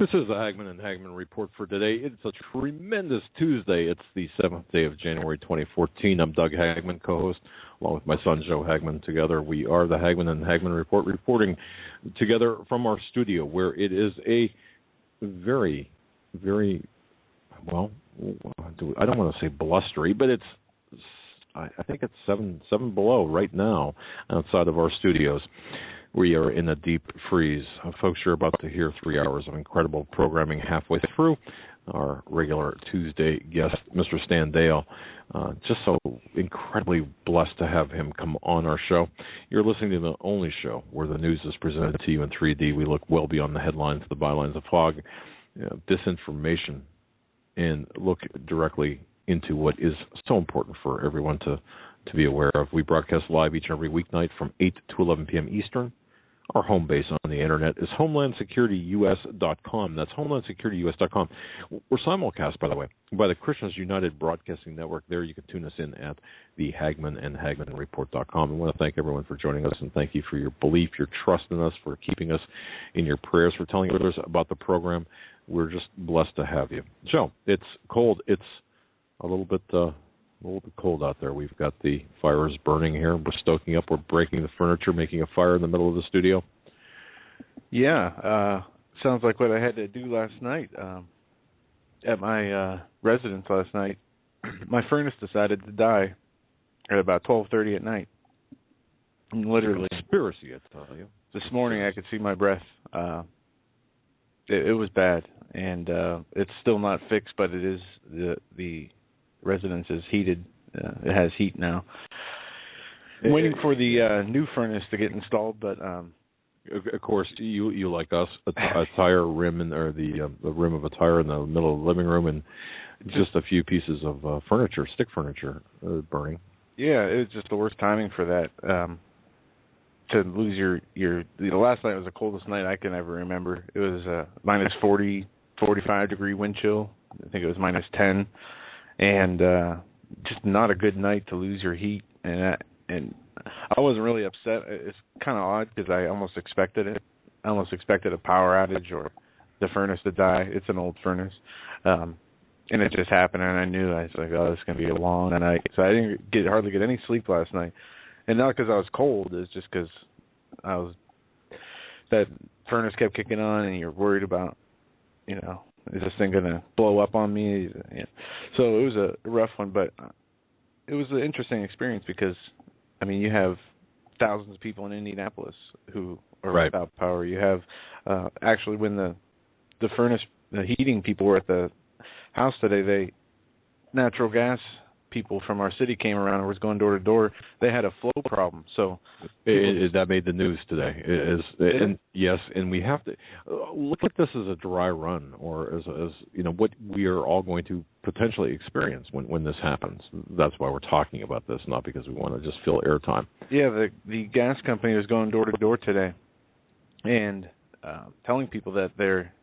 This is the Hagmann and Hagmann Report for today. It's a tremendous Tuesday. It's the 7th day of January 2014. I'm Doug Hagmann, co-host, along with my son Joe Hagmann. Together we are the Hagmann and Hagmann Report, reporting together from our studio, where it is a very, very, well, I don't want to say blustery, but I think it's seven below right now outside of our studios. We are in a deep freeze. Folks, you're about to hear 3 hours of incredible programming halfway through. Our regular Tuesday guest, Mr. Stan Dale, just so incredibly blessed to have him come on our show. You're listening to the only show where the news is presented to you in 3D. We look well beyond the headlines, the bylines, the fog, disinformation, and look directly into what is so important for everyone to be aware of. We broadcast live each and every weeknight from 8 to 11 p.m. Eastern. Our home base on the internet is HomelandSecurityUS.com. That's HomelandSecurityUS.com. We're simulcast, by the way, by the Christians United Broadcasting Network. There you can tune us in at the Hagmann and HagmannReport.com. I want to thank everyone for joining us, and thank you for your belief, your trust in us, for keeping us in your prayers, for telling others about the program. We're just blessed to have you. Joe, it's cold. It's a little bit cold out there. We've got the fires burning here. We're stoking up. We're breaking the furniture, making a fire in the middle of the studio. Yeah, sounds like what I had to do last night at my residence last night. My furnace decided to die at about 12:30 at night. Literally. Conspiracy, I tell you. This morning I could see my breath. It was bad, and it's still not fixed, but it is the residence is heated. It has heat now. I'm waiting for the new furnace to get installed, but of course, you like us, a tire rim or the rim of a tire in the middle of the living room, and just a few pieces of furniture, stick furniture, burning. Yeah, it was just the worst timing for that. To lose your last night was the coldest night I can ever remember. It was minus 40, 45 degree wind chill. I think it was minus 10. And just not a good night to lose your heat. And I wasn't really upset. It's kind of odd because I almost expected it. I almost expected a power outage or the furnace to die. It's an old furnace. And it just happened, and I knew. I was like, oh, this is going to be a long night. So I didn't hardly get any sleep last night. And not because I was cold. It's just because that furnace kept kicking on, and you're worried about, is this thing going to blow up on me? Yeah. So it was a rough one, but it was an interesting experience because, you have thousands of people in Indianapolis who are without power. You have actually when the heating people were at the house today, natural gas people from our city came around and was going door to door. They had a flow problem, so that made the news today. Yes, and we have to look at this as a dry run, or as what we are all going to potentially experience when this happens. That's why we're talking about this, not because we want to just fill airtime. Yeah, the gas company was going door to door today, and telling people that they're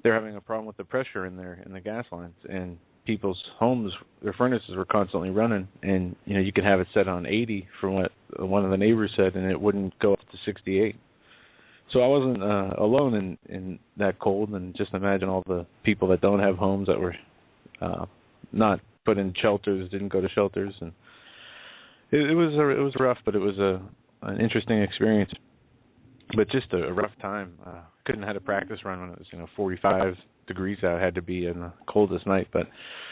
having a problem with the pressure in the gas lines, and people's homes, their furnaces were constantly running, and you could have it set on 80 from what one of the neighbors said, and it wouldn't go up to 68. So I wasn't alone in that cold, and just imagine all the people that don't have homes that were not put in shelters, didn't go to shelters, and it was rough, but it was an interesting experience, but just a rough time. Couldn't have had a practice run when it was 45 degrees out. Had to be in the coldest night, but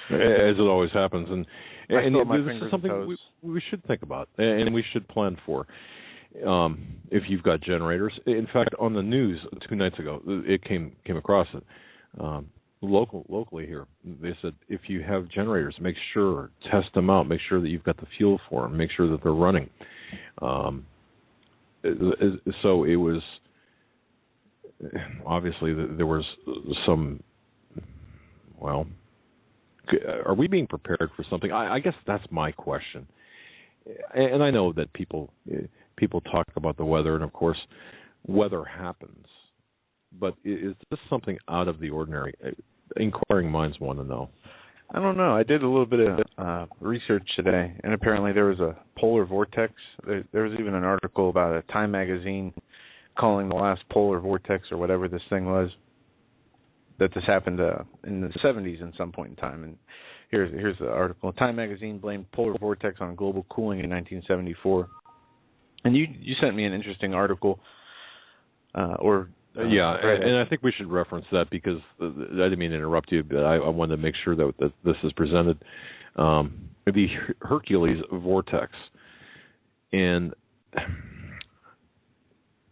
as it always happens, and this is something we should think about and we should plan for. If you've got generators, in fact, on the news 2 nights ago, it came across it locally here. They said if you have generators, make sure, test them out, make sure that you've got the fuel for them, make sure that they're running. So it was. Obviously, there was some. Well, are we being prepared for something? I guess that's my question. And I know that people talk about the weather, and of course, weather happens. But is this something out of the ordinary? Inquiring minds want to know. I don't know. I did a little bit of research today, and apparently there was a polar vortex. There was even an article about a Time magazine calling the last polar vortex or whatever this thing was, that this happened in the 70s in some point in time. And here's the article. Time magazine blamed polar vortex on global cooling in 1974. And you sent me an interesting article, and I think we should reference that because I didn't mean to interrupt you, but I wanted to make sure that this is presented. The Hercules vortex, and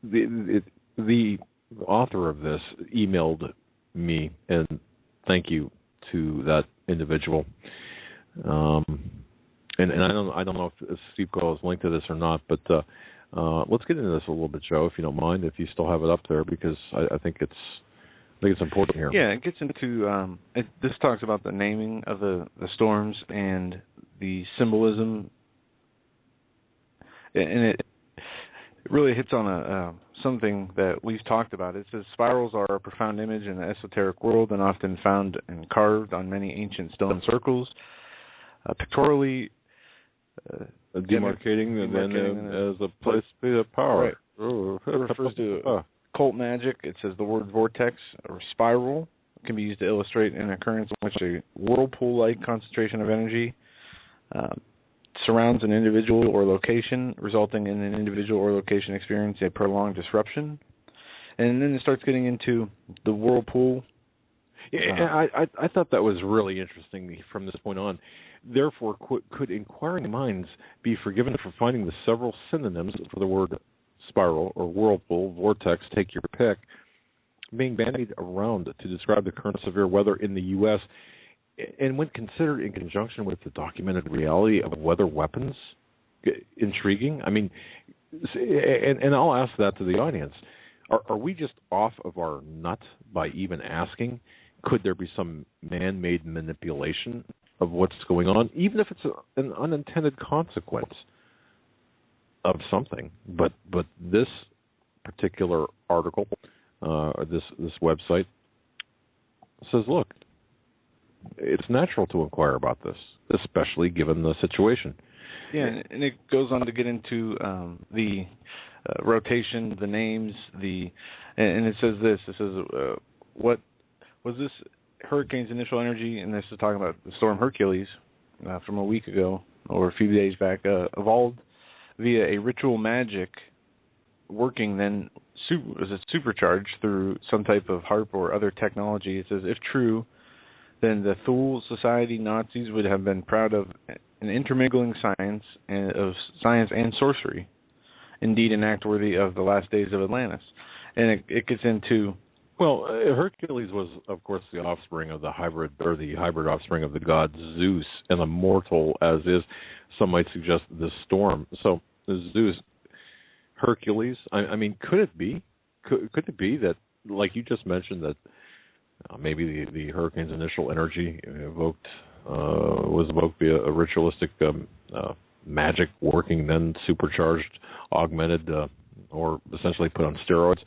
the author of this emailed me, and thank you to that individual. And I don't know if Steve Cole is linked to this or not, but let's get into this a little bit, Joe, if you don't mind, if you still have it up there, because I think it's important here. Yeah, it gets into this talks about the naming of the storms and the symbolism, and it really hits on something that we've talked about. It says spirals are a profound image in the esoteric world and often found and carved on many ancient stone circles, pictorially demarcating as a place of power. Right. It refers to cult magic. It says the word vortex or spiral can be used to illustrate an occurrence in which a whirlpool-like concentration of energy surrounds an individual or location, resulting in an individual or location experiencing a prolonged disruption. And then it starts getting into the whirlpool. Yeah, I thought that was really interesting from this point on. Therefore, could inquiring minds be forgiven for finding the several synonyms for the word spiral or whirlpool, vortex, take your pick, being bandied around to describe the current severe weather in the U.S., and when considered in conjunction with the documented reality of weather weapons? Intriguing. I mean, and I'll ask that to the audience. Are we just off of our nut by even asking? Could there be some man-made manipulation of what's going on, even if it's an unintended consequence of something? But this particular article, this website says, look, it's natural to inquire about this, especially given the situation. Yeah, and it goes on to get into the rotation, the names, and it says this. It says, what was this hurricane's initial energy, and this is talking about the storm Hercules from a week ago or a few days back, evolved via a ritual magic working then was it supercharged through some type of HARP or other technology. It says, if true, then the Thule Society Nazis would have been proud of an intermingling science and sorcery, indeed an act worthy of the last days of Atlantis. And it gets into... Well, Hercules was, of course, the offspring of the hybrid offspring of the god Zeus, and immortal as is, some might suggest, the storm. So Zeus, Hercules, I mean, could it be? Could it be that, like you just mentioned, that maybe the hurricane's initial energy was evoked via a ritualistic magic working, then supercharged, augmented, or essentially put on steroids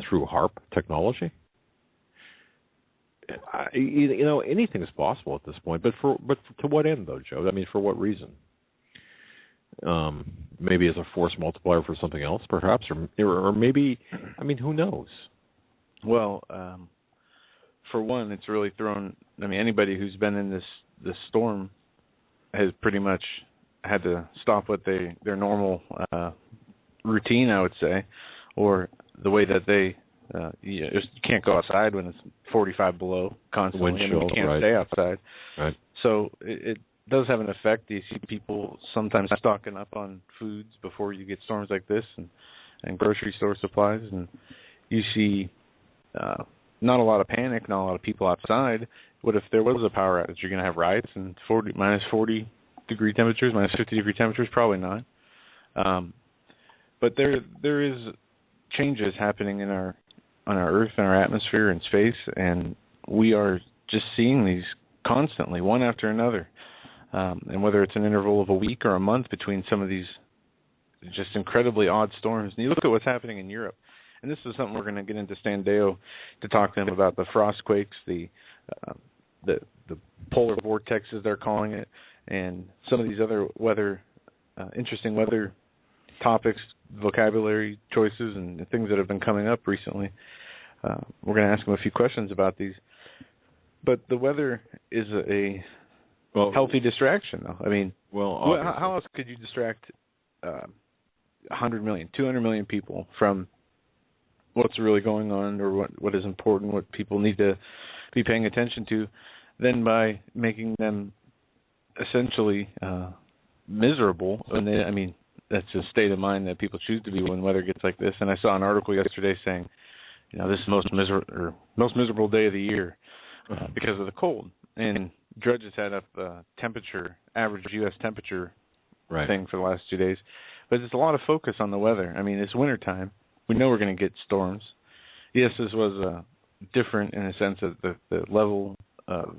through HARP technology? Anything is possible at this point. But to what end, though, Joe? I mean, for what reason? Maybe as a force multiplier for something else, perhaps, or maybe. I mean, who knows? Well, for one, it's really thrown. I mean, anybody who's been in this storm has pretty much had to stop what their normal routine, I would say, or the way that they you can't go outside when it's 45 below constantly. Wind chill, you can't right. stay outside. Right. So it does have an effect. You see people sometimes stocking up on foods before you get storms like this, and grocery store supplies, and you see not a lot of panic, not a lot of people outside. What if there was a power outage? You're going to have riots and minus 40 degree temperatures, minus 50 degree temperatures? Probably not. But there is changes happening on our Earth and our atmosphere and space, and we are just seeing these constantly, one after another. And whether it's an interval of a week or a month between some of these just incredibly odd storms. And you look at what's happening in Europe, and this is something we're going to get into Stan Deo to talk to him about, the frost quakes, the polar vortexes they're calling it, and some of these other interesting weather topics, vocabulary choices, and things that have been coming up recently. We're going to ask him a few questions about these. But the weather is a healthy distraction, though. I mean, how else could you distract 100 million, 200 million people from what's really going on, or what is important, what people need to be paying attention to, than by making them essentially miserable? And that's a state of mind that people choose to be when weather gets like this. And I saw an article yesterday saying, this is the most miserable day of the year because of the cold. And Drudges had up average U.S. temperature thing for the last 2 days. But there's a lot of focus on the weather. I mean, it's wintertime. We know we're going to get storms. Yes, this was different in a sense of the level of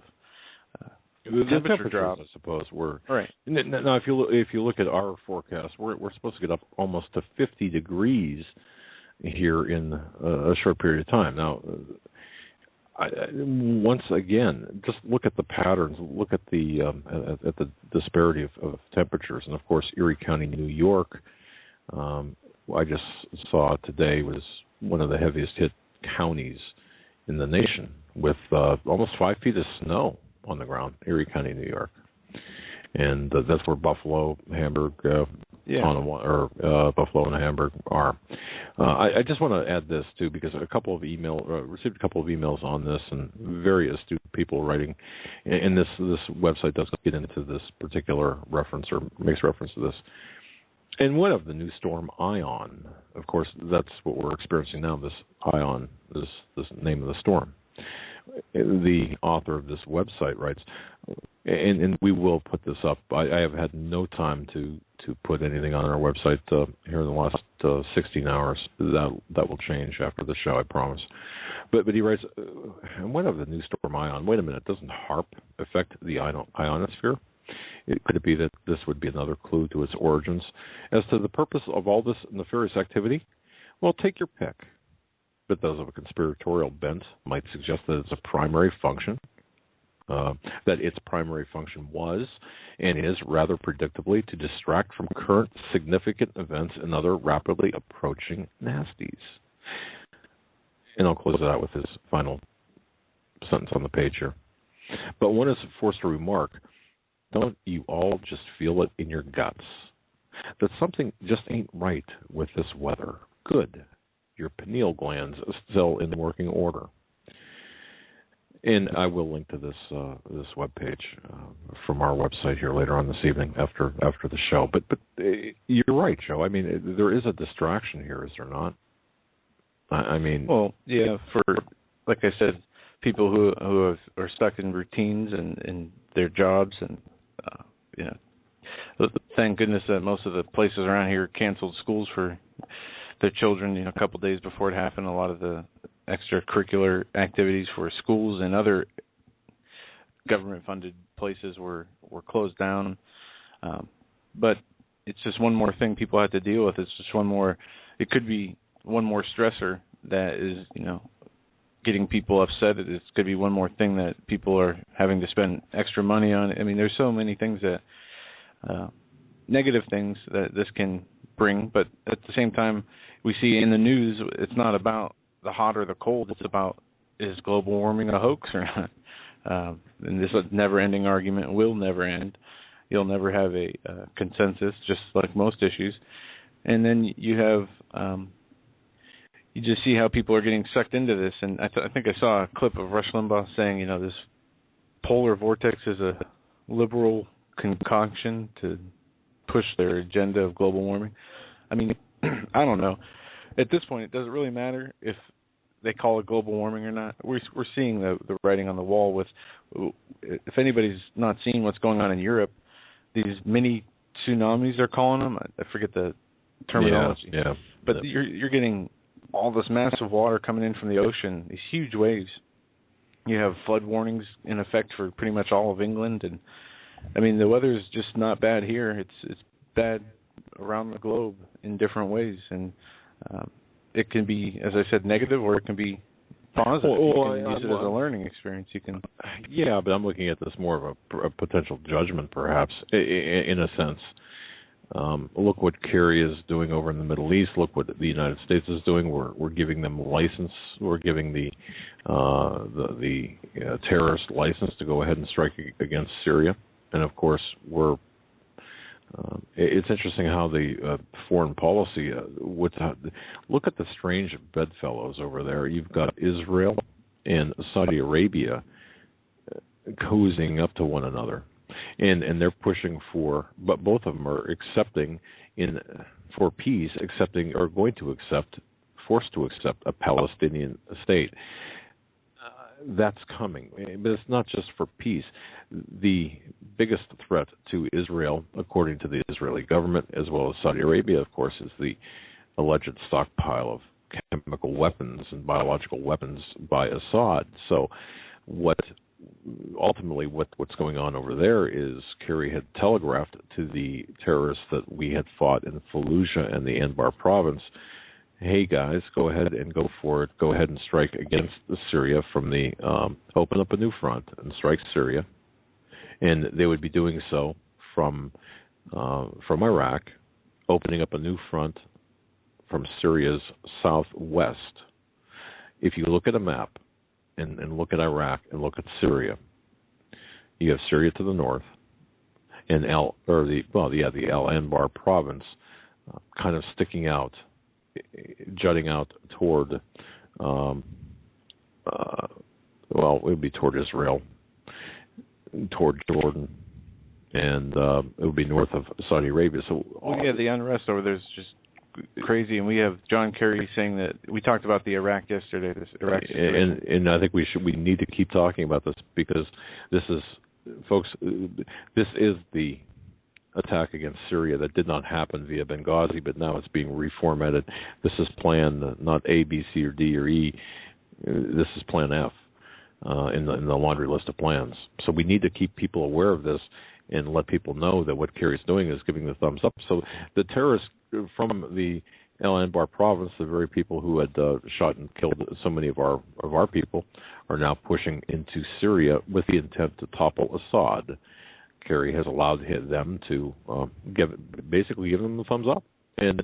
the temperature drop, I suppose, were right. Now, if you look at our forecast, we're supposed to get up almost to 50 degrees here in a short period of time. Now, once again, just look at the patterns. Look at the disparity of temperatures, and of course, Erie County, New York. I just saw today was one of the heaviest hit counties in the nation, with almost 5 feet of snow on the ground. Erie County, New York, and that's where Buffalo, Hamburg, Buffalo and Hamburg are. I just want to add this too, because received a couple of emails on this, and very astute people writing. And this website doesn't get into this particular reference or makes reference to this. And what of the new storm Ion? Of course, that's what we're experiencing now. This Ion, this name of the storm. The author of this website writes, and we will put this up. I have had no time to put anything on our website here in the last 16 hours. That will change after the show, I promise. But he writes, what of the new storm Ion? Wait a minute, doesn't HAARP affect the ionosphere? Could it be that this would be another clue to its origins? As to the purpose of all this nefarious activity, well, take your pick. But those of a conspiratorial bent might suggest that it's a primary function, that its primary function was and is rather predictably to distract from current significant events and other rapidly approaching nasties. And I'll close it out with his final sentence on the page here. But one is forced to remark, don't you all just feel it in your guts that something just ain't right with this weather? Good. Your pineal glands are still in working order. And I will link to this webpage from our website here later on this evening after the show. But you're right, Joe. I mean, there is a distraction here, is there not? I mean, well, yeah. For, like I said, people who are stuck in routines and their jobs, and thank goodness that most of the places around here canceled schools for their children, a couple of days before it happened. A lot of the extracurricular activities for schools and other government-funded places were closed down. But it's just one more thing people have to deal with. It's just one more. It could be one more stressor that is, getting people upset. It could be one more thing that people are having to spend extra money on. I mean, there's so many things that negative things that this can bring, but at the same time, we see in the news, it's not about the hot or the cold. It's about, is global warming a hoax or not? And this never-ending argument will never end. You'll never have a consensus, just like most issues. And then you have, you just see how people are getting sucked into this. And I think I saw a clip of Rush Limbaugh saying, this polar vortex is a liberal concoction to push their agenda of global warming. I mean, I don't know. At this point, it doesn't really matter if they call it global warming or not. We're seeing the writing on the wall with, if anybody's not seeing what's going on in Europe, these mini tsunamis they're calling them. I forget the terminology. Yeah. But you're getting all this massive water coming in from the ocean, these huge waves. You have flood warnings in effect for pretty much all of England, and I mean the weather's just not bad here. It's bad around the globe in different ways, and it can be, as I said, negative, or it can be positive. You can use it as a learning experience. You can. Yeah, but I'm looking at this more of a potential judgment, perhaps, in a sense. Look what Kerry is doing over in the Middle East. Look what the United States is doing. We're giving them license. We're giving the terrorist license to go ahead and strike against Syria. And of course, it's interesting how the foreign policy. Look at the strange bedfellows over there. You've got Israel and Saudi Arabia cozying up to one another. And they're pushing for, but both of them are accepting for peace, forced to accept a Palestinian state. That's coming, but it's not just for peace. The biggest threat to Israel, according to the Israeli government, as well as Saudi Arabia, of course, is the alleged stockpile of chemical weapons and biological weapons by Assad. So what's going on over there is Kerry had telegraphed to the terrorists that we had fought in Fallujah and the Anbar province, hey guys, go ahead and go for it. Go ahead and strike against Syria open up a new front and strike Syria. And they would be doing so from Iraq, opening up a new front from Syria's southwest. If you look at a map and look at Iraq and look at Syria, you have Syria to the north, and the Al Anbar province kind of sticking out, jutting out toward, it would be toward Israel, toward Jordan, and it would be north of Saudi Arabia. So, the unrest over there is just crazy, and we have John Kerry saying that we talked about the Iraq yesterday. And I think we need to keep talking about this because this is, folks, this is the attack against Syria that did not happen via Benghazi, but now it's being reformatted. This is plan not A, B, C, or D, or E. This is plan F in the laundry list of plans. So we need to keep people aware of this and let people know that what Kerry's doing is giving the thumbs up. So the terrorists from the Al Anbar province, the very people who had shot and killed so many of our people, are now pushing into Syria with the intent to topple Assad. Kerry has allowed them to give them the thumbs up. And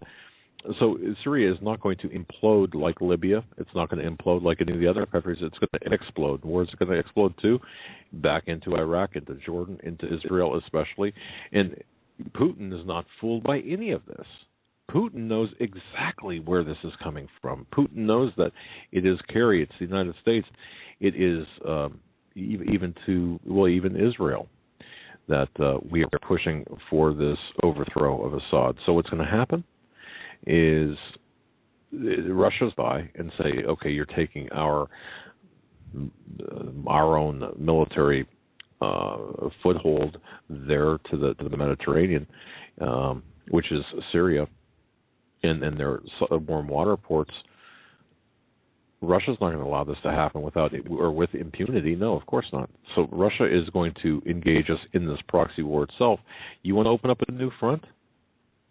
so Syria is not going to implode like Libya. It's not going to implode like any of the other countries. It's going to explode. Where's it going to explode to? Back into Iraq, into Jordan, into Israel especially. And Putin is not fooled by any of this. Putin knows exactly where this is coming from. Putin knows that it is Kerry, it's the United States, it is even Israel, that we are pushing for this overthrow of Assad. So what's going to happen is Russia's by and say, okay, you're taking our own military foothold there to the Mediterranean, which is Syria, and their warm water ports. Russia's not going to allow this to happen with impunity. No, of course not. So Russia is going to engage us in this proxy war itself. You want to open up a new front?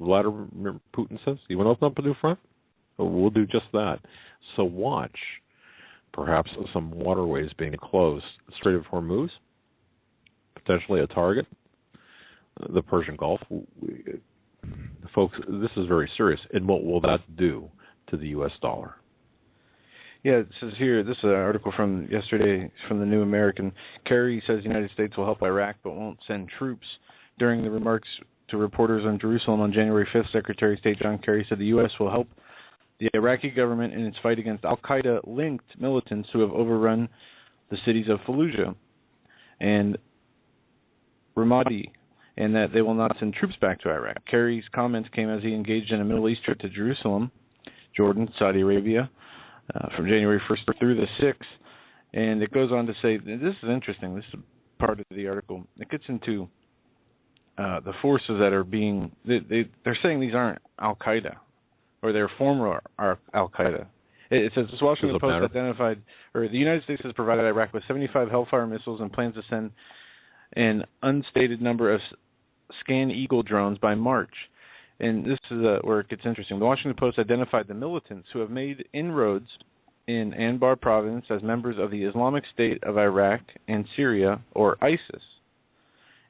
Vladimir Putin says, you want to open up a new front? We'll do just that. So watch perhaps some waterways being closed. Strait of Hormuz, potentially a target. The Persian Gulf. Folks, this is very serious. And what will that do to the U.S. dollar? Yeah, it says here, this is an article from yesterday from the New American. Kerry says the United States will help Iraq but won't send troops. During the remarks to reporters on Jerusalem on January 5th, Secretary of State John Kerry said the U.S. will help the Iraqi government in its fight against al-Qaeda-linked militants who have overrun the cities of Fallujah and Ramadi, and that they will not send troops back to Iraq. Kerry's comments came as he engaged in a Middle East trip to Jerusalem, Jordan, Saudi Arabia, from January 1st through the 6th. And it goes on to say, this is interesting, this is part of the article. It gets into the forces that are being, they're saying these aren't al-Qaeda, or they're former al-Qaeda. It says, this Washington Post identified, or the United States has provided Iraq with 75 Hellfire missiles and plans to send an unstated number of Scan Eagle drones by March. And this is where it gets interesting. The Washington Post identified the militants who have made inroads in Anbar province as members of the Islamic State of Iraq and Syria, or ISIS.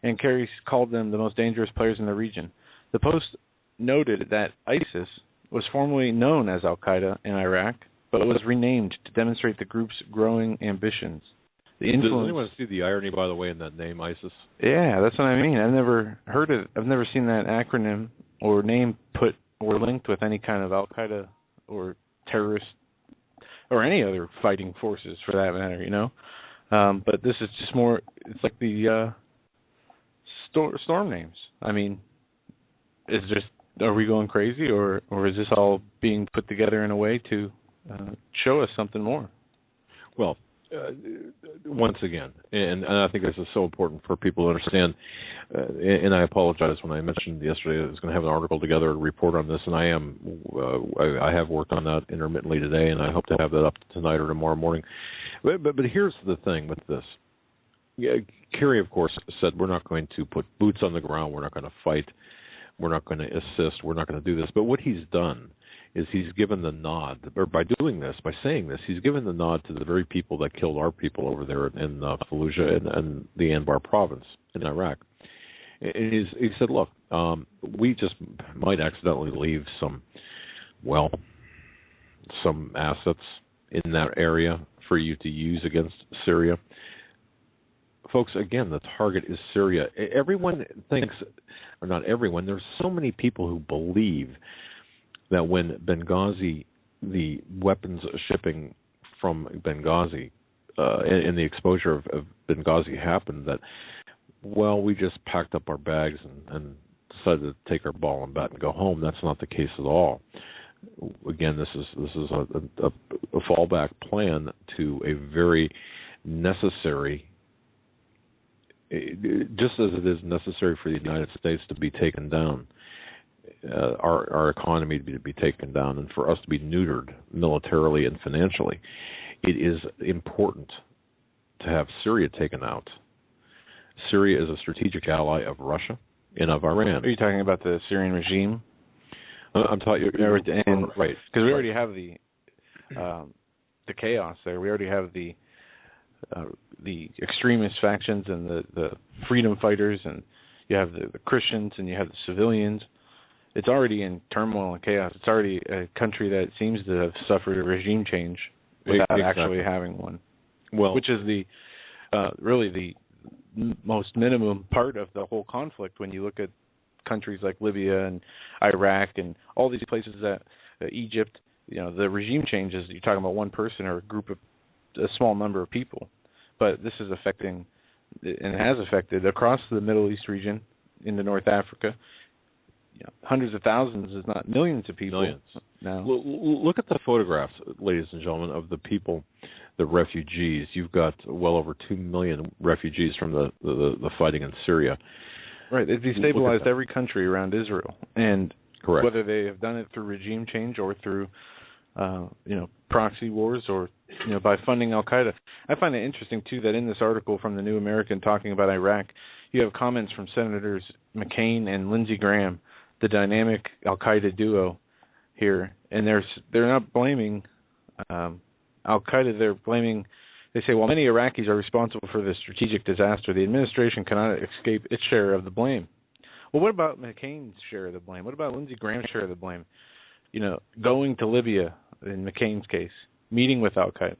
And Kerry called them the most dangerous players in the region. The Post noted that ISIS was formerly known as Al-Qaeda in Iraq, but was renamed to demonstrate the group's growing ambitions. The influence. Does anyone see the irony, by the way, in that name, ISIS? Yeah, that's what I mean. I've never heard it. I've never seen that acronym or name put or linked with any kind of Al-Qaeda or terrorist or any other fighting forces, for that matter. You know, but this is just more. It's like the storm names. I mean, are we going crazy, or is this all being put together in a way to show us something more? Well, once again, and I think this is so important for people to understand, and I apologize when I mentioned yesterday I was going to have an article together, a report on this, and I have worked on that intermittently today, and I hope to have that up tonight or tomorrow morning. But here's the thing with this. Yeah, Kerry, of course, said we're not going to put boots on the ground, we're not going to fight, we're not going to assist, we're not going to do this. But what he's done is he's given the nod, or by doing this, by saying this, he's given the nod to the very people that killed our people over there in Fallujah and the Anbar province in Iraq. And he said, look, we just might accidentally leave some assets in that area for you to use against Syria. Folks, again, the target is Syria. Everyone thinks, or not everyone, there's so many people who believe that when Benghazi, the weapons shipping from Benghazi and the exposure of Benghazi happened, that, well, we just packed up our bags and decided to take our ball and bat and go home. That's not the case at all. Again, this is a fallback plan to a very necessary, just as it is necessary for the United States to be taken down, our economy to be taken down, and for us to be neutered militarily and financially. It is important to have Syria taken out. Syria is a strategic ally of Russia and of Iran. Are you talking about the Syrian regime? I'm talking, right? Because we already have the chaos there. We already have the extremist factions and the freedom fighters, and you have the Christians and you have the civilians. It's already in turmoil and chaos. It's already a country that seems to have suffered a regime change without actually having one. Well, which is really the most minimum part of the whole conflict when you look at countries like Libya and Iraq and all these places that Egypt, you know, the regime changes, you're talking about one person or a small number of people. But this is affecting, and has affected, across the Middle East region, into North Africa, hundreds of thousands, if not millions of people. Millions. Now. Look at the photographs, ladies and gentlemen, of the people, the refugees. You've got well over 2 million refugees from the fighting in Syria. Right. They've destabilized every country around Israel. And correct. Whether they have done it through regime change or through proxy wars or by funding Al-Qaeda. I find it interesting, too, that in this article from the New American talking about Iraq, you have comments from Senators McCain and Lindsey Graham, the dynamic Al-Qaeda duo here, and they're not blaming Al-Qaeda. They're blaming. They say, while many Iraqis are responsible for the strategic disaster, the administration cannot escape its share of the blame. Well, what about McCain's share of the blame? What about Lindsey Graham's share of the blame? Going to Libya in McCain's case, meeting with Al-Qaeda,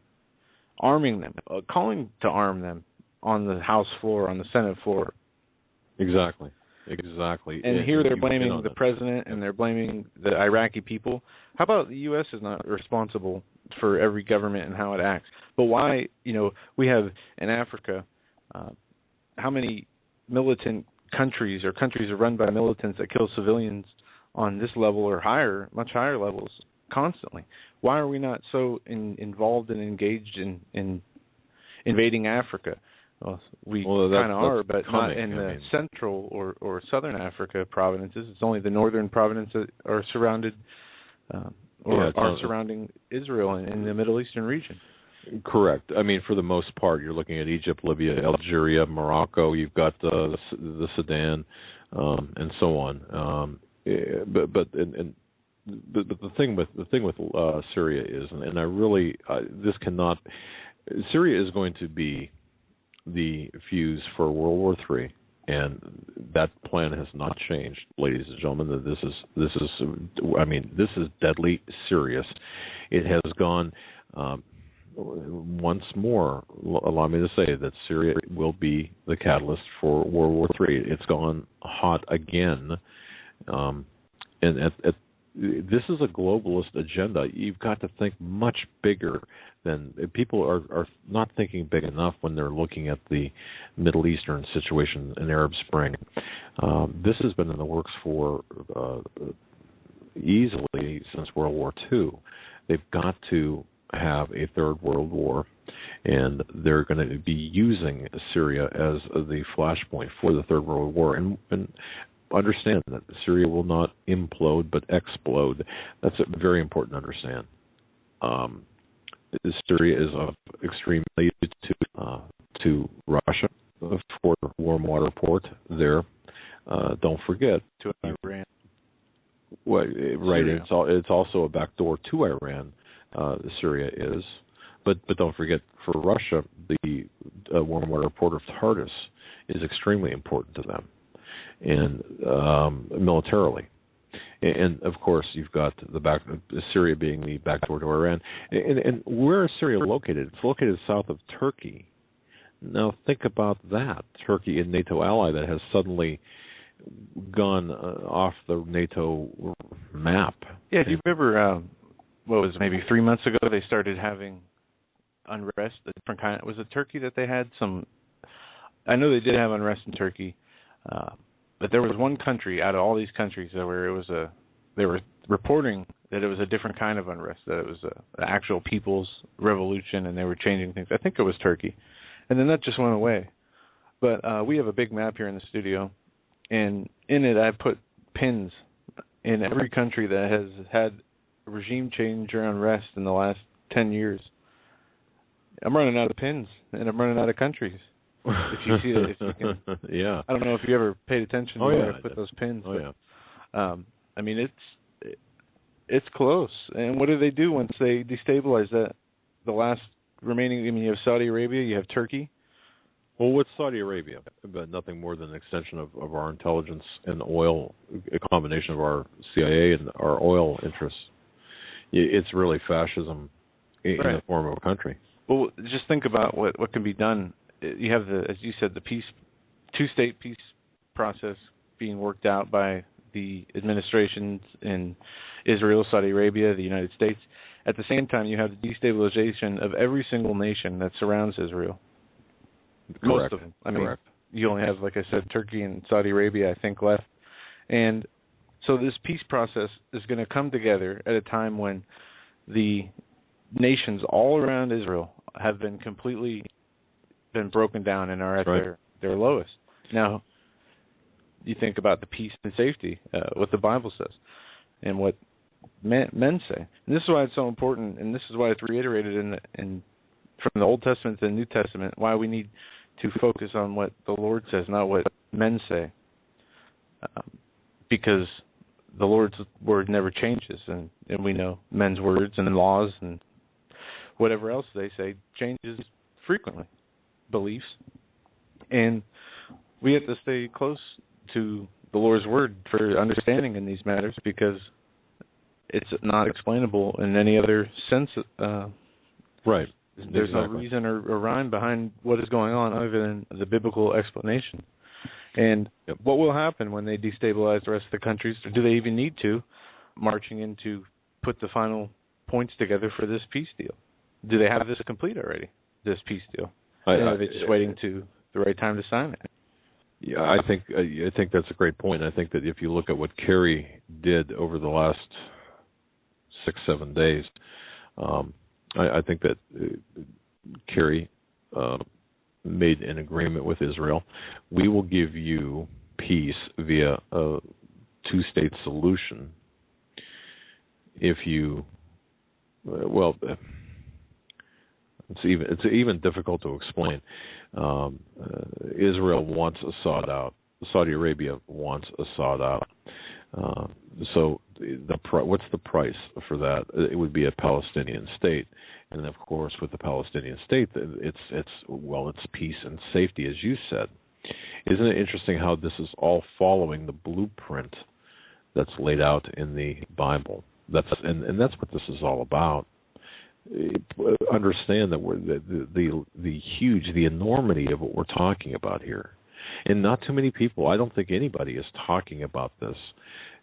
arming them, calling to arm them on the House floor, on the Senate floor. Exactly. And here they're blaming the president and they're blaming the Iraqi people. How about the U.S. is not responsible for every government and how it acts? But why, we have in Africa, how many militant countries or countries are run by militants that kill civilians on this level or higher, much higher levels constantly? Why are we not so involved and engaged in invading Africa? Well, we kind of are, but not in the central or southern Africa provinces. It's only the northern provinces that are surrounded are surrounding Israel in the Middle Eastern region. Correct. I mean, for the most part, you're looking at Egypt, Libya, Algeria, Morocco. You've got the Sudan, and so on. But the thing with Syria is, and I really this cannot. Syria is going to be the fuse for World War III. and that plan has not changed, ladies and gentlemen. This is deadly serious. It has gone. Once more, allow me to say that Syria will be the catalyst for World War III. It's gone hot again, and this is a globalist agenda. You've got to think much bigger than people are not thinking big enough when they're looking at the Middle Eastern situation in Arab Spring. This has been in the works for easily since World War II. They've got to have a third world war, and they're going to be using Syria as the flashpoint for the third world war. And understand that Syria will not implode but explode. That's very important to understand. Syria is of extreme value to Russia for the warm water port there. Don't forget to Iran. Well, right. It's also a backdoor to Iran. Syria is, but don't forget, for Russia, the warm water port of Tartus is extremely important to them, and militarily, and of course you've got Syria being the backdoor to Iran, and where is Syria located? It's located south of Turkey. Now think about that: Turkey, a NATO ally that has suddenly gone off the NATO map. Yeah, do you remember? What was it, maybe 3 months ago, they started having unrest, a different kind. Was it Turkey that they had some? I know they did have unrest in Turkey, but there was one country out of all these countries where they were reporting that it was a different kind of unrest, that it was an actual people's revolution, and they were changing things. I think it was Turkey, and then that just went away. But we have a big map here in the studio, and in it I've put pins in every country that has had regime change or unrest in the last 10 years. I'm running out of pins, and I'm running out of countries. If you see that, if you can, yeah. I don't know if you ever paid attention to where I put those pins. I mean, it's close. And what do they do once they destabilize that? The last remaining. I mean, you have Saudi Arabia, you have Turkey. Well, what's Saudi Arabia? But nothing more than an extension of our intelligence and oil, a combination of our CIA and our oil interests. It's really fascism in the form of a country. Well, just think about what can be done. You have as you said, the two-state peace process being worked out by the administrations in Israel, Saudi Arabia, the United States. At the same time, you have the destabilization of every single nation that surrounds Israel. Correct. Most of them. I mean, you only have, like I said, Turkey and Saudi Arabia, I think, left. And so this peace process is going to come together at a time when the nations all around Israel have been completely broken down and are at their lowest. Now, you think about the peace and safety, what the Bible says, and what men say. And this is why it's so important, and this is why it's reiterated in from the Old Testament to the New Testament, why we need to focus on what the Lord says, not what men say, because the Lord's word never changes, and we know men's words and laws and whatever else they say changes frequently, beliefs. And we have to stay close to the Lord's word for understanding in these matters, because it's not explainable in any other sense. Right. There's no reason or rhyme behind what is going on other than the biblical explanation. And what will happen when they destabilize the rest of the countries? Or do they even need to, marching in to put the final points together for this peace deal? Do they have this complete already, this peace deal? Are they just waiting to the right time to sign it? Yeah, I think that's a great point. I think that if you look at what Kerry did over the last 6-7 days, I think that Kerry made an agreement with Israel. We will give you peace via a two-state solution if you, it's even difficult to explain. Israel wants Assad out. Saudi Arabia wants Assad out. So what's the price for that? It would be a Palestinian state, and of course, with the Palestinian state, it's peace and safety, as you said. Isn't it interesting how this is all following the blueprint that's laid out in the Bible? That's what this is all about. Understand that we're the enormity of what we're talking about here, and not too many people. I don't think anybody is talking about this.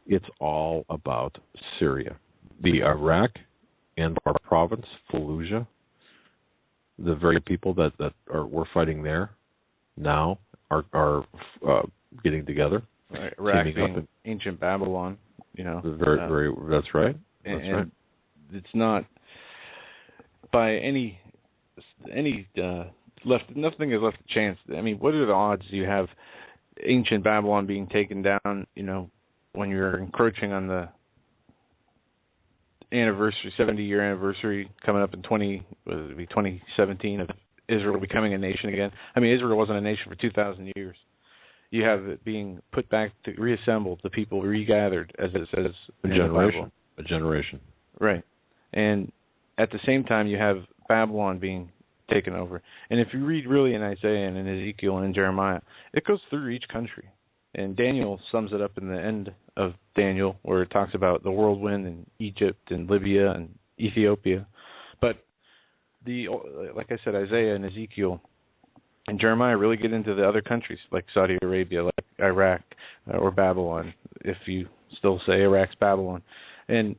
It's all about Syria, the Iraq and our province, Fallujah. The very people that we're fighting there now are getting together. Right. Iraq being ancient Babylon, Very, that's right. And it's not by any left. Nothing is left to chance. I mean, what are the odds you have ancient Babylon being taken down? When you're encroaching on the 70-year anniversary coming up in 2017 of Israel becoming a nation again. I mean, Israel wasn't a nation for 2,000 years. You have it being put back to reassembled, the people regathered, as it says a generation. Right. And at the same time, you have Babylon being taken over. And if you read really in Isaiah and in Ezekiel and in Jeremiah, it goes through each country. And Daniel sums it up in the end of Daniel, where it talks about the whirlwind in Egypt and Libya and Ethiopia. But like I said, Isaiah and Ezekiel and Jeremiah really get into the other countries, like Saudi Arabia, like Iraq, or Babylon, if you still say Iraq's Babylon. And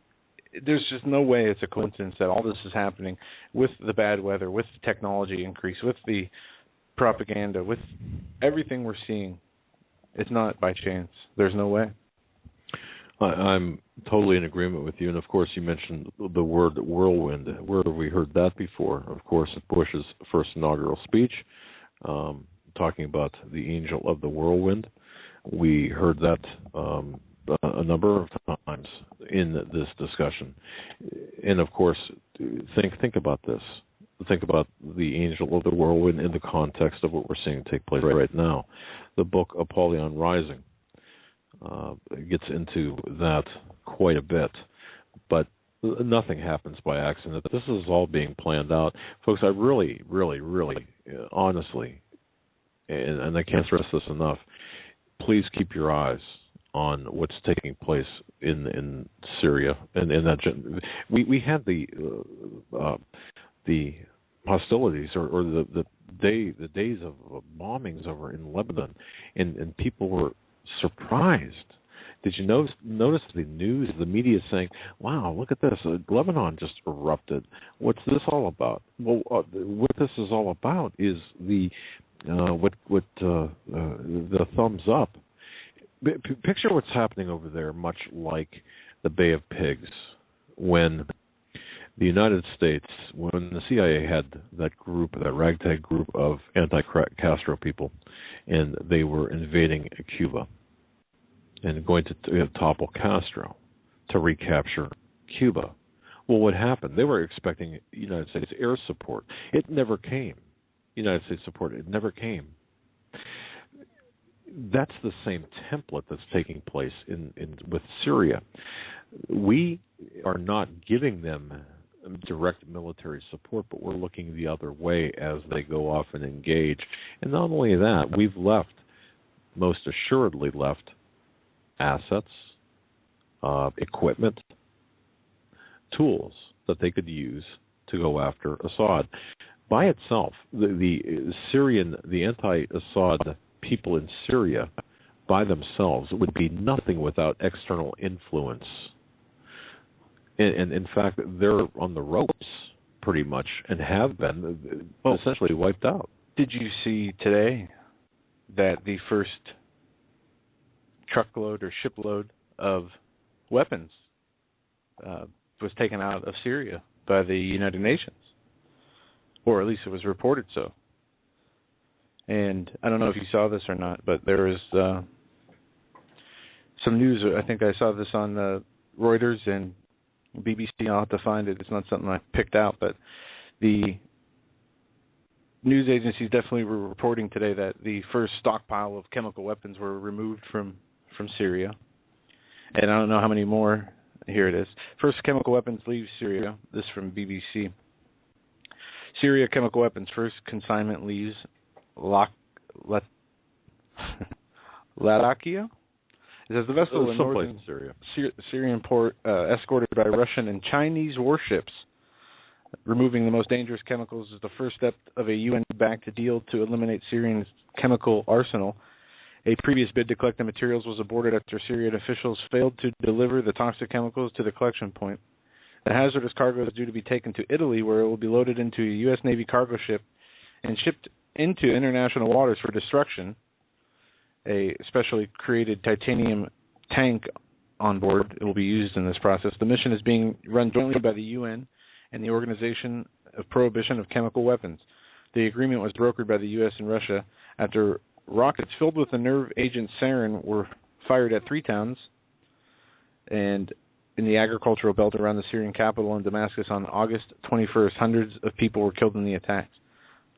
there's just no way it's a coincidence that all this is happening with the bad weather, with the technology increase, with the propaganda, with everything we're seeing. It's not by chance. There's no way. I'm totally in agreement with you. And, of course, you mentioned the word whirlwind. Where have we heard that before? Of course, Bush's first inaugural speech, talking about the angel of the whirlwind. We heard that a number of times in this discussion. And, of course, think about this. Think about the angel of the whirlwind in the context of what we're seeing take place right now. The book Apollyon Rising gets into that quite a bit, but nothing happens by accident. This is all being planned out. Folks, I really, really, really, honestly, and I can't stress this enough, please keep your eyes on what's taking place in Syria. And that we had the hostilities or the days of bombings over in Lebanon, and people were surprised. Did you notice the news, the media saying, "Wow, look at this! Lebanon just erupted. What's this all about?" Well, what this is all about is the thumbs up. Picture what's happening over there, much like the Bay of Pigs, when the United States, when the CIA had that group, that ragtag group of anti-Castro people, and they were invading Cuba and going to topple Castro to recapture Cuba. Well, what happened? They were expecting United States air support. It never came. United States support, it never came. That's the same template that's taking place with Syria. We are not giving them direct military support, but we're looking the other way as they go off and engage. And not only that, we've most assuredly left assets, equipment, tools that they could use to go after Assad. By itself, the anti-Assad people in Syria by themselves would be nothing without external influence. And in fact, they're on the ropes pretty much and have been essentially wiped out. Did you see today that the first truckload or shipload of weapons was taken out of Syria by the United Nations? Or at least it was reported so. And I don't know if you saw this or not, but there was some news. I think I saw this on Reuters and BBC. I'll have to find it. It's not something I picked out, but the news agencies definitely were reporting today that the first stockpile of chemical weapons were removed from Syria. And I don't know how many more. Here it is. First chemical weapons leave Syria. This from BBC. Syria chemical weapons. First consignment leaves Latakia. It says the vessel in northern Syrian port, escorted by Russian and Chinese warships. Removing the most dangerous chemicals is the first step of a UN-backed deal to eliminate Syrian's chemical arsenal. A previous bid to collect the materials was aborted after Syrian officials failed to deliver the toxic chemicals to the collection point. The hazardous cargo is due to be taken to Italy, where it will be loaded into a U.S. Navy cargo ship and shipped into international waters for destruction. A specially created titanium tank on board will be used in this process. The mission is being run jointly by the UN and the Organization of Prohibition of Chemical Weapons. The agreement was brokered by the U.S. and Russia after rockets filled with the nerve agent sarin were fired at 3 towns and in the agricultural belt around the Syrian capital in Damascus on August 21st. Hundreds of people were killed in the attacks.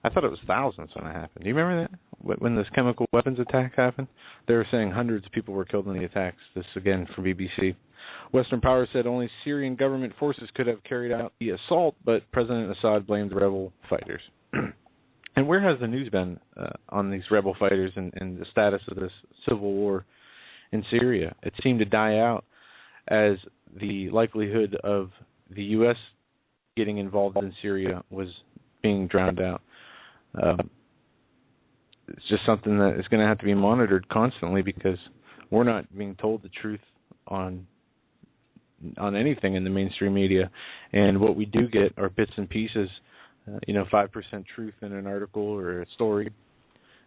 I thought it was thousands when it happened. Do you remember that? When this chemical weapons attack happened? They were saying hundreds of people were killed in the attacks. This, again, from BBC. Western powers said only Syrian government forces could have carried out the assault, but President Assad blamed rebel fighters. And where has the news been on these rebel fighters and the status of this civil war in Syria? It seemed to die out as the likelihood of the U.S. getting involved in Syria was being drowned out. It's just something that is going to have to be monitored constantly because we're not being told the truth on anything in the mainstream media, and what we do get are bits and pieces. 5% truth in an article or a story.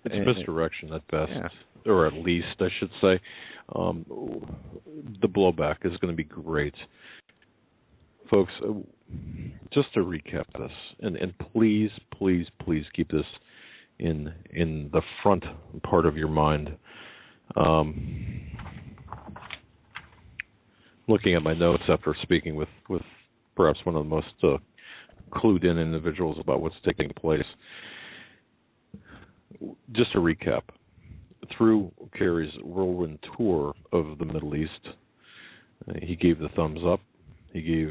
It's misdirection at best, or at least, I should say. The blowback is going to be great. Folks, just to recap this, and please, please, please keep this in the front part of your mind. Looking at my notes after speaking with perhaps one of the most clued in individuals about what's taking place. Just to recap, through Kerry's whirlwind tour of the Middle East, he gave the thumbs up. He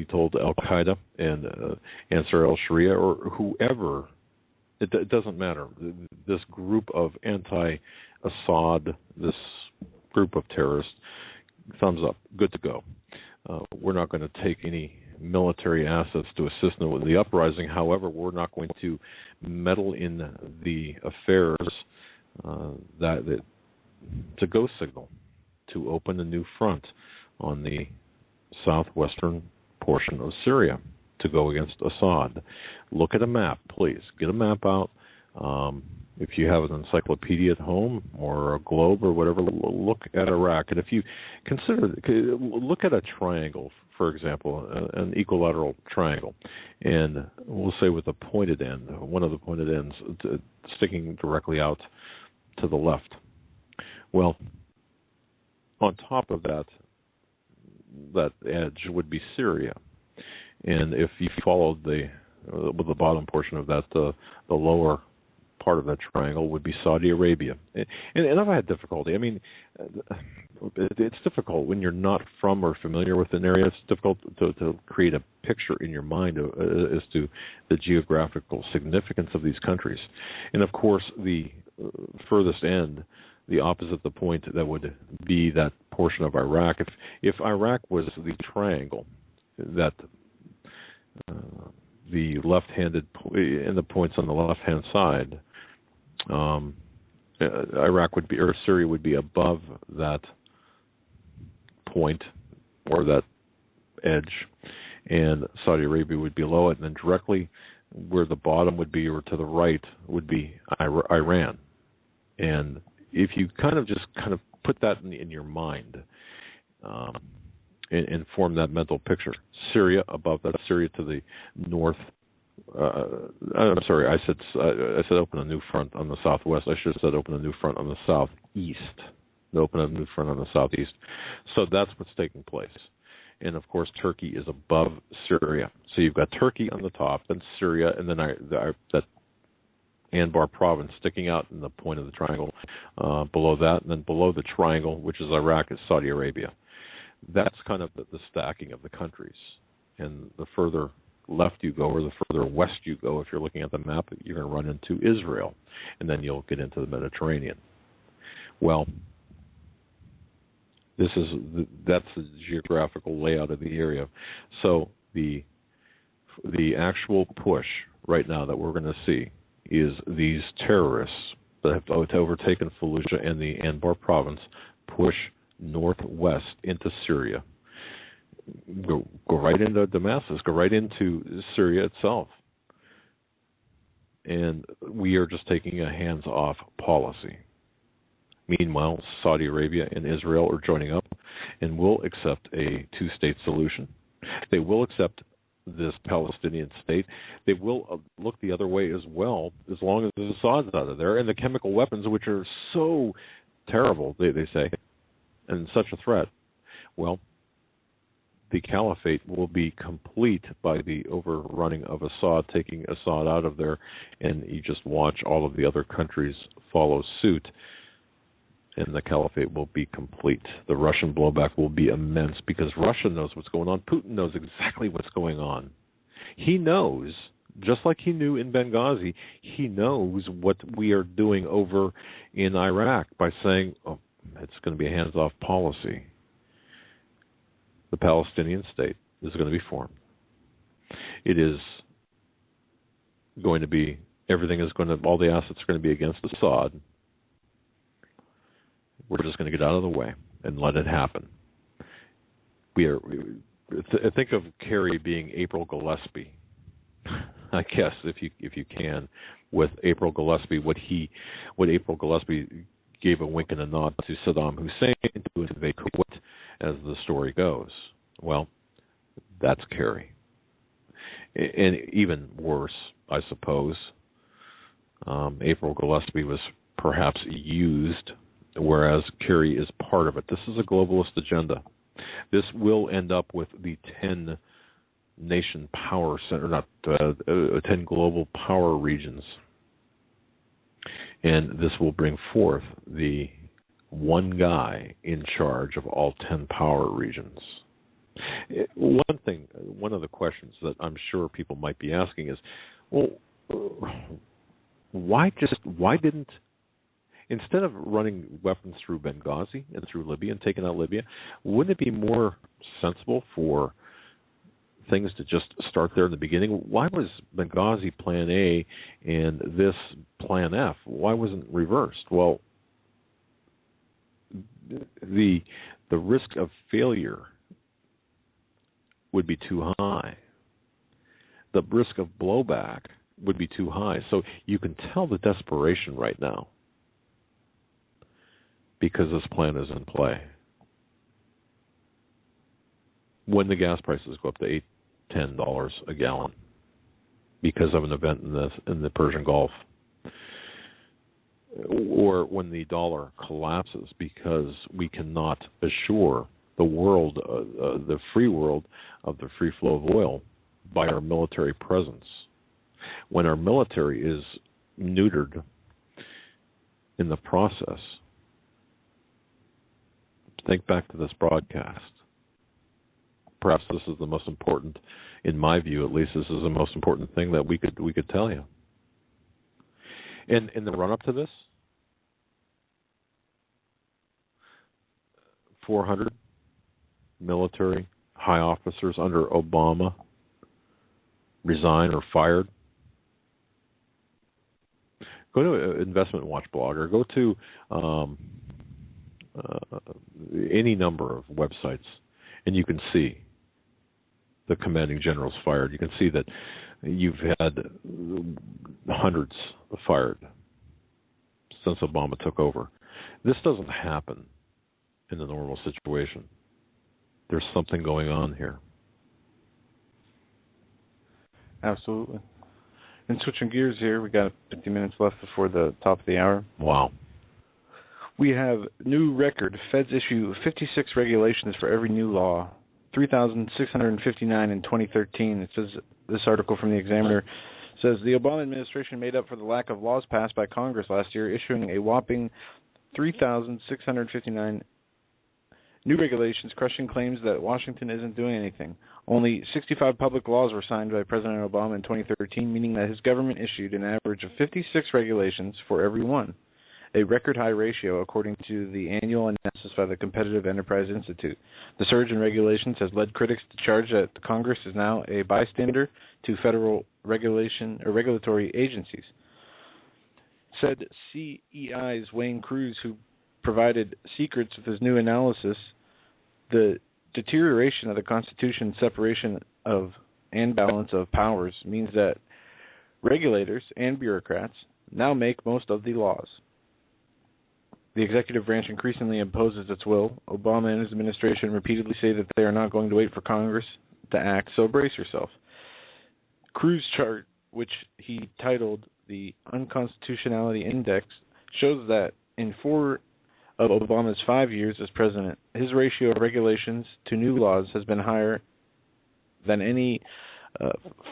told Al-Qaeda and Ansar al-Sharia or whoever, it doesn't matter, this group of anti-Assad, this group of terrorists, thumbs up, good to go. We're not going to take any military assets to assist them with the uprising. However, we're not going to meddle in the affairs to go signal to open a new front on the southwestern portion of Syria to go against Assad. Look at a map, please. Get a map out. If you have an encyclopedia at home or a globe or whatever, look at Iraq. And if you look at a triangle, for example, an equilateral triangle, and we'll say with a pointed end, one of the pointed ends sticking directly out to the left. Well, on top of that edge would be Syria. And if you followed the bottom portion of that, the lower part of that triangle would be Saudi Arabia. And I've had difficulty. I mean, it's difficult when you're not from or familiar with an area. It's difficult to create a picture in your mind as to the geographical significance of these countries. And, of course, the furthest end, the opposite the point that would be that portion of Iraq. If Iraq was the triangle that the left-handed and the points on the left-hand side, Iraq would be, or Syria would be above that point or that edge, and Saudi Arabia would be below it, and then directly where the bottom would be, or to the right, would be Iran. And if you kind of put that in your mind and form that mental picture, Syria above that, Syria to the north. I'm sorry, I said open a new front on the southwest. I should have said open a new front on the southeast. Open a new front on the southeast. So that's what's taking place. And, of course, Turkey is above Syria. So you've got Turkey on the top, then Syria, and then that Anbar province sticking out in the point of the triangle below that. And then below the triangle, which is Iraq, is Saudi Arabia. That's kind of the stacking of the countries. And the further left you go, or the further west you go, if you're looking at the map, you're going to run into Israel. And then you'll get into the Mediterranean. Well, That's the geographical layout of the area. So the actual push right now that we're going to see is these terrorists that have overtaken Fallujah and the Anbar province push northwest into Syria. Go right into Damascus, go right into Syria itself. And we are just taking a hands-off policy. Meanwhile, Saudi Arabia and Israel are joining up and will accept a two-state solution. They will accept this Palestinian state. They will look the other way as well, as long as Assad's out of there. And the chemical weapons, which are so terrible, they say, and such a threat, well, the caliphate will be complete by the overrunning of Assad, taking Assad out of there, and you just watch all of the other countries follow suit, and the caliphate will be complete. The Russian blowback will be immense because Russia knows what's going on. Putin knows exactly what's going on. He knows, just like he knew in Benghazi, he knows what we are doing over in Iraq by saying, oh, it's going to be a hands-off policy. The Palestinian state is going to be formed. It is going to be, all the assets are going to be against Assad. We're just going to get out of the way and let it happen. Think of Kerry being April Gillespie, I guess, if you can, with April Gillespie, what April Gillespie gave a wink and a nod to Saddam Hussein to invade Kuwait, as the story goes. Well, that's Kerry. And even worse, I suppose, April Gillespie was perhaps used, whereas Kerry is part of it. This is a globalist agenda. This will end up with the 10 nation power center, 10 global power regions. And this will bring forth the one guy in charge of all 10 power regions. One of the questions that I'm sure people might be asking is, well, why didn't, instead of running weapons through Benghazi and through Libya and taking out Libya, wouldn't it be more sensible for things to just start there in the beginning? Why was Benghazi Plan A and this Plan F? Why wasn't it reversed? Well, the risk of failure would be too high. The risk of blowback would be too high. So you can tell the desperation right now because this plan is in play. When the gas prices go up to $8-10 a gallon because of an event in the Persian Gulf, or when the dollar collapses because we cannot assure the world, the free world, of the free flow of oil by our military presence, when our military is neutered in the process. Think back to this broadcast. Perhaps this is the most important, in my view at least, this is the most important thing that we could tell you. In the run-up to this, 400 military high officers under Obama resigned or fired. Go to Investment Watch blog or go to any number of websites, and you can see the commanding generals fired. You can see that you've had hundreds fired since Obama took over. This doesn't happen in the normal situation. There's something going on here. Absolutely. And switching gears here, we got 50 minutes left before the top of the hour. Wow. We have new record. Feds issue 56 regulations for every new law. 3,659 in 2013. It says, this article from the Examiner says, the Obama administration made up for the lack of laws passed by Congress last year, issuing a whopping 3,659 new regulations, crushing claims that Washington isn't doing anything. Only 65 public laws were signed by President Obama in 2013, meaning that his government issued an average of 56 regulations for every one. a record-high ratio according to the annual analysis by the Competitive Enterprise Institute. The surge in regulations has led critics to charge that Congress is now a bystander to federal regulation or regulatory agencies. Said CEI's Wayne Cruz, who provided secrets with his new analysis, the deterioration of the Constitution's separation of and balance of powers means that regulators and bureaucrats now make most of the laws. The executive branch increasingly imposes its will. Obama and his administration repeatedly say that they are not going to wait for Congress to act, so brace yourself. Cruz' chart, which he titled the Unconstitutionality Index, shows that in 4 of Obama's 5 years as president, his ratio of regulations to new laws has been higher than any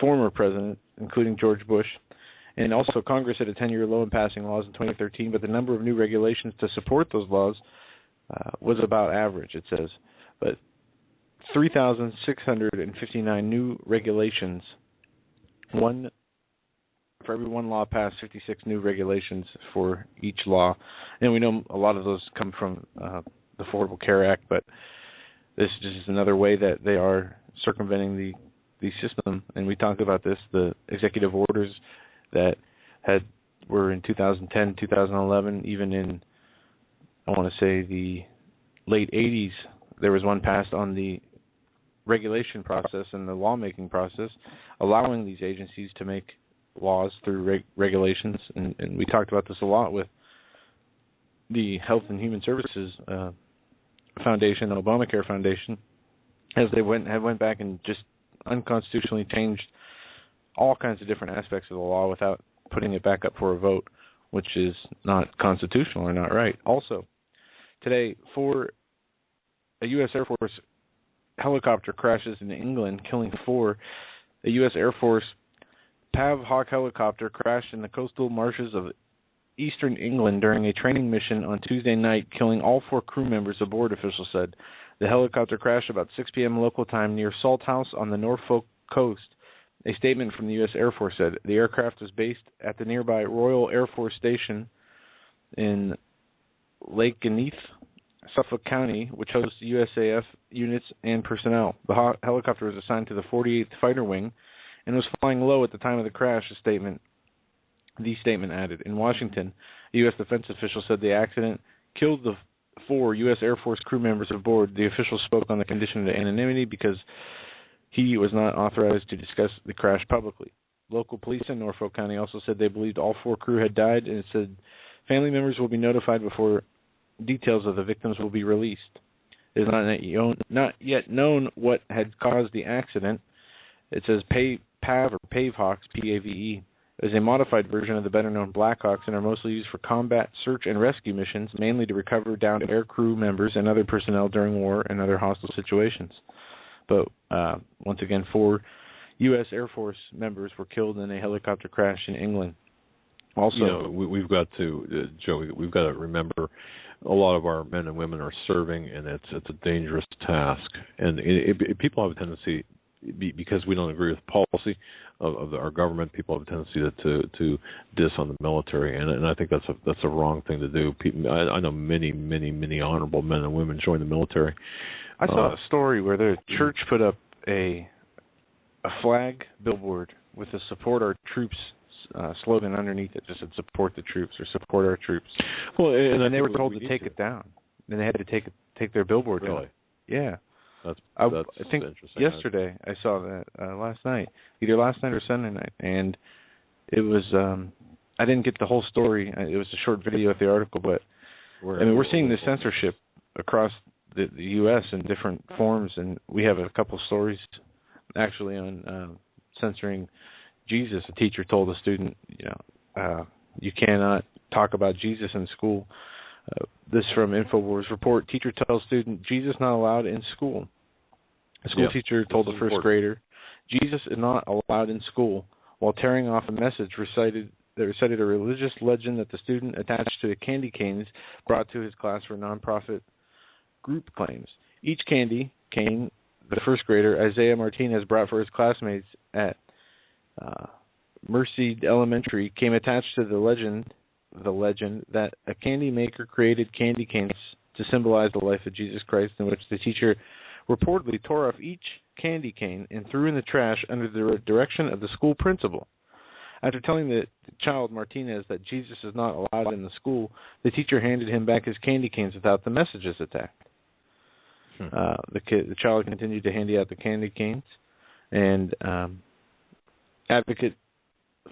former president, including George Bush. And also, Congress hit a 10-year low in passing laws in 2013, but the number of new regulations to support those laws was about average, it says. But 3,659 new regulations, for every one law passed, 56 new regulations for each law. And we know a lot of those come from the Affordable Care Act, but this is just another way that they are circumventing the system. And we talked about this, the executive orders that were in 2010, 2011, even in, I want to say, the late 80s, there was one passed on the regulation process and the lawmaking process, allowing these agencies to make laws through regulations. And we talked about this a lot with the Health and Human Services Foundation, the Obamacare Foundation, as they went back and just unconstitutionally changed all kinds of different aspects of the law without putting it back up for a vote, which is not constitutional or not right. Also, today, a U.S. Air Force helicopter crashes in England, killing 4. A U.S. Air Force PAV Hawk helicopter crashed in the coastal marshes of eastern England during a training mission on Tuesday night, killing all 4 crew members aboard, officials said. The helicopter crashed about 6 p.m. local time near Salthouse on the Norfolk coast. A statement from the U.S. Air Force said the aircraft was based at the nearby Royal Air Force Station in Lake Geneath, Suffolk County, which hosts USAF units and personnel. The helicopter was assigned to the 48th Fighter Wing and was flying low at the time of the crash, the statement added. In Washington, a U.S. defense official said the accident killed the 4 U.S. Air Force crew members aboard. The official spoke on the condition of anonymity because he was not authorized to discuss the crash publicly. Local police in Norfolk County also said they believed all 4 crew had died, and it said family members will be notified before details of the victims will be released. It is not yet known what had caused the accident. It says PAV or Pavehawks, P-A-V-E, is a modified version of the better-known Blackhawks and are mostly used for combat, search, and rescue missions, mainly to recover downed air crew members and other personnel during war and other hostile situations. But once again, 4 U.S. Air Force members were killed in a helicopter crash in England. Also, we've got to, Joe, we've got to remember a lot of our men and women are serving, and it's a dangerous task. And people have a tendency, because we don't agree with policy of our government, people have a tendency to diss on the military, and I think that's a wrong thing to do. I know many honorable men and women join the military. I saw a story where the church put up a flag billboard with a "Support Our Troops" slogan underneath it. Just said "Support the Troops" or "Support Our Troops." Well, and then they were told to take it down. Then they had to take their billboard down. Really? Yeah. I think interesting. Yesterday I saw that last night, either last night or Sunday night, and it was I didn't get the whole story. It was a short video of the article, but we're seeing the censorship across the U.S. in different forms, and we have a couple stories actually on censoring Jesus. A teacher told a student, you cannot talk about Jesus in school. This from InfoWars report. Teacher tells student, Jesus not allowed in school. A school teacher told the first grader, Jesus is not allowed in school, while tearing off a message that recited a religious legend that the student attached to the candy canes brought to his class for nonprofit group claims. Each candy cane, the first grader, Isaiah Martinez, brought for his classmates at Mercy Elementary, came attached to the legend the legend that a candy maker created candy canes to symbolize the life of Jesus Christ, in which the teacher reportedly tore off each candy cane and threw in the trash under the direction of the school principal. After telling the child Martinez that Jesus is not allowed in the school, the teacher handed him back his candy canes without the messages attached. The child continued to hand out the candy canes, and Advocates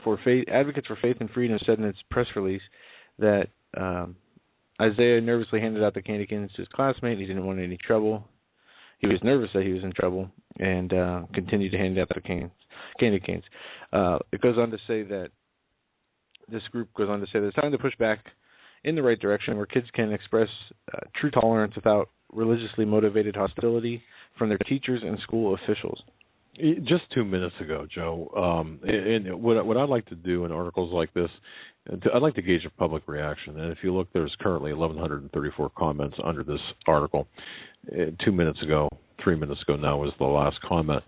for Faith and Freedom said in its press release that Isaiah nervously handed out the candy canes to his classmate. He didn't want any trouble. He was nervous that he was in trouble, and continued to hand out the candy canes. It goes on to say that this group goes on to say that it's time to push back in the right direction, where kids can express true tolerance without religiously motivated hostility from their teachers and school officials. Just 2 minutes ago, Joe, and what I'd like to do in articles like this, I'd like to gauge a public reaction. And if you look, there's currently 1,134 comments under this article. 2 minutes ago, 3 minutes ago now was the last comment.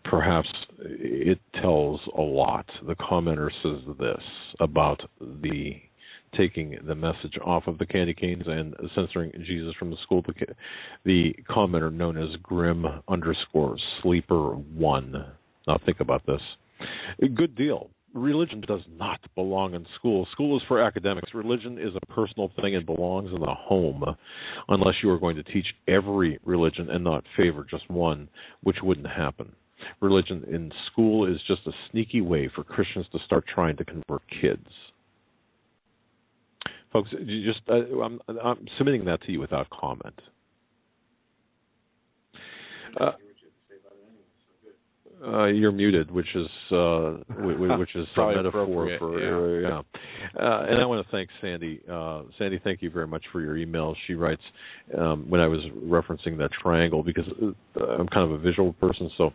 Perhaps it tells a lot. The commenter says this about the taking the message off of the candy canes and censoring Jesus from the school. The commenter known as Grim_Sleeper1. Now think about this. Good deal. Religion does not belong in school. School is for academics. Religion is a personal thing and belongs in the home, unless you are going to teach every religion and not favor just one, which wouldn't happen. Religion in school is just a sneaky way for Christians to start trying to convert kids. Folks, I'm submitting that to you without comment. You're muted, which is a metaphor for yeah. And I want to thank Sandy. Sandy, thank you very much for your email. She writes when I was referencing that triangle, because I'm kind of a visual person, so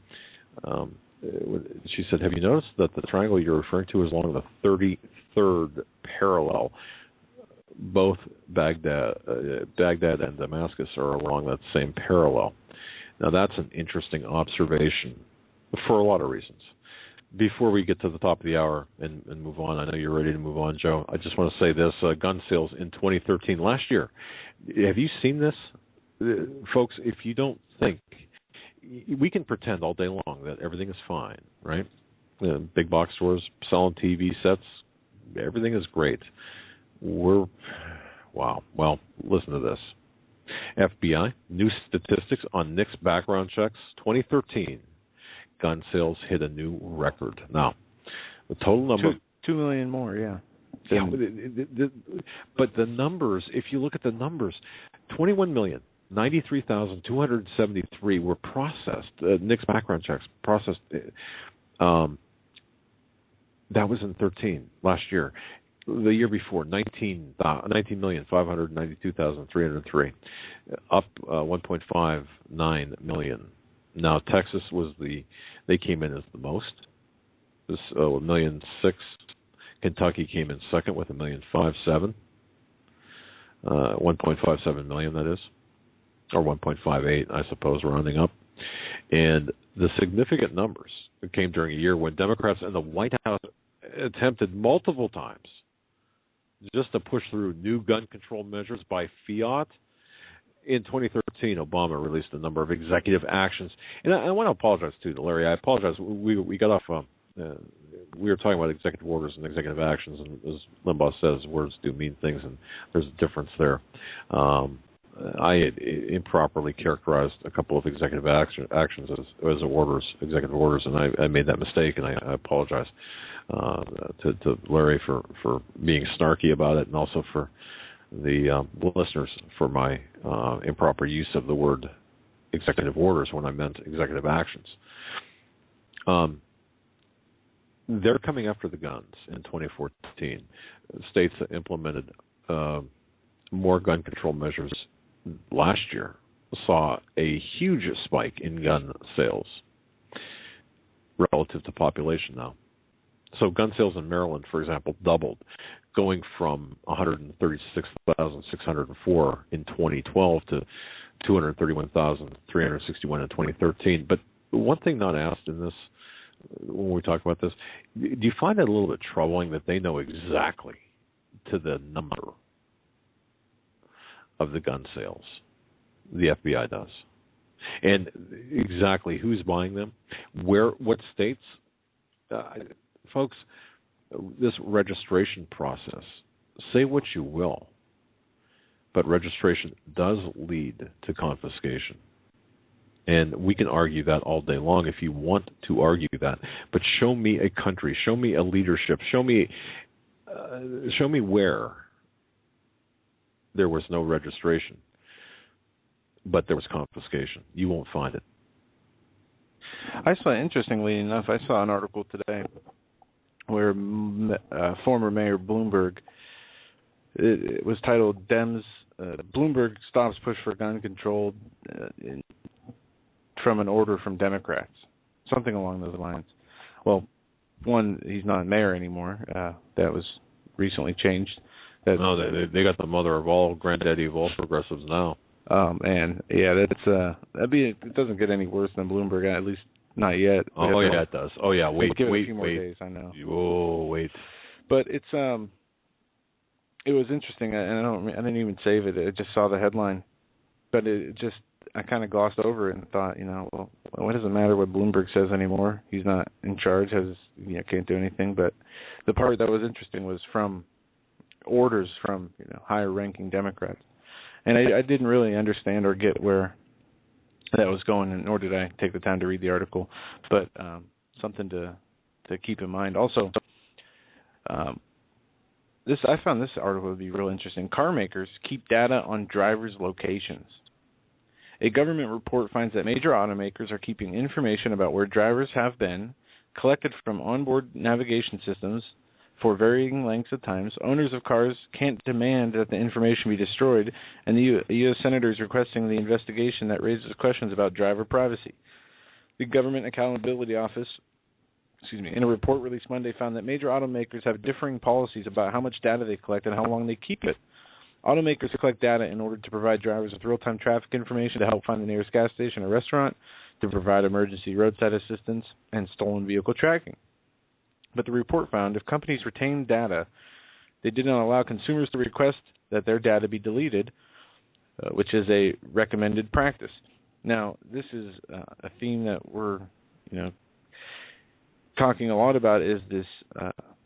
she said, "Have you noticed that the triangle you're referring to is along the 33rd parallel? Both Baghdad and Damascus are along that same parallel." Now, that's an interesting observation for a lot of reasons. Before we get to the top of the hour and move on, I know you're ready to move on, Joe. I just want to say this, gun sales in 2013, last year. Have you seen this? Folks, if you don't think, we can pretend all day long that everything is fine, right? Big box stores selling TV sets, everything is great. Wow. Well, listen to this. FBI, new statistics on NICS background checks, 2013. Gun sales hit a new record. Now, the total number... 2 million more, yeah. Yeah, but the numbers, if you look at the numbers, 21,093,273 were processed, NICS background checks processed. That was in 13, last year. The year before, 19,592,303, up 1.59 million. Now, Texas they came in as the most, 1.6 million. Kentucky came in second with 1.57 million, 1.57 million, that is, or 1.58, I suppose, rounding up. And the significant numbers came during a year when Democrats in the White House attempted multiple times just to push through new gun control measures by fiat. In 2013, Obama released a number of executive actions. And I want to apologize, too, to Larry. I apologize. We got off, we were talking about executive orders and executive actions, and as Limbaugh says, words do mean things, and there's a difference there. I had improperly characterized a couple of executive actions as orders, executive orders, and I made that mistake, and I apologize to Larry for being snarky about it, and also for the listeners for my improper use of the word executive orders when I meant executive actions. They're coming after the guns in 2014. States that implemented more gun control measures last year saw a huge spike in gun sales relative to population now. So gun sales in Maryland, for example, doubled, going from 136,604 in 2012 to 231,361 in 2013. But one thing not asked in this, when we talk about this, do you find it a little bit troubling that they know exactly to the number of the gun sales. The FBI does. And exactly who's buying them, what states. Folks, this registration process, say what you will, but registration does lead to confiscation. And we can argue that all day long if you want to argue that. But show me a country, show me a leadership, show me where there was no registration, but there was confiscation. You won't find it. Interestingly enough, I saw an article today where former Mayor Bloomberg, it was titled Bloomberg Stops Push for Gun Control from an Order from Democrats. Something along those lines. Well, one, he's not mayor anymore. That was recently changed. They got the mother of all, granddaddy of all progressives now. And yeah, it doesn't get any worse than Bloomberg, at least not yet. Oh yeah, it does. Oh yeah, wait, give it a few more days, I know. Oh wait. But it was interesting, and I didn't even save it. I just saw the headline, but I kind of glossed over it and thought, well, what does it matter what Bloomberg says anymore? He's not in charge, can't do anything. But the part that was interesting was from orders from higher-ranking Democrats. And I didn't really understand or get where that was going, nor did I take the time to read the article. But something to keep in mind. Also, I found this article to be real interesting. Car makers keep data on drivers' locations. A government report finds that major automakers are keeping information about where drivers have been, collected from onboard navigation systems, for varying lengths of times. Owners of cars can't demand that the information be destroyed, and the U.S. Senator is requesting the investigation that raises questions about driver privacy. The Government Accountability Office, in a report released Monday, found that major automakers have differing policies about how much data they collect and how long they keep it. Automakers collect data in order to provide drivers with real-time traffic information, to help find the nearest gas station or restaurant, to provide emergency roadside assistance, and stolen vehicle tracking. But the report found if companies retain data, they did not allow consumers to request that their data be deleted, which is a recommended practice. Now, this is a theme that we're, talking a lot about, is this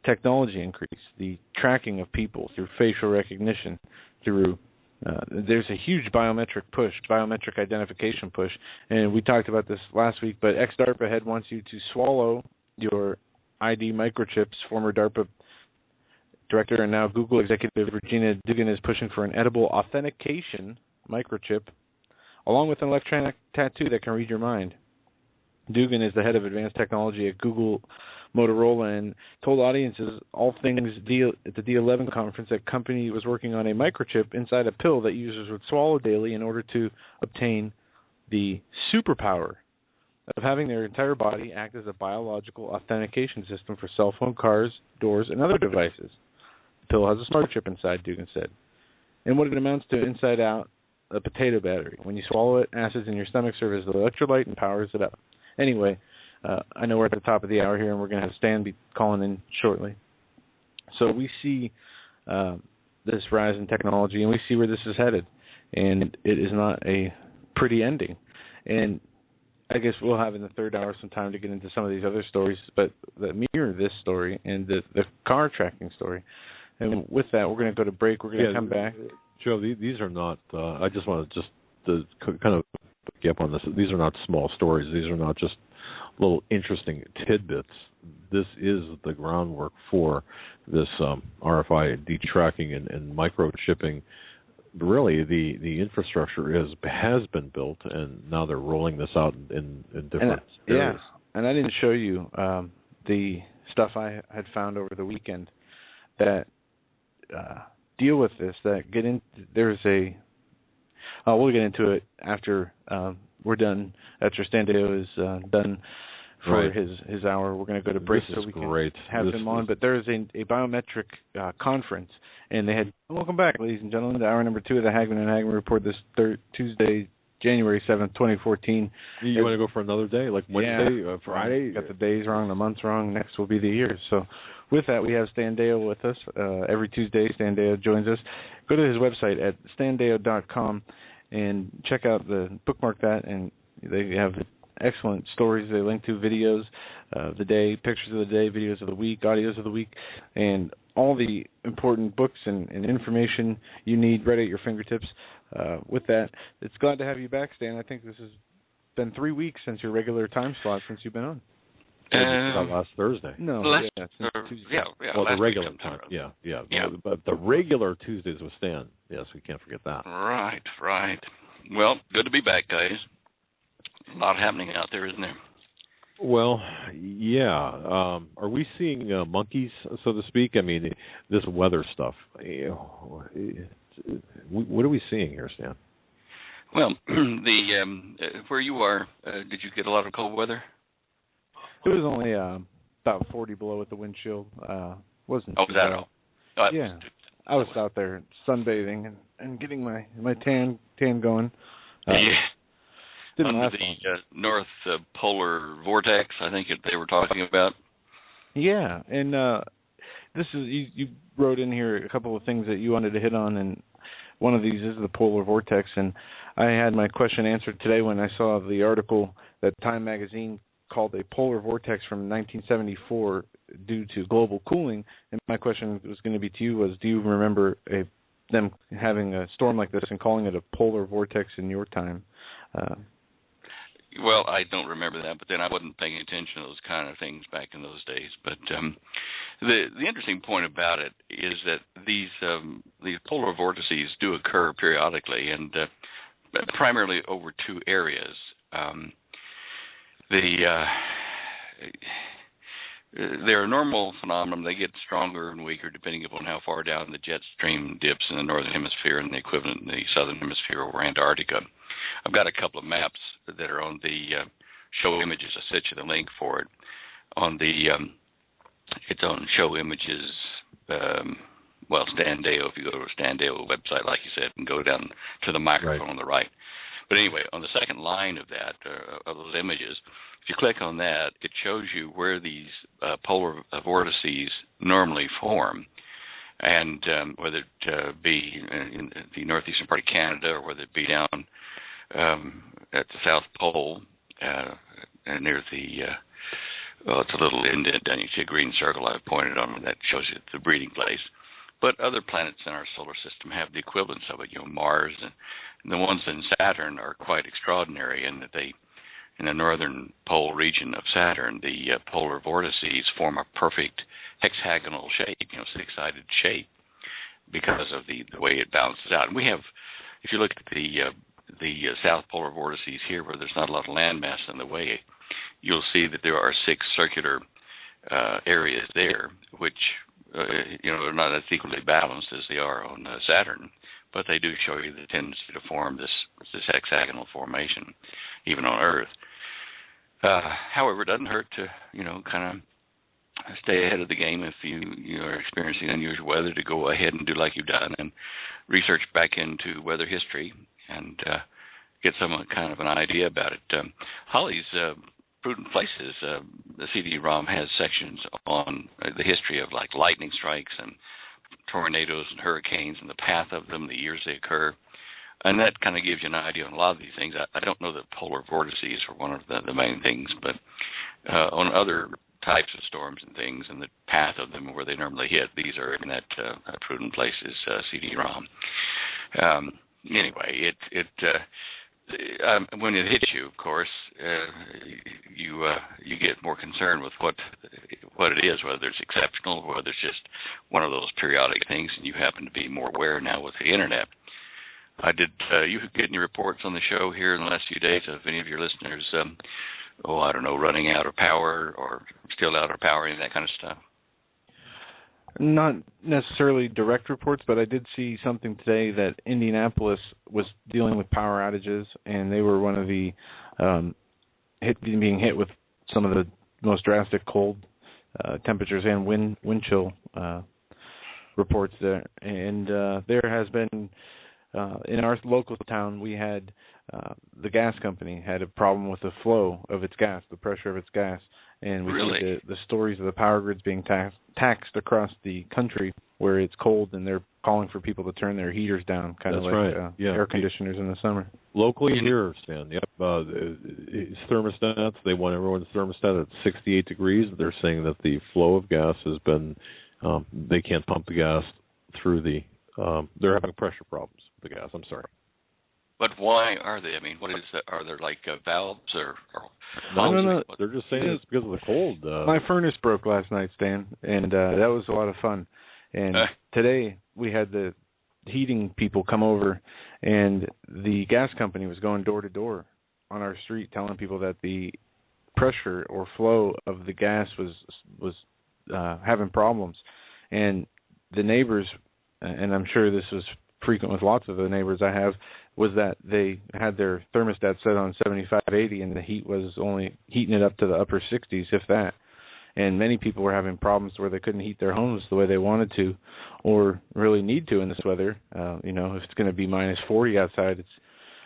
technology increase, the tracking of people through facial recognition, through there's a huge biometric identification push, and we talked about this last week, but ex-DARPA head wants you to swallow your ID microchips. Former DARPA director and now Google executive Regina Dugan is pushing for an edible authentication microchip, along with an electronic tattoo that can read your mind. Dugan is the head of advanced technology at Google Motorola and told audiences all things at the D11 conference that company was working on a microchip inside a pill that users would swallow daily in order to obtain the superpower of having their entire body act as a biological authentication system for cell phone, cars, doors, and other devices. The pill has a smart chip inside, Dugan said. And what it amounts to inside out, a potato battery. When you swallow it, acids in your stomach serve as the electrolyte and powers it up. Anyway, I know we're at the top of the hour here, and we're going to have Stan be calling in shortly. So we see this rise in technology, and we see where this is headed. And it is not a pretty ending. And I guess we'll have in the third hour some time to get into some of these other stories, but that mirror this story and the car tracking story. And with that, we're going to go to break. We're going to come back. Joe, these are not, I just want to kind of get up on this. These are not small stories. These are not just little interesting tidbits. This is the groundwork for this RFID tracking and microchipping. Really, the infrastructure has been built, and now they're rolling this out in different areas. Yeah, and I didn't show you the stuff I had found over the weekend that deal with this. That get in. There's a. We'll get into it after we're done. After Stan Deo is done for his hour, we're going to go to break so we can have him on. But there is a biometric conference, and they had. Welcome back, ladies and gentlemen, to hour number 2 of the Hagmann and Hagmann Report this Tuesday, January 7th, 2014. You want to go for another day, like Wednesday, Friday? Got the days wrong, the months wrong. Next will be the year. So with that, we have Stan Deyo with us. Every Tuesday, Stan Deyo joins us. Go to his website at standeyo.com and check out bookmark that, and they have excellent stories. They link to videos of the day, pictures of the day, videos of the week, audios of the week, and all the important books and information you need right at your fingertips. With that, it's glad to have you back, Stan. I think this has been 3 weeks since your regular time slot since you've been on. Last Thursday. No, Tuesday. Well, the regular time. Yeah. But the regular Tuesdays with Stan. Yes, we can't forget that. Right. Well, good to be back, guys. A lot happening out there, isn't there? Well, yeah. Are we seeing monkeys, so to speak? I mean, this weather stuff. What are we seeing here, Stan? Well, where you are, did you get a lot of cold weather? It was only about 40 below with the wind chill. Wasn't. Oh, was that all? Yeah, I was out there sunbathing and getting my tan going. Didn't last long. North Polar Vortex, I think they were talking about. Yeah, and this is you wrote in here a couple of things that you wanted to hit on, and one of these is the polar vortex. And I had my question answered today when I saw the article that Time magazine called a polar vortex from 1974 due to global cooling. And my question was going to be to you was, do you remember them having a storm like this and calling it a polar vortex in your time? Well, I don't remember that, but then I wasn't paying attention to those kind of things back in those days. But the interesting point about it is that these polar vortices do occur periodically, and primarily over two areas. They're a normal phenomenon. They get stronger and weaker depending upon how far down the jet stream dips in the northern hemisphere and the equivalent in the southern hemisphere over Antarctica. I've got a couple of maps that are on the show images. I sent you the link for it. It's on show images. Stan Deyo, if you go to a Stan Deyo website, like you said, and go down to the microphone on the right. But anyway, on the second line of that, of those images, if you click on that, it shows you where these polar vortices normally form, and whether it be in the northeastern part of Canada or whether it be down at the South Pole near it's a little indent down. You see a green circle I've pointed on that shows you the breeding place. But other planets in our solar system have the equivalents of it. Mars and the ones in Saturn are quite extraordinary in that they, in the northern pole region of Saturn, the polar vortices form a perfect hexagonal shape, six-sided shape, because of the way it balances out. And we have, if you look at the south polar vortices here, where there's not a lot of landmass in the way, you'll see that there are six circular areas there, which are not as equally balanced as they are on Saturn, but they do show you the tendency to form this hexagonal formation, even on Earth. However, it doesn't hurt to, kind of stay ahead of the game if you are experiencing unusual weather, to go ahead and do like you've done and research back into weather history and get some kind of an idea about it. Holly's Prudent Places, the CD-ROM has sections on the history of like lightning strikes and tornadoes and hurricanes and the path of them, the years they occur. And that kind of gives you an idea on a lot of these things. I don't know that polar vortices are one of the main things, but on other types of storms and things and the path of them where they normally hit, these are in that Prudent Places CD-ROM. Anyway, when it hits you, of course, you get more concerned with what it is, whether it's exceptional, whether it's just one of those periodic things, and you happen to be more aware now with the internet. You get any reports on the show here in the last few days of any of your listeners, running out of power or still out of power, any of that kind of stuff? Not necessarily direct reports, but I did see something today that Indianapolis was dealing with power outages, and they were one of the being hit with some of the most drastic cold temperatures and wind chill reports there. And there has been, in our local town, we had the gas company had a problem with the flow of its gas, the pressure of its gas, And we really? see the stories of the power grids being taxed across the country where it's cold, and they're calling for people to turn their heaters down, kind of like air conditioners in the summer. Locally here, Stan, yep. Thermostats, they want everyone's thermostat at 68 degrees. They're saying that the flow of gas has been, they can't pump the gas through the, they're having pressure problems with the gas. I'm sorry. But why are they? I mean, what is that? Are there like valves or No. They're just saying it's because of the cold. My furnace broke last night, Stan, and that was a lot of fun. And today we had the heating people come over, and the gas company was going door to door on our street telling people that the pressure or flow of the gas was having problems. And the neighbors, and I'm sure this was frequent with lots of the neighbors I have, was that they had their thermostat set on 75, 80, and the heat was only heating it up to the upper 60s, if that. And many people were having problems where they couldn't heat their homes the way they wanted to or really need to in this weather. If it's going to be minus 40 outside, it's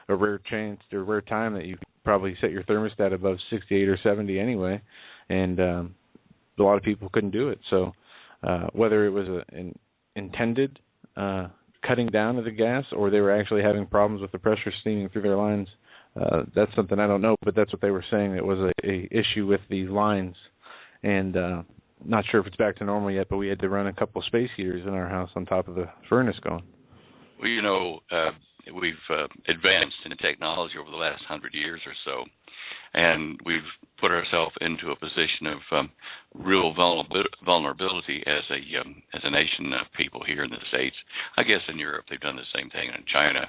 a rare chance or rare time that you probably set your thermostat above 68 or 70 anyway. And a lot of people couldn't do it. So whether it was an intended cutting down of the gas or they were actually having problems with the pressure steaming through their lines, that's something I don't know, but that's what they were saying. It was a issue with the lines. And not sure if it's back to normal yet, but we had to run a couple of space heaters in our house on top of the furnace going. Well, we've advanced in technology over the last 100 years or so, and we've put ourselves into a position of real vulnerability as a nation of people here in the States. I guess in Europe they've done the same thing, in China.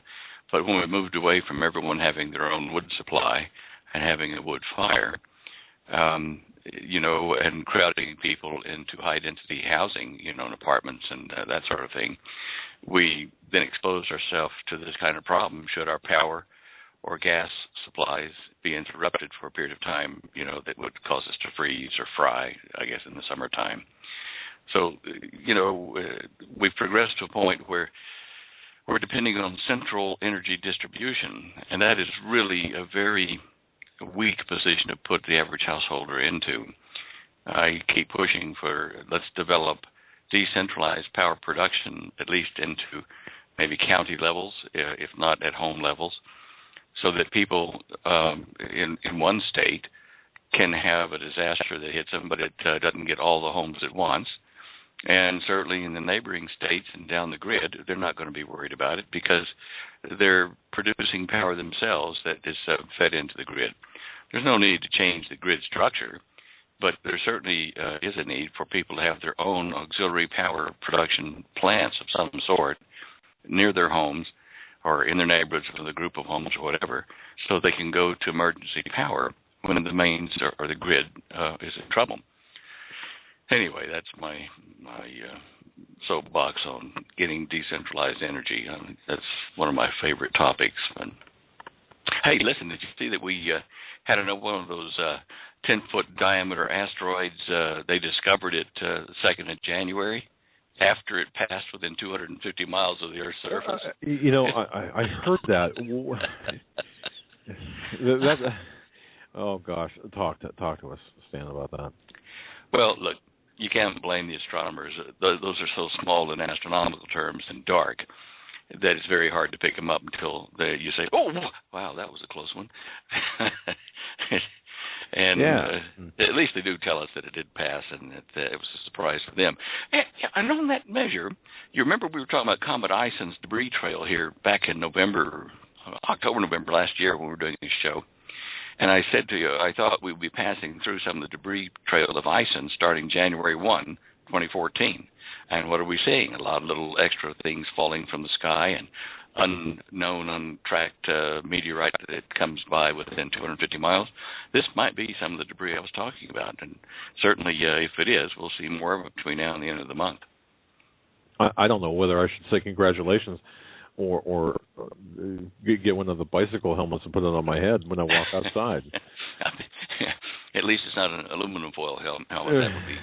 But when we moved away from everyone having their own wood supply and having a wood fire, and crowding people into high-density housing, in apartments and that sort of thing, we then exposed ourselves to this kind of problem should our power or gas supplies be interrupted for a period of time, that would cause us to freeze or fry, I guess, in the summertime. So, we've progressed to a point where we're depending on central energy distribution, and that is really a very weak position to put the average householder into. I keep pushing for let's develop decentralized power production, at least into maybe county levels, if not at home levels, so that people in one state can have a disaster that hits them, but it doesn't get all the homes at once. And certainly in the neighboring states and down the grid, they're not going to be worried about it because they're producing power themselves that is fed into the grid. There's no need to change the grid structure, but there certainly is a need for people to have their own auxiliary power production plants of some sort near their homes or in their neighborhoods with a group of homes or whatever, so they can go to emergency power when the mains or the grid is in trouble. Anyway, that's my soapbox on getting decentralized energy. That's one of my favorite topics. And, hey, listen, did you see that we had one of those 10-foot diameter asteroids? They discovered it 2nd of January after it passed within 250 miles of the Earth's surface. I heard that. Oh, gosh. Talk to us, Stan, about that. Well, look, you can't blame the astronomers. Those are so small in astronomical terms and dark that it's very hard to pick them up until you say, oh, wow, that was a close one. And at least they do tell us that it did pass and that it was a surprise for them. And on that measure, you remember we were talking about Comet Ison's debris trail here back in October, November last year when we were doing this show. And I said to you, I thought we would be passing through some of the debris trail of Ison starting January 1, 2014. And what are we seeing? A lot of little extra things falling from the sky and unknown, untracked meteorite that comes by within 250 miles. This might be some of the debris I was talking about. And certainly, if it is, we'll see more of it between now and the end of the month. I don't know whether I should say congratulations or get one of the bicycle helmets and put it on my head when I walk outside. At least it's not an aluminum foil helmet. That would be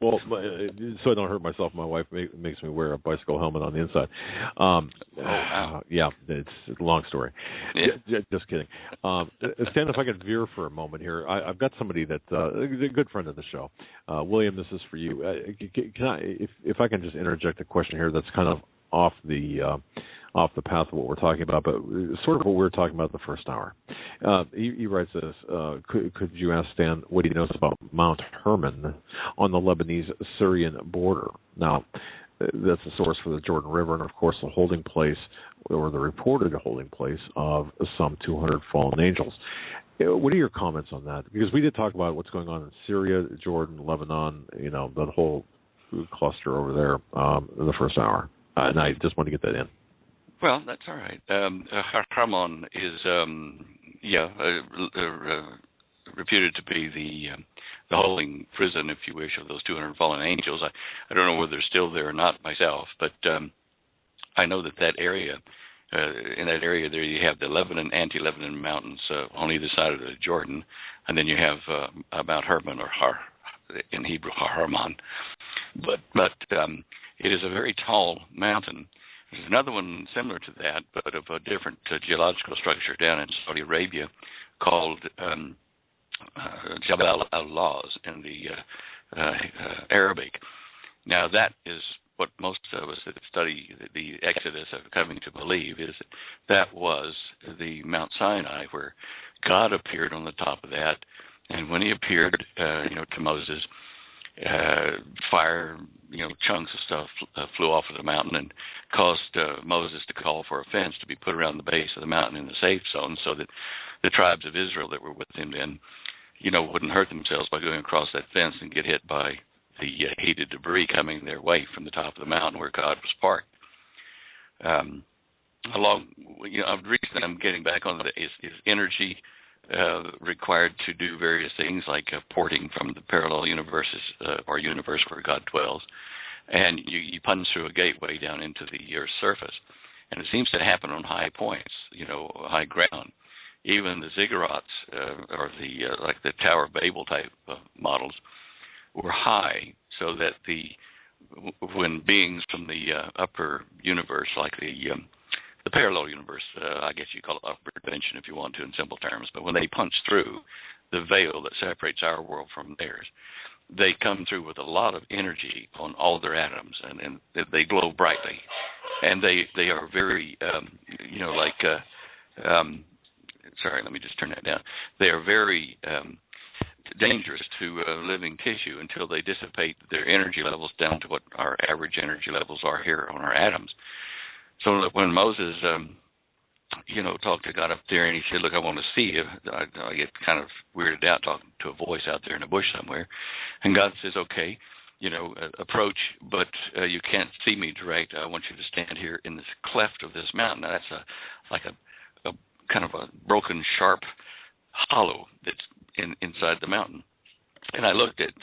Well, so I don't hurt myself, my wife makes me wear a bicycle helmet on the inside. Yeah, it's a long story. Yeah. Just kidding. Stan, if I could veer for a moment here, I've got somebody that a good friend of the show. William, this is for you. Can I, if I can just interject a question here that's kind of off the path of what we're talking about, but sort of what we were talking about the first hour. He writes this, could you ask Stan what he knows about Mount Hermon on the Lebanese-Syrian border? Now, that's the source for the Jordan River and, of course, the holding place, or the reported holding place, of some 200 fallen angels. What are your comments on that? Because we did talk about what's going on in Syria, Jordan, Lebanon, the whole cluster over there in the first hour. And I just want to get that in. Well, that's all right. Hagmann is, reputed to be the holding prison, if you wish, of those 200 fallen angels. I don't know whether they're still there or not myself, but I know that area, in that area there, you have the anti-Lebanon mountains on either side of the Jordan, and then you have Mount Hermon, or in Hebrew, Harman. But it is a very tall mountain. There's another one similar to that, but of a different geological structure down in Saudi Arabia called JETRADIO in the Arabic. Now, that is what most of us that study the Exodus are coming to believe, is that was the Mount Sinai, where God appeared on the top of that. And when he appeared, to Moses, fire, chunks of stuff flew off of the mountain and caused Moses to call for a fence to be put around the base of the mountain in the safe zone, so that the tribes of Israel that were with him then, wouldn't hurt themselves by going across that fence and get hit by the heated debris coming their way from the top of the mountain where God was parked. The reason I'm getting back on that is energy required to do various things, like porting from the parallel universes or universe where God dwells, and you punch through a gateway down into the Earth's surface, and it seems to happen on high points, high ground. Even the ziggurats, or like the Tower of Babel type models, were high, so that when beings from the upper universe, like the parallel universe, I guess you call it upper dimension if you want to in simple terms, but when they punch through the veil that separates our world from theirs, they come through with a lot of energy on all their atoms, and they glow brightly. And they are very, sorry, let me just turn that down. They are very dangerous to living tissue until they dissipate their energy levels down to what our average energy levels are here on our atoms. So that when Moses, talked to God up there, and he said, "Look, I want to see you," I get kind of weirded out talking to a voice out there in the bush somewhere. And God says, "Okay, approach, but you can't see me direct. I want you to stand here in this cleft of this mountain." Now, that's like a kind of a broken, sharp hollow that's inside the mountain. And I looked at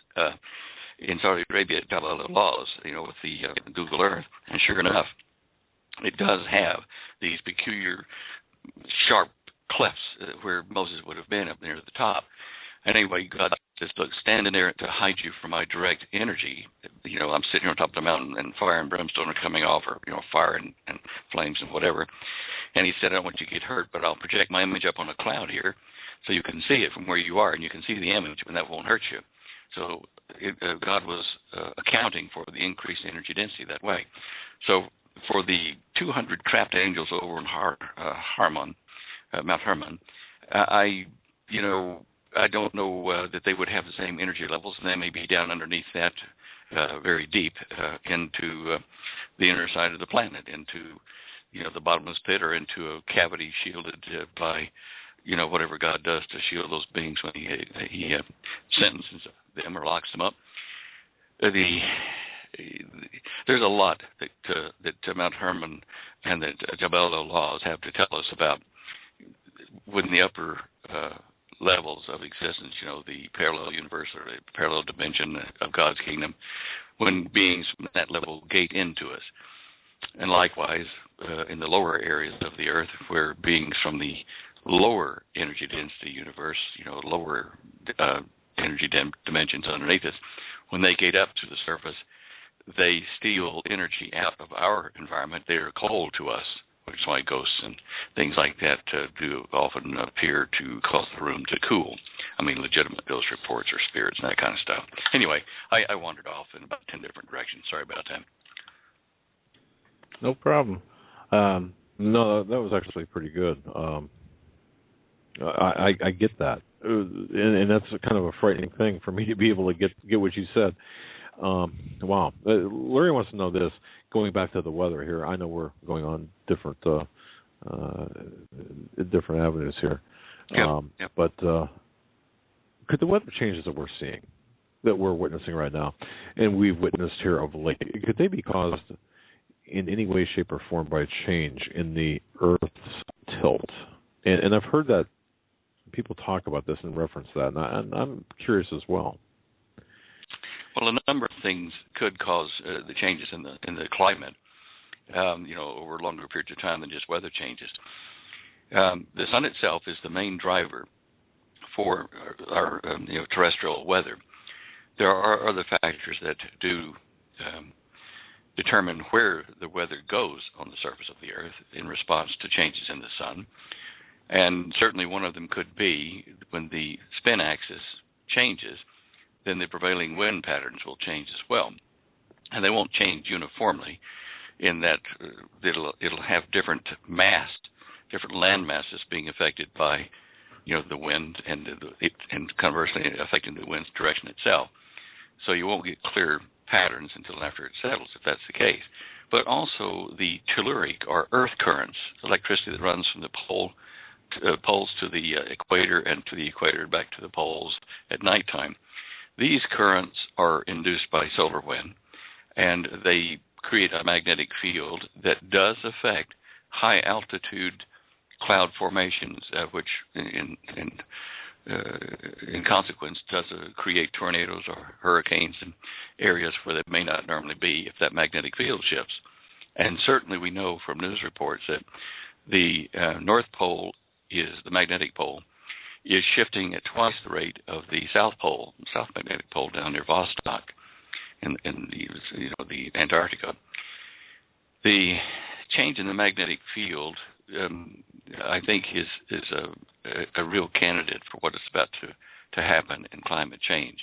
in Saudi Arabia at JETRADIO, with the Google Earth, and sure enough, it does have these peculiar sharp clefts where Moses would have been up near the top. And anyway, God says, "Look, stand in there to hide you from my direct energy. I'm sitting here on top of the mountain, and fire and brimstone are coming off, or fire and flames and whatever." And he said, "I don't want you to get hurt, but I'll project my image up on a cloud here, so you can see it from where you are, and you can see the image, and that won't hurt you." So God was accounting for the increased energy density that way. So for the 200 trapped angels over in Harmon, Mount Hermon, I don't know that they would have the same energy levels, and they may be down underneath that very deep into the inner side of the planet, into the bottomless pit, or into a cavity shielded by whatever God does to shield those beings when he sentences them or locks them up. There's a lot that Mount Hermon and the JETRADIO laws have to tell us about when the upper levels of existence, the parallel universe or the parallel dimension of God's kingdom, when beings from that level gate into us. And likewise, in the lower areas of the earth, where beings from the lower energy density universe, lower energy dimensions underneath us. When they get up to the surface, they steal energy out of our environment. They are cold to us, which is why ghosts and things like that do often appear to cause the room to cool. I mean, legitimate ghost reports or spirits and that kind of stuff. Anyway, I wandered off in about 10 different directions. Sorry about that. No problem. No, that was actually pretty good. I get that, and that's kind of a frightening thing for me to be able to get what you said. Wow. Larry wants to know this. Going back to the weather here, I know we're going on different avenues here. Yep. But could the weather changes that we're seeing, that we're witnessing right now, and we've witnessed here of late, could they be caused in any way, shape, or form by a change in the Earth's tilt? And I've heard that people talk about this and reference that, and I'm curious as well. Well, a number of things could cause the changes in the climate, over longer periods of time than just weather changes. The sun itself is the main driver for our terrestrial weather. There are other factors that do determine where the weather goes on the surface of the Earth in response to changes in the sun. And certainly one of them could be when the spin axis changes, then the prevailing wind patterns will change as well. And they won't change uniformly in that it'll have different land masses being affected by the wind and conversely affecting the wind's direction itself. So you won't get clear patterns until after it settles, if that's the case. But also the telluric or earth currents, electricity that runs from the poles to the equator and to the equator back to the poles at nighttime. These currents are induced by solar wind, and they create a magnetic field that does affect high altitude cloud formations, which in consequence does create tornadoes or hurricanes in areas where they may not normally be if that magnetic field shifts. And certainly we know from news reports that the North Pole the magnetic pole is shifting at twice the rate of the South magnetic pole down near Vostok in the Antarctica. The change in the magnetic field, I think, is a real candidate for what is about to happen in climate change.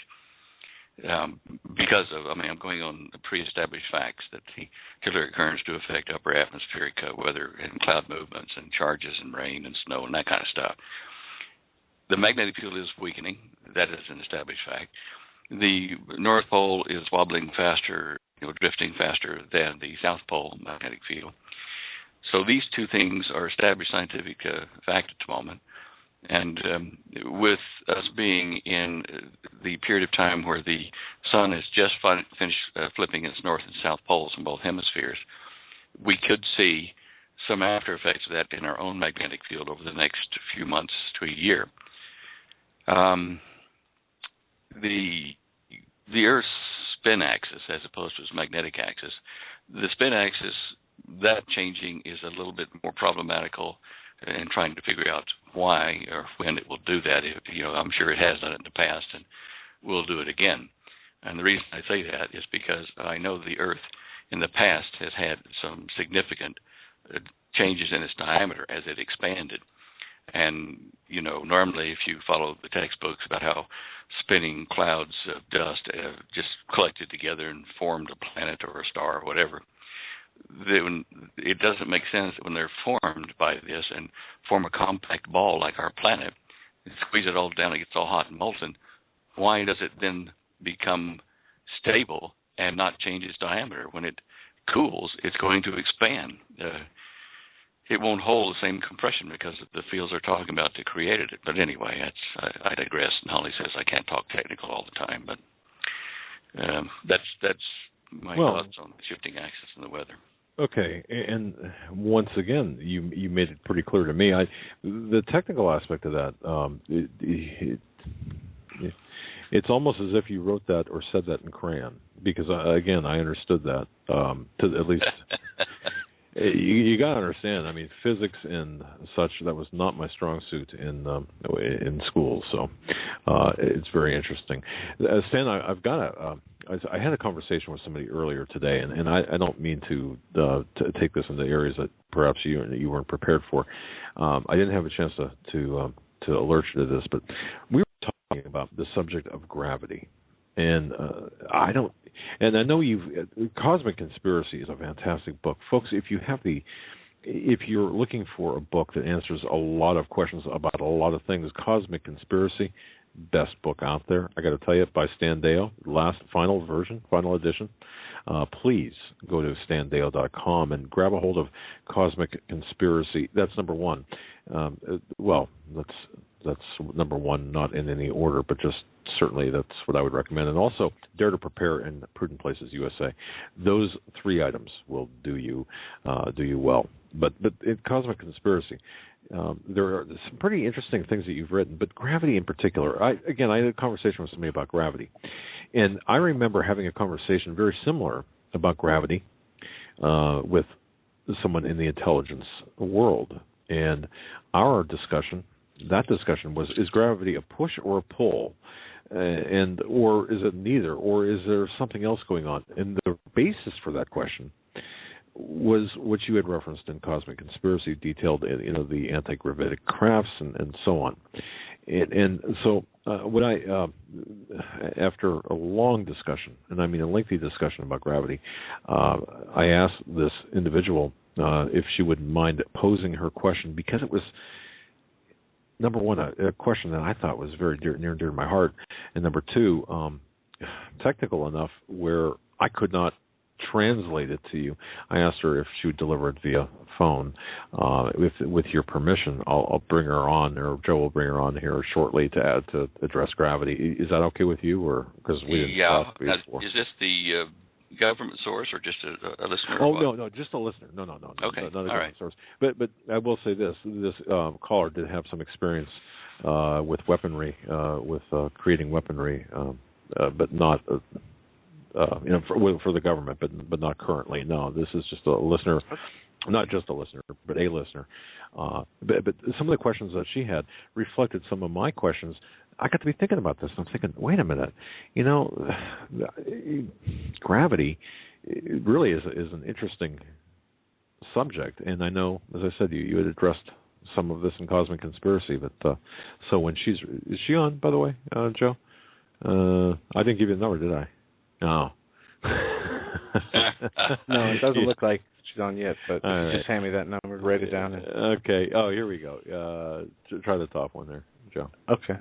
Because I'm going on pre-established facts that the telluric currents do affect upper atmospheric weather and cloud movements and charges and rain and snow and that kind of stuff. The magnetic field is weakening. That is an established fact. The North Pole is wobbling faster, drifting faster than the South Pole magnetic field. So these two things are established scientific fact at the moment. And with us being in the period of time where the sun has just finished flipping its north and south poles in both hemispheres, we could see some after effects of that in our own magnetic field over the next few months to a year. The Earth's spin axis, as opposed to its magnetic axis, the spin axis, that changing is a little bit more problematical in trying to figure out why or when it will do that. I'm sure it has done it in the past and will do it again. And the reason I say that is because I know the Earth in the past has had some significant changes in its diameter as it expanded. And, normally if you follow the textbooks about how spinning clouds of dust just collected together and formed a planet or a star or whatever, it doesn't make sense that when they're formed by this and form a compact ball like our planet, and squeeze it all down, it gets all hot and molten, why does it then become stable and not change its diameter? When it cools, it's going to expand. It won't hold the same compression because the fields are talking about that created it. But anyway, I digress. And Holly says I can't talk technical all the time, but that's my thoughts on the shifting axis and the weather. Okay, and once again, you made it pretty clear to me. The technical aspect of that, it's almost as if you wrote that or said that in crayon, because again, I understood that to at least. You got to understand. I mean, physics and such, that was not my strong suit in school. So it's very interesting. Stan, I've got I had a conversation with somebody earlier today, and I don't mean to take this into areas that perhaps you weren't prepared for. I didn't have a chance to alert you to this, but we were talking about the subject of gravity. And I know Cosmic Conspiracy is a fantastic book, folks. If you're looking for a book that answers a lot of questions about a lot of things, Cosmic Conspiracy, best book out there. I got to tell you, by Stan Deyo, final edition. Please go to standeyo.com and grab a hold of Cosmic Conspiracy. That's number one. That's number one, not in any order, but just certainly that's what I would recommend. And also, Dare to Prepare and Prudent Places USA. Those three items will do you well. But in Cosmic Conspiracy, there are some pretty interesting things that you've written, but gravity in particular. I had a conversation with somebody about gravity, and I remember having a conversation very similar about gravity with someone in the intelligence world, and our discussion was: is gravity a push or a pull, or is it neither, or is there something else going on? And the basis for that question was what you had referenced in Cosmic Conspiracy, detailed in the anti-gravitic crafts and so on. And so when after a long discussion, and I mean a lengthy discussion about gravity, I asked this individual if she wouldn't mind posing her question, because it was, number one, a question that I thought was very near and dear to my heart, and number two, technical enough where I could not translate it to you. I asked her if she would deliver it via phone. With your permission, I'll bring her on, or Joe will bring her on here shortly to address gravity. Is that okay with you, or because we didn't talk before? Is this the government source or just a listener? Oh, no, just a listener. No. Okay, not a government source. But I will say this: caller did have some experience with weaponry, with creating weaponry, but not. For the government, but not currently. No, this is just a listener, not just a listener, but a listener. But some of the questions that she had reflected some of my questions. I got to be thinking about this, and I'm thinking, wait a minute, gravity really is an interesting subject, and I know, as I said, you had addressed some of this in Cosmic Conspiracy, but so when is she on, by the way, Joe? I didn't give you the number, did I? No. No, it doesn't look like she's on yet, but just hand me that number, write it down. Okay. Oh, here we go. Try the top one there, Joe. Okay.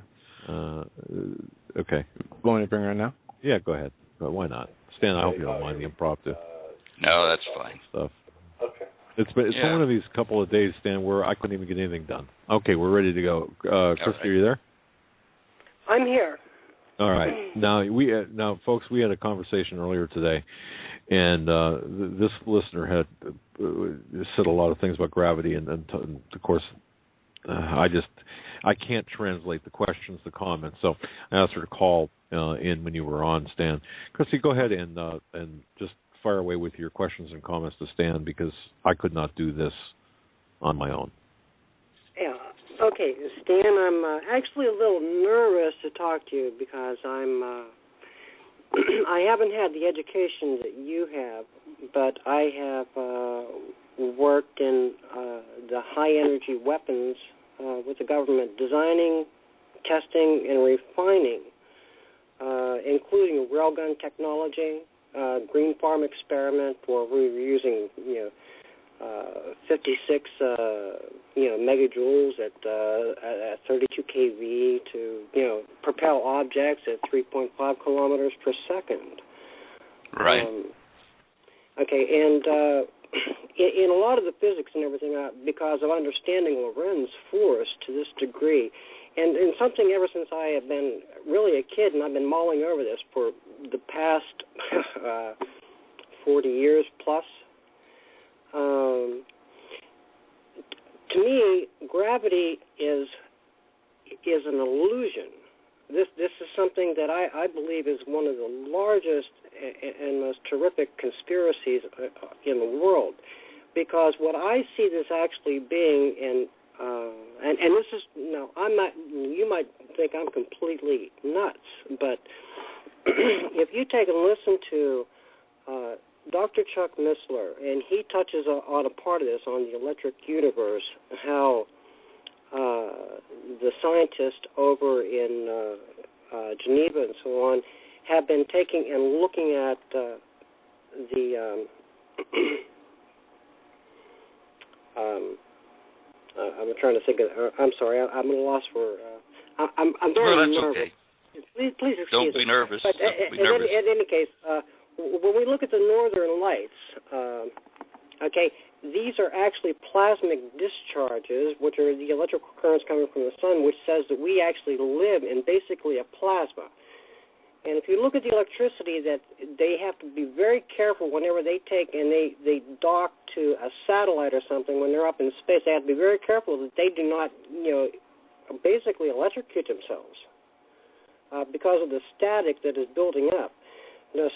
Okay. Want me to bring her in now? Yeah, go ahead. But why not? Stan, I hope you don't mind the impromptu. No, that's fine. Stuff. Okay. It's been one of these couple of days, Stan, where I couldn't even get anything done. Okay, we're ready to go. Christy, right. Are you there? I'm here. All right. Now, folks, we had a conversation earlier today, and this listener had said a lot of things about gravity, and of course, I can't translate the questions, the comments, so I asked her to call in when you were on, Stan. Christy, go ahead and just fire away with your questions and comments to Stan, because I could not do this on my own. Yeah. Okay, Stan, I'm actually a little nervous to talk to you because I haven't had the education that you have, but I have worked in the high-energy weapons with the government, designing, testing, and refining, including railgun technology, green farm experiment where we were using, 56, megajoules at 32 kV to, propel objects at 3.5 kilometers per second. Right. Okay, and in a lot of the physics and everything, because of understanding Lorentz force to this degree, and something ever since I have been really a kid, and I've been mulling over this for the past 40 years plus. To me, gravity is an illusion. This is something that I believe is one of the largest and most terrific conspiracies in the world. because what I see this actually being, and this is, no, I'm not, you might think I'm completely nuts, but if you take and listen to Dr. Chuck Missler, and he touches on a part of this, on the electric universe, how the scientists over in Geneva and so on have been taking and looking at I'm trying to think of, I'm sorry, I'm at a loss for, I'm very nervous. Okay. Please excuse Don't be me. nervous. But in any case, when we look at the northern lights, okay, these are actually plasmic discharges, which are the electrical currents coming from the sun, which says that we actually live in basically a plasma. And if you look at the electricity, that they have to be very careful whenever they take and they dock to a satellite or something when they're up in space. They have to be very careful that they do not, basically electrocute themselves because of the static that is building up.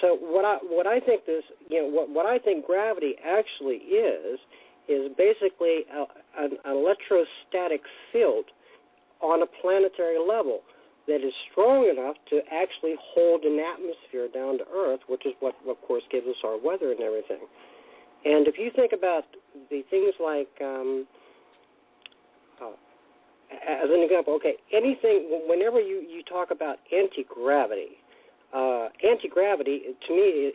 So what I think this, what I think gravity actually is basically an electrostatic field on a planetary level that is strong enough to actually hold an atmosphere down to Earth, which is what, of course, gives us our weather and everything. And if you think about the things like, as an example, okay, anything, whenever you talk about anti-gravity, anti-gravity to me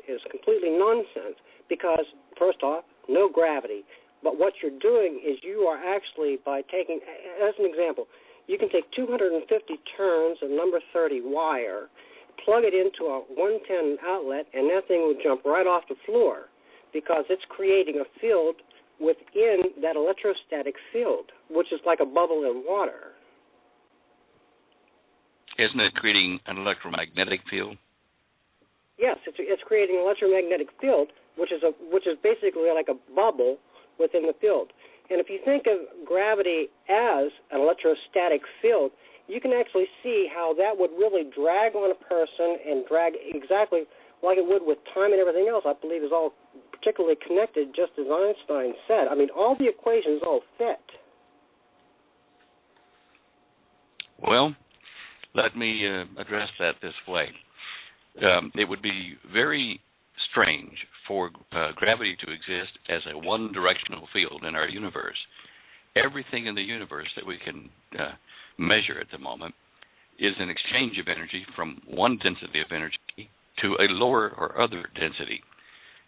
is completely nonsense because, first off, no gravity. But what you're doing is you are actually, by taking, as an example, you can take 250 turns of number 30 wire, plug it into a 110 outlet, and that thing will jump right off the floor because it's creating a field within that electrostatic field, which is like a bubble in water. Isn't it creating an electromagnetic field? Yes, it's creating an electromagnetic field, which is basically like a bubble within the field. And if you think of gravity as an electrostatic field, you can actually see how that would really drag on a person and drag exactly like it would with time and everything else. I believe is all particularly connected, just as Einstein said. I mean, all the equations all fit. Well, let me address that this way. It would be very strange for gravity to exist as a one-directional field in our universe. Everything in the universe that we can measure at the moment is an exchange of energy from one density of energy to a lower or other density.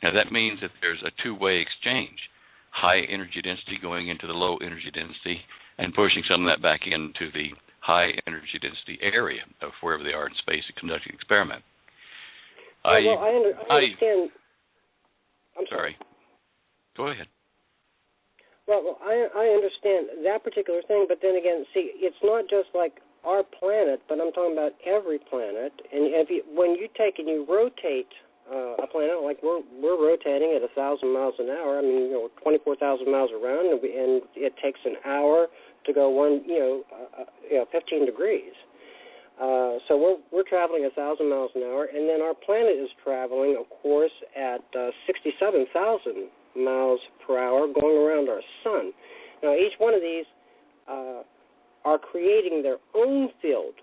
Now, that means that there's a two-way exchange, high energy density going into the low energy density and pushing some of that back into the high energy density area of wherever they are in space to conduct an experiment. I understand. I'm sorry. Go ahead. Well, I understand that particular thing, but then again, see, it's not just like our planet, but I'm talking about every planet. And when you take and you rotate a planet, like we're rotating at 1,000 miles an hour. I mean, 24,000 miles around, and it takes an hour to go 15 degrees. So we're traveling 1,000 miles an hour, and then our planet is traveling, of course, at 67,000 miles per hour going around our sun. Now, each one of these are creating their own field,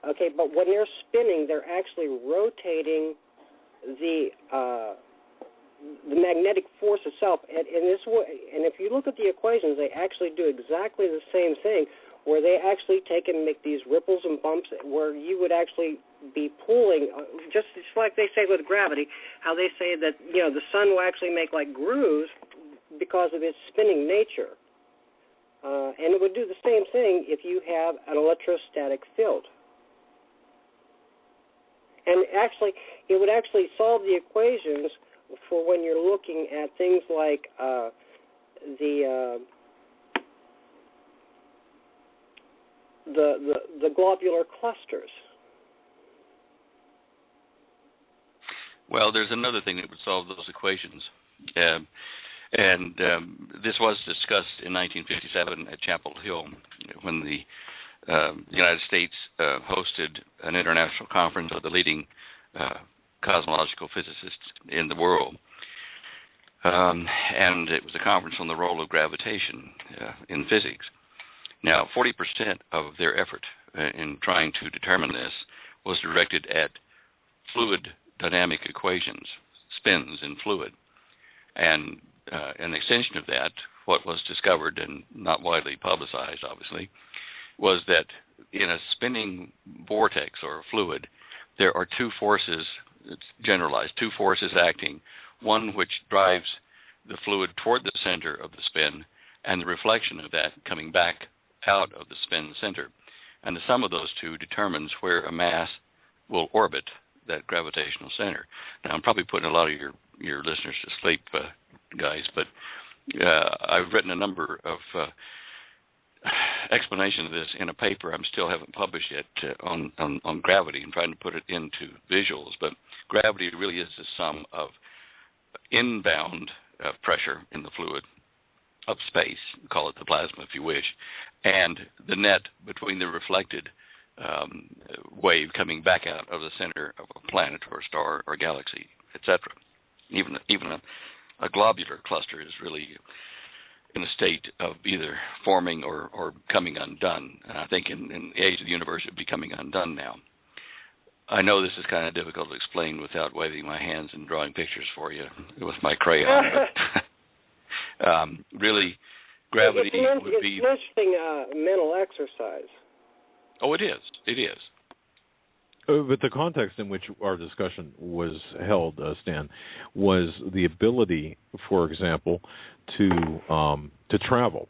okay, but when they're spinning, they're actually rotating the magnetic force itself. And if you look at the equations, they actually do exactly the same thing, where they actually take and make these ripples and bumps where you would actually be pulling, just like they say with gravity, how they say that, the sun will actually make like grooves because of its spinning nature. And it would do the same thing if you have an electrostatic field. And actually, it would actually solve the equations for when you're looking at things like the globular clusters. Well, there's another thing that would solve those equations. This was discussed in 1957 at Chapel Hill when the United States hosted an international conference of the leading cosmological physicists in the world. and it was a conference on the role of gravitation in physics. Now, 40% of their effort in trying to determine this was directed at fluid dynamic equations, spins in fluid. And an extension of that, what was discovered and not widely publicized, obviously, was that in a spinning vortex or fluid, there are two forces, it's generalized, two forces acting, one which drives the fluid toward the center of the spin and the reflection of that coming back out of the spin center. And the sum of those two determines where a mass will orbit that gravitational center. Now, I'm probably putting a lot of your listeners to sleep, guys, but I've written a number of explanation of this in a paper I still haven't published yet on gravity and trying to put it into visuals. But gravity really is the sum of inbound pressure in the fluid of space, call it the plasma if you wish, and the net between the reflected wave coming back out of the center of a planet or a star or galaxy, etc. Even a globular cluster is really in a state of either forming or coming undone. And I think in the age of the universe, it would be coming undone now. I know this is kind of difficult to explain without waving my hands and drawing pictures for you with my crayon. But really, gravity would be... It's an interesting mental exercise. Oh, it is. It is. But the context in which our discussion was held, Stan, was the ability, for example, to travel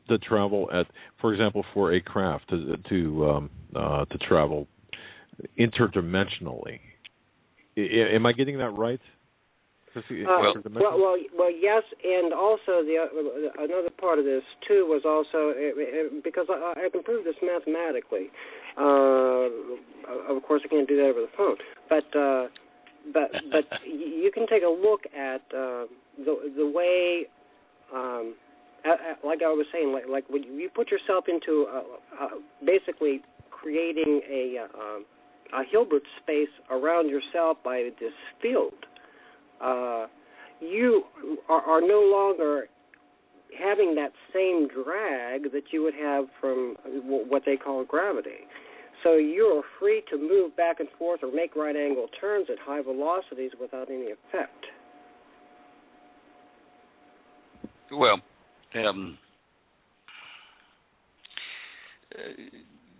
at, for example, for a craft to travel interdimensionally. Am I getting that right? Well, yes, and also another part of this too was also because I can prove this mathematically. Of course, I can't do that over the phone, but you can take a look at the way, like I was saying, like when you put yourself into basically creating a Hilbert space around yourself by this field. You are no longer having that same drag that you would have from what they call gravity. So you're free to move back and forth or make right-angle turns at high velocities without any effect. Well,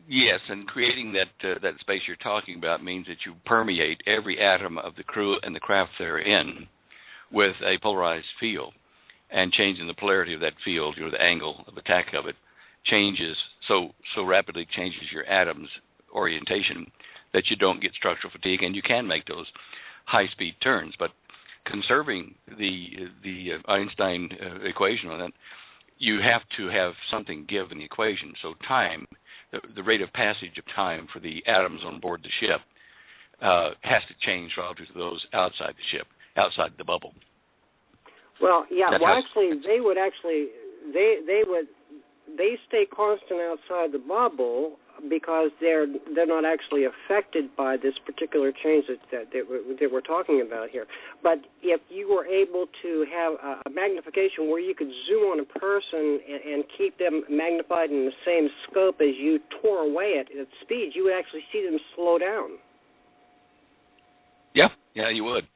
yes, and creating that space you're talking about means that you permeate every atom of the crew and the craft they're in with a polarized field, and changing the polarity of that field, the angle of attack of it, changes so rapidly changes your atom's orientation that you don't get structural fatigue, and you can make those high-speed turns. But conserving the Einstein equation on that, you have to have something give in the equation. So time, the rate of passage of time for the atoms on board the ship has to change relative to those outside the ship, outside the bubble. Well, yeah. They stay constant outside the bubble because they're not actually affected by this particular change that we're talking about here. But if you were able to have a magnification where you could zoom on a person and keep them magnified in the same scope as you tore away at speed, you would actually see them slow down. Yeah, you would.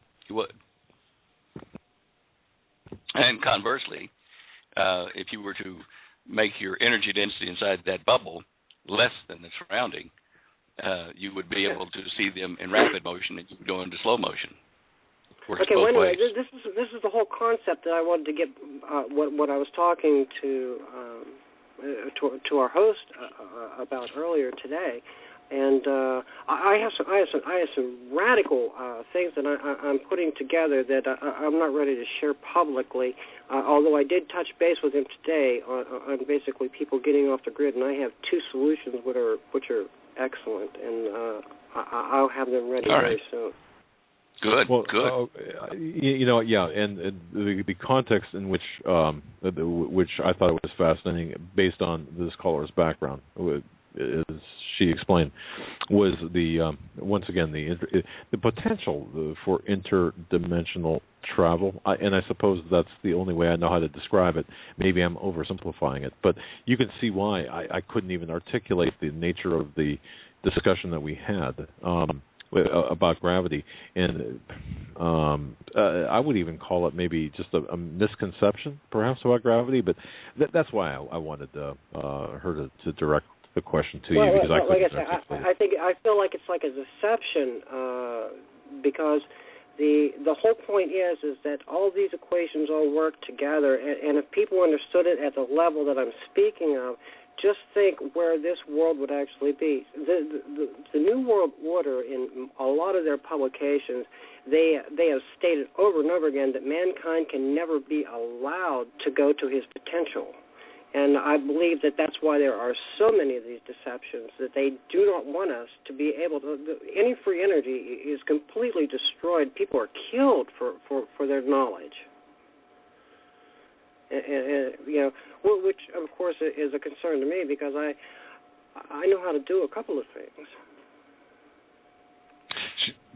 And conversely, if you were to make your energy density inside that bubble less than the surrounding, you would be able to see them in rapid motion and you would go into slow motion. Works okay, both well, ways. Anyway, this is the whole concept that I wanted to get what I was talking to our host about earlier today. And I have some radical things that I'm putting together that I'm not ready to share publicly. Although I did touch base with him today on basically people getting off the grid, and I have two solutions which are excellent, and I'll have them ready very soon. Good. Well, good. And the context in which I thought was fascinating, based on this caller's background, as she explained, was the once again the potential for interdimensional travel. And I suppose that's the only way I know how to describe it. Maybe I'm oversimplifying it, but you can see why I couldn't even articulate the nature of the discussion that we had about gravity, and I would even call it maybe just a misconception, perhaps, about gravity. But that's why I wanted her to direct the question to you, because I couldn't. I feel like it's like a deception because the whole point is that all these equations all work together, and if people understood it at the level that I'm speaking of, just think where this world would actually be. The New World Order, in a lot of their publications, they have stated over and over again that mankind can never be allowed to go to his potential. And I believe that that's why there are so many of these deceptions, that they do not want us to be able to. Any free energy is completely destroyed. People are killed for their knowledge. And which of course is a concern to me, because I know how to do a couple of things.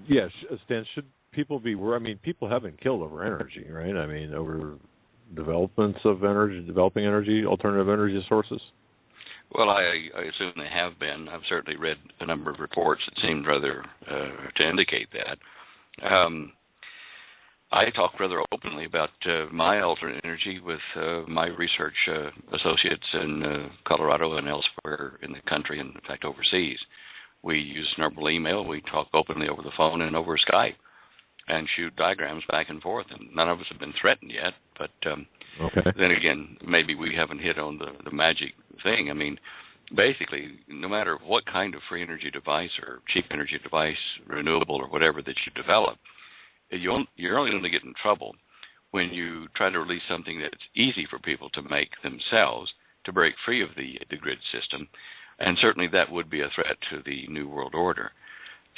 Yes, Stan. Should people be? I mean, people have been killed over energy, right? I mean, over developing energy, alternative energy sources. Well, I assume they have been. I've certainly read a number of reports that seemed rather to indicate that. I talk rather openly about my alternate energy with my research associates in Colorado and elsewhere in the country, and in fact overseas. We use verbal email. We talk openly over the phone and over Skype and shoot diagrams back and forth. And none of us have been threatened yet, but then again, maybe we haven't hit on the magic thing. I mean, basically, no matter what kind of free energy device or cheap energy device, renewable or whatever that you develop, you're only going to get in trouble when you try to release something that's easy for people to make themselves to break free of the grid system, and certainly that would be a threat to the New World Order.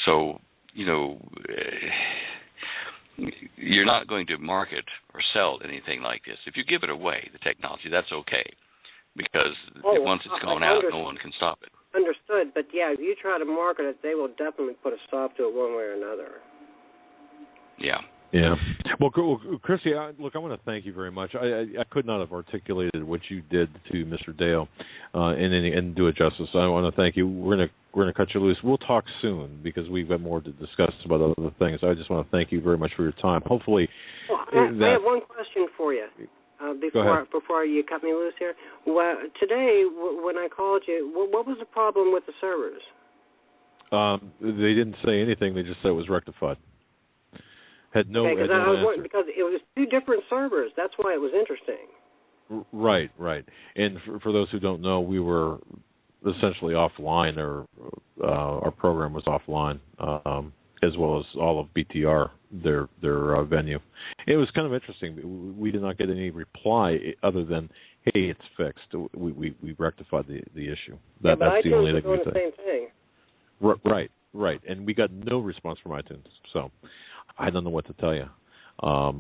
So, you're not going to market or sell anything like this. If you give it away, the technology, that's okay, because once it's gone out, no one can stop it. Understood, but yeah, if you try to market it, they will definitely put a stop to it one way or another. Yeah. Well, Christy, look, I want to thank you very much. I could not have articulated what you did to Mr. Dale and do it justice. I want to thank you. We're gonna cut you loose. We'll talk soon, because we've got more to discuss about other things. I just want to thank you very much for your time. Hopefully, I have one question for you before you cut me loose here. Well, today when I called you, what was the problem with the servers? They didn't say anything. They just said it was rectified. Because it was two different servers. That's why it was interesting. Right. And for those who don't know, we were essentially offline, or our program was offline, as well as all of BTR, their venue. It was kind of interesting. We did not get any reply other than, "Hey, it's fixed. We rectified the issue." That's the only thing we said. Same thing. Right. And we got no response from iTunes. So I don't know what to tell you.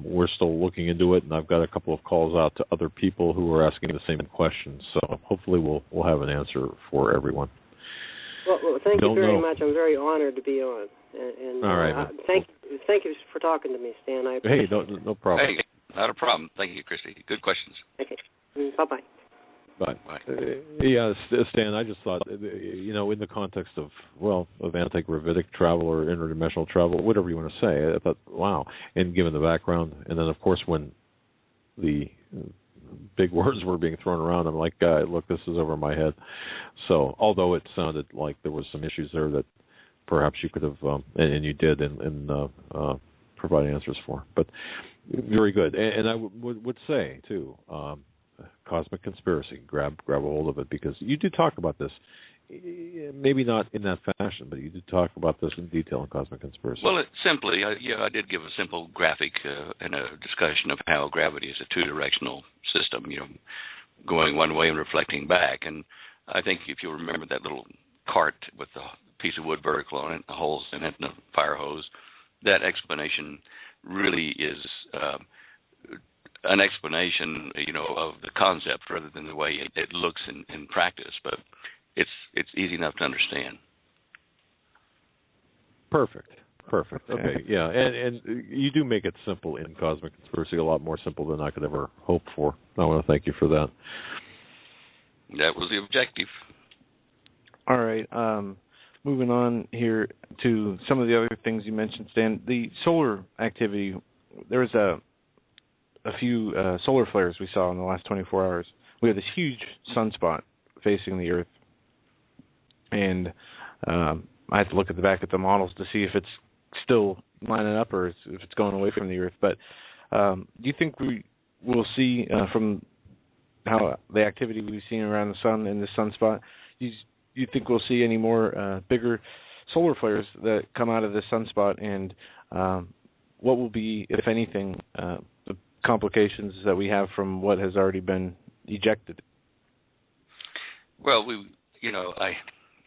We're still looking into it, and I've got a couple of calls out to other people who are asking the same questions. So hopefully we'll have an answer for everyone. Well thank you very much. I'm very honored to be on. And all right. Thank you for talking to me, Stan. I appreciate it. No problem. Hey, not a problem. Thank you, Christy. Good questions. Okay. Bye-bye. Bye. Stan, I just thought, in the context of anti-gravitic travel or interdimensional travel, whatever you want to say, I thought, wow. And given the background, and then, of course, when the big words were being thrown around, I'm like, look, this is over my head. So, although it sounded like there was some issues there that perhaps you could have, and you did, and provide answers for. But very good. And I would say, too, cosmic conspiracy, grab a hold of it, because you do talk about this, maybe not in that fashion, but you do talk about this in detail in Cosmic Conspiracy. Well, I did give a simple graphic and a discussion of how gravity is a two-directional system, going one way and reflecting back. And I think if you remember that little cart with the piece of wood vertical on it, the holes in it, and a fire hose, that explanation really is an explanation, of the concept rather than the way it looks in practice. But it's easy enough to understand. Perfect. Okay, yeah, and you do make it simple in Cosmic Conspiracy, a lot more simple than I could ever hope for. I want to thank you for that. That was the objective. All right. Moving on here to some of the other things you mentioned, Stan. The solar activity, there was a few solar flares we saw in the last 24 hours. We have this huge sunspot facing the Earth, and I have to look at the back of the models to see if it's still lining up or if it's going away from the Earth. But do you think we will see from how the activity we've seen around the sun in this sunspot, you think we'll see any more bigger solar flares that come out of this sunspot, and what will be, if anything, the complications that we have from what has already been ejected? Well,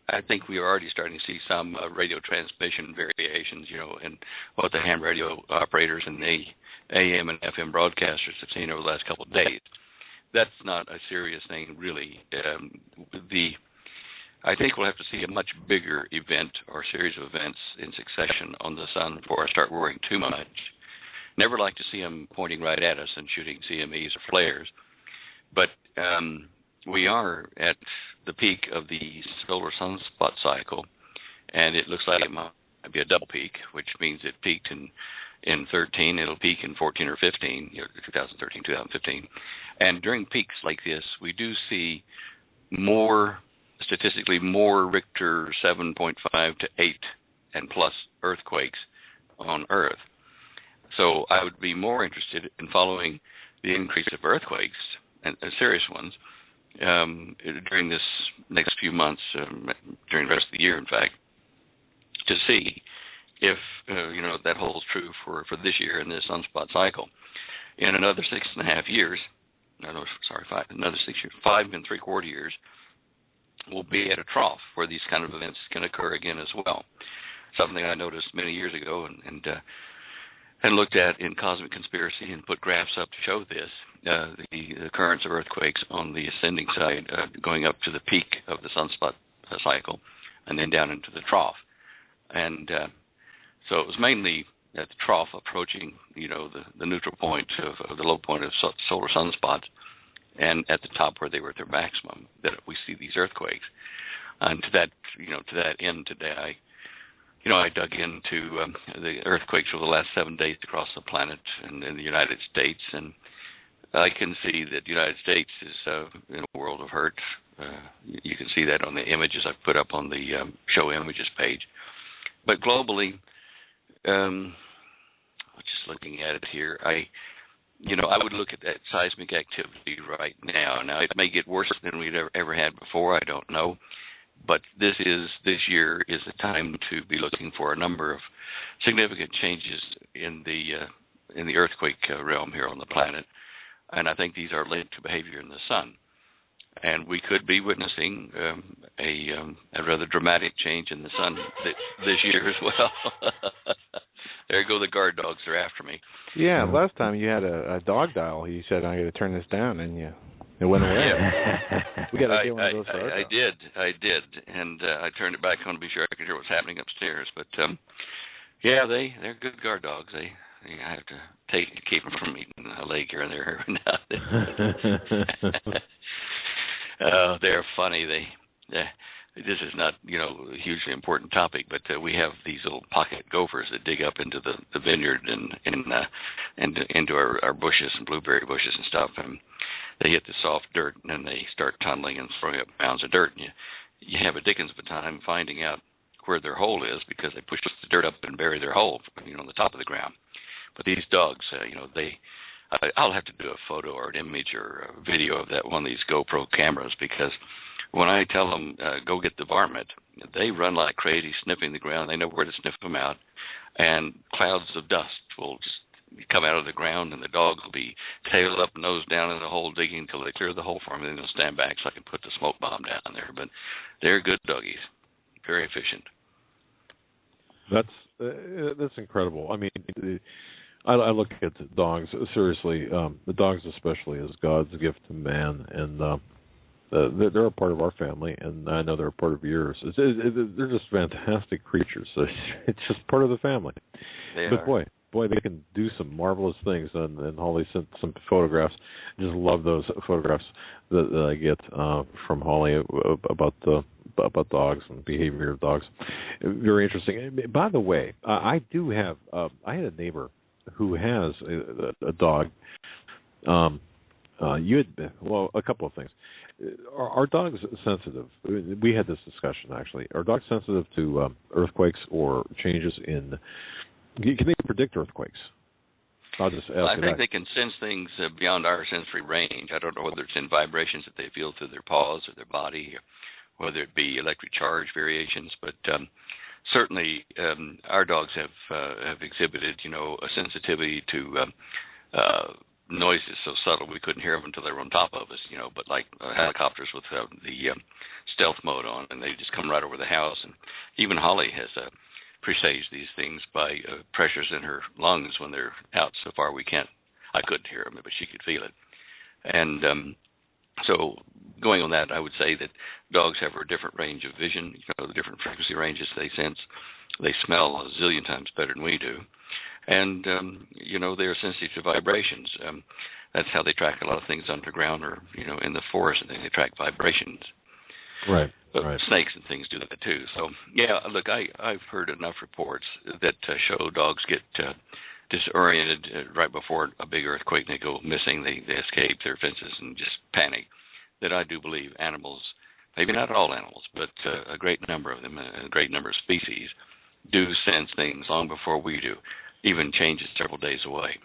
I think we are already starting to see some radio transmission variations, and what the ham radio operators and the AM and FM broadcasters have seen over the last couple of days. That's not a serious thing, really. I think we'll have to see a much bigger event or series of events in succession on the sun before I start worrying too much. Never like to see them pointing right at us and shooting CMEs or flares. But we are at the peak of the solar sunspot cycle, and it looks like it might be a double peak, which means it peaked in 13, it'll peak in 14 or 15, 2013, 2015. And during peaks like this, we do see statistically more Richter 7.5 to 8 and plus earthquakes on Earth. So I would be more interested in following the increase of earthquakes, and serious ones, during this next few months, during the rest of the year, in fact, to see if that holds true for this year in this sunspot cycle. In another 6.5 years, another 6 years, 5.75 years, we'll be at a trough where these kind of events can occur again as well. Something I noticed many years ago and looked at in Cosmic Conspiracy and put graphs up to show this, the occurrence of earthquakes on the ascending side, going up to the peak of the sunspot cycle and then down into the trough. And so it was mainly at the trough approaching, the neutral point of the low point of solar sunspots, and at the top where they were at their maximum, that we see these earthquakes. And to that end today, I dug into the earthquakes over the last 7 days across the planet and in the United States, and I can see that the United States is in a world of hurt. You can see that on the images I've put up on the show images page. But globally, just looking at it here, I would look at that seismic activity right now. Now, it may get worse than we'd ever had before. I don't know. But this year is the time to be looking for a number of significant changes in the earthquake realm here on the planet, and I think these are linked to behavior in the sun. And we could be witnessing a rather dramatic change in the sun this year as well. There go the guard dogs; they're after me. Yeah, last time you had a dog dial. You said, "I'm going to turn this down," and it went away. Yeah. We got to get one of those. I did, and I turned it back on to be sure I could hear what's happening upstairs. But they're good guard dogs. I have to keep them from eating a leg here and there every now and then. They're funny. This is not a hugely important topic, but we have these little pocket gophers that dig up into the vineyard and into our bushes and blueberry bushes and stuff, and they hit the soft dirt, and then they start tunneling and throwing up mounds of dirt. And you have a dickens of a time finding out where their hole is, because they push the dirt up and bury their hole, on the top of the ground. But these dogs, I'll have to do a photo or an image or a video of that one of these GoPro cameras, because when I tell them go get the varmint, they run like crazy, sniffing the ground. They know where to sniff them out, and clouds of dust will just come out of the ground, and the dog will be tail up, nose down in the hole, digging until they clear the hole for me, and then they'll stand back so I can put the smoke bomb down there. But they're good doggies, very efficient. That's incredible. I mean, I look at dogs seriously. The dogs especially as God's gift to man, and they're a part of our family, and I know they're a part of yours. They're just fantastic creatures. It's just part of the family. But boy, they can do some marvelous things. And Holly sent some photographs. I just love those photographs that I get from Holly about dogs and behavior of dogs. Very interesting. By the way, I do have. I had a neighbor who has a dog. A couple of things. Are dogs sensitive? We had this discussion, actually. Are dogs sensitive to earthquakes or changes in... Can they predict earthquakes? I'll just ask I think they can sense things beyond our sensory range. I don't know whether it's in vibrations that they feel through their paws or their body, or whether it be electric charge variations, but certainly our dogs have exhibited, a sensitivity to noises so subtle we couldn't hear them until they were on top of us, but like helicopters with the stealth mode on, and they just come right over the house. And even Holly has presaged these things by pressures in her lungs when they're out so far I couldn't hear them, but she could feel it. And so going on that, I would say that dogs have a different range of vision, the different frequency ranges they sense. They smell a zillion times better than we do. And, they're sensitive to vibrations. That's how they track a lot of things underground or, in the forest, and they track vibrations. Right. But snakes and things do that too. So, yeah, look, I've heard enough reports that show dogs get disoriented right before a big earthquake, and they go missing. They escape their fences and just panic. That I do believe animals, maybe not all animals, but a great number of them, a great number of species, do sense things long before we do, even changes several days away.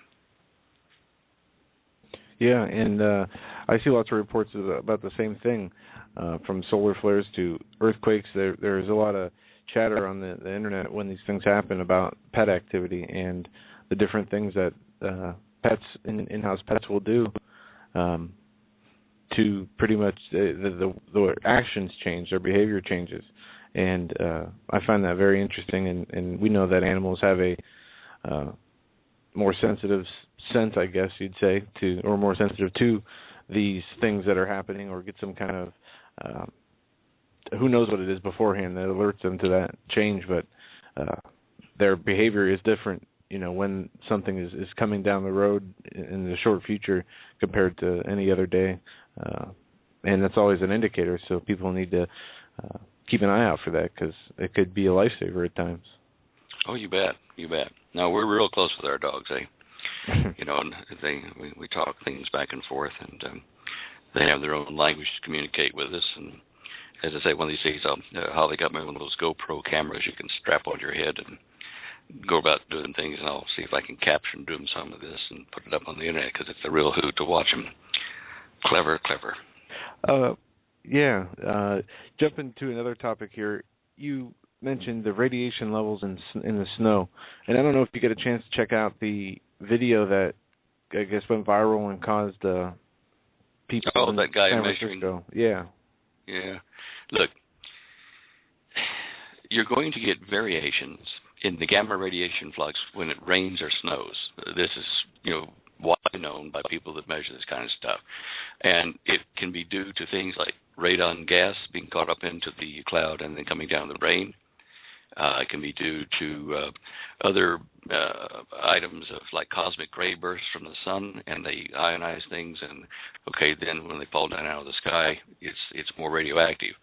Yeah, and I see lots of reports about the same thing, from solar flares to earthquakes. There's a lot of chatter on the internet when these things happen about pet activity and the different things that pets, in-house pets will do to pretty much the actions change, their behavior changes. And I find that very interesting, and we know that animals have a more sensitive sense, I guess you'd say, or more sensitive to these things that are happening, or get some kind of who knows what it is beforehand that alerts them to that change. But their behavior is different, when something is coming down the road in the short future compared to any other day, and that's always an indicator. So people need to keep an eye out for that, because it could be a lifesaver at times. Oh, you bet. No, we're real close with our dogs, and we talk things back and forth, and they have their own language to communicate with us. And as I say, one of these days, Holly got me one of those GoPro cameras you can strap on your head and go about doing things, and I'll see if I can capture and do them some of this and put it up on the internet, because it's a real hoot to watch them. Clever. Jumping to another topic here, you mentioned the radiation levels in the snow, and I don't know if you get a chance to check out the video that I guess went viral and caused people. Oh, that guy San measuring. Francisco. Yeah. Look, you're going to get variations in the gamma radiation flux when it rains or snows. This is, widely known by people that measure this kind of stuff, and it can be due to things like radon gas being caught up into the cloud and then coming down the rain. It can be due to other items of like cosmic ray bursts from the sun, and they ionize things, and then when they fall down out of the sky, it's more radioactive.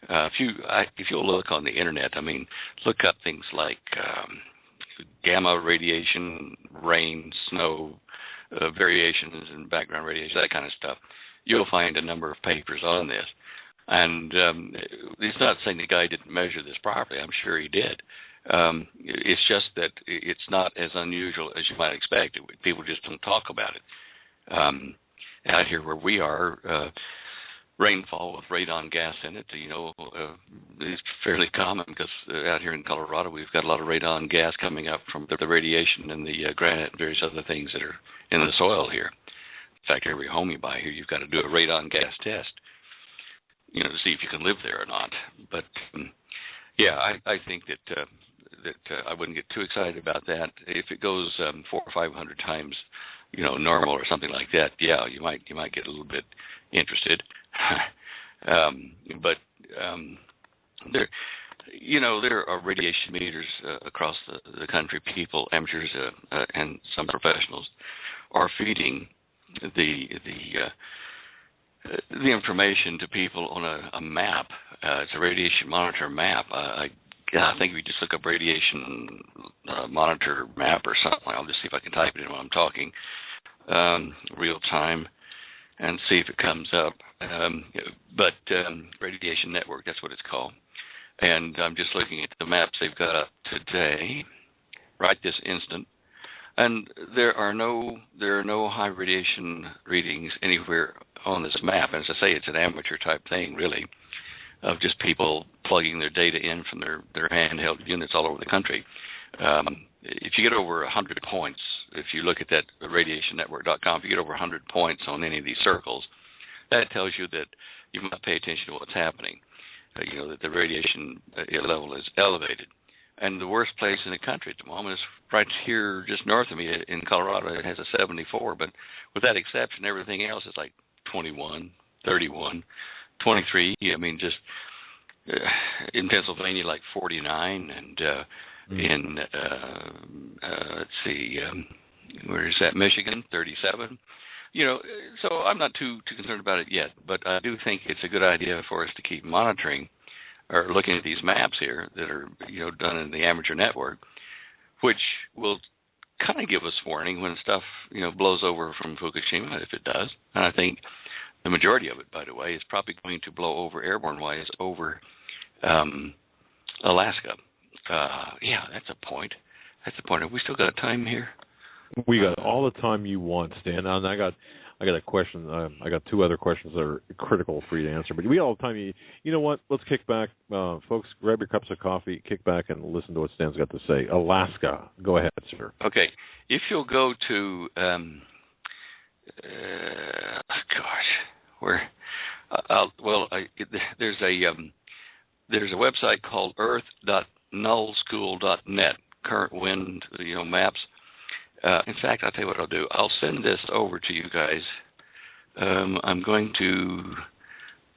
If you'll look on the internet, look up things like gamma radiation, rain, snow, variations in background radiation, that kind of stuff. You'll find a number of papers on this. And it's not saying the guy didn't measure this properly. I'm sure he did. It's just that it's not as unusual as you might expect. People just don't talk about it. Out here where we are, rainfall with radon gas in it, is fairly common, because out here in Colorado we've got a lot of radon gas coming up from the radiation and the granite and various other things that are in the soil here. In fact, every home you buy here, you've got to do a radon gas test, to see if you can live there or not. But I think that I wouldn't get too excited about that. If it goes 400 or 500 times, normal or something like that, you might get a little bit interested. But there are radiation meters across the country. People, amateurs, and some professionals are feeding the information to people on a map. It's a radiation monitor map. I think if you just look up radiation monitor map or something, I'll just see if I can type it in while I'm talking, real time, and see if it comes up. But Radiation Network, that's what it's called. And I'm just looking at the maps they've got up today, right this instant. And there are no high radiation readings anywhere on this map. And as I say, it's an amateur type thing, really, of just people plugging their data in from their handheld units all over the country. If you get over 100 points, if you look at that radiationnetwork.com, if you get over 100 points on any of these circles, that tells you that you must pay attention to what's happening. That the radiation level is elevated. And the worst place in the country at the moment is right here just north of me in Colorado. It has a 74, but with that exception, everything else is like 21, 31, 23. I mean, just in Pennsylvania, like 49, and in, let's see, where is that, Michigan, 37. So I'm not too concerned about it yet, but I do think it's a good idea for us to keep monitoring or looking at these maps here that are, done in the amateur network, which will kind of give us warning when stuff, blows over from Fukushima, if it does. And I think the majority of it, by the way, is probably going to blow over airborne-wise over Alaska. Yeah, that's a point. Have we still got time here? We got all the time you want, Stan. And I got a question. I got two other questions that are critical for you to answer. But we got all the time. You know what? Let's kick back, folks. Grab your cups of coffee, kick back, and listen to what Stan's got to say. Alaska. Go ahead, sir. Okay. If you'll go to, there's a website called earth.nullschool.net. Current wind, maps. In fact, I'll tell you what I'll do. I'll send this over to you guys. I'm going to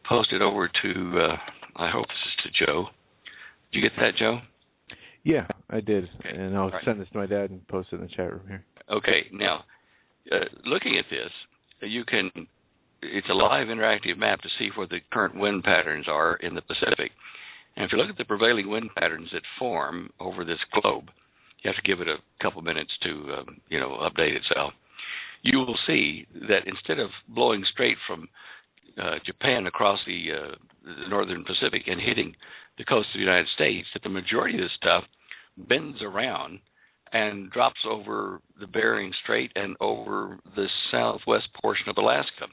post it over to, I hope this is to Joe. Did you get that, Joe? Yeah, I did. Okay. And I'll send this to my dad and post it in the chat room here. Okay. Now, looking at this, it's a live interactive map to see where the current wind patterns are in the Pacific. And if you look at the prevailing wind patterns that form over this globe, you have to give it a couple minutes to, update itself. You will see that instead of blowing straight from Japan across the northern Pacific and hitting the coast of the United States, that the majority of this stuff bends around and drops over the Bering Strait and over the southwest portion of Alaska.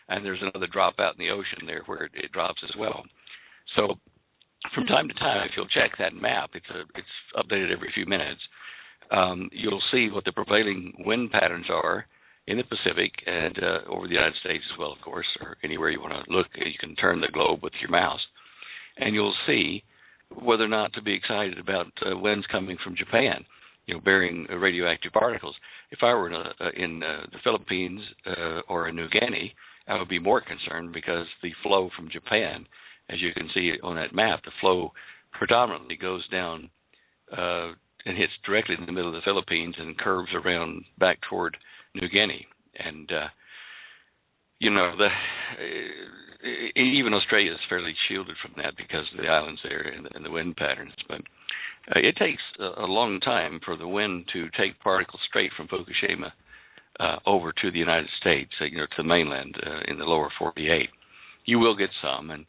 And there's another drop out in the ocean there where it drops as well. So from time to time, if you'll check that map, it's updated every few minutes, you'll see what the prevailing wind patterns are in the Pacific and over the United States as well, of course, or anywhere you want to look. You can turn the globe with your mouse, and you'll see whether or not to be excited about winds coming from Japan, bearing radioactive particles. If I were in the Philippines or in New Guinea, I would be more concerned because the flow from Japan, as you can see on that map, the flow predominantly goes down and hits directly in the middle of the Philippines and curves around back toward New Guinea. And, even Australia is fairly shielded from that because of the islands there and the wind patterns. But it takes a long time for the wind to take particles straight from Fukushima over to the United States, to the mainland in the lower 48. You will get some, and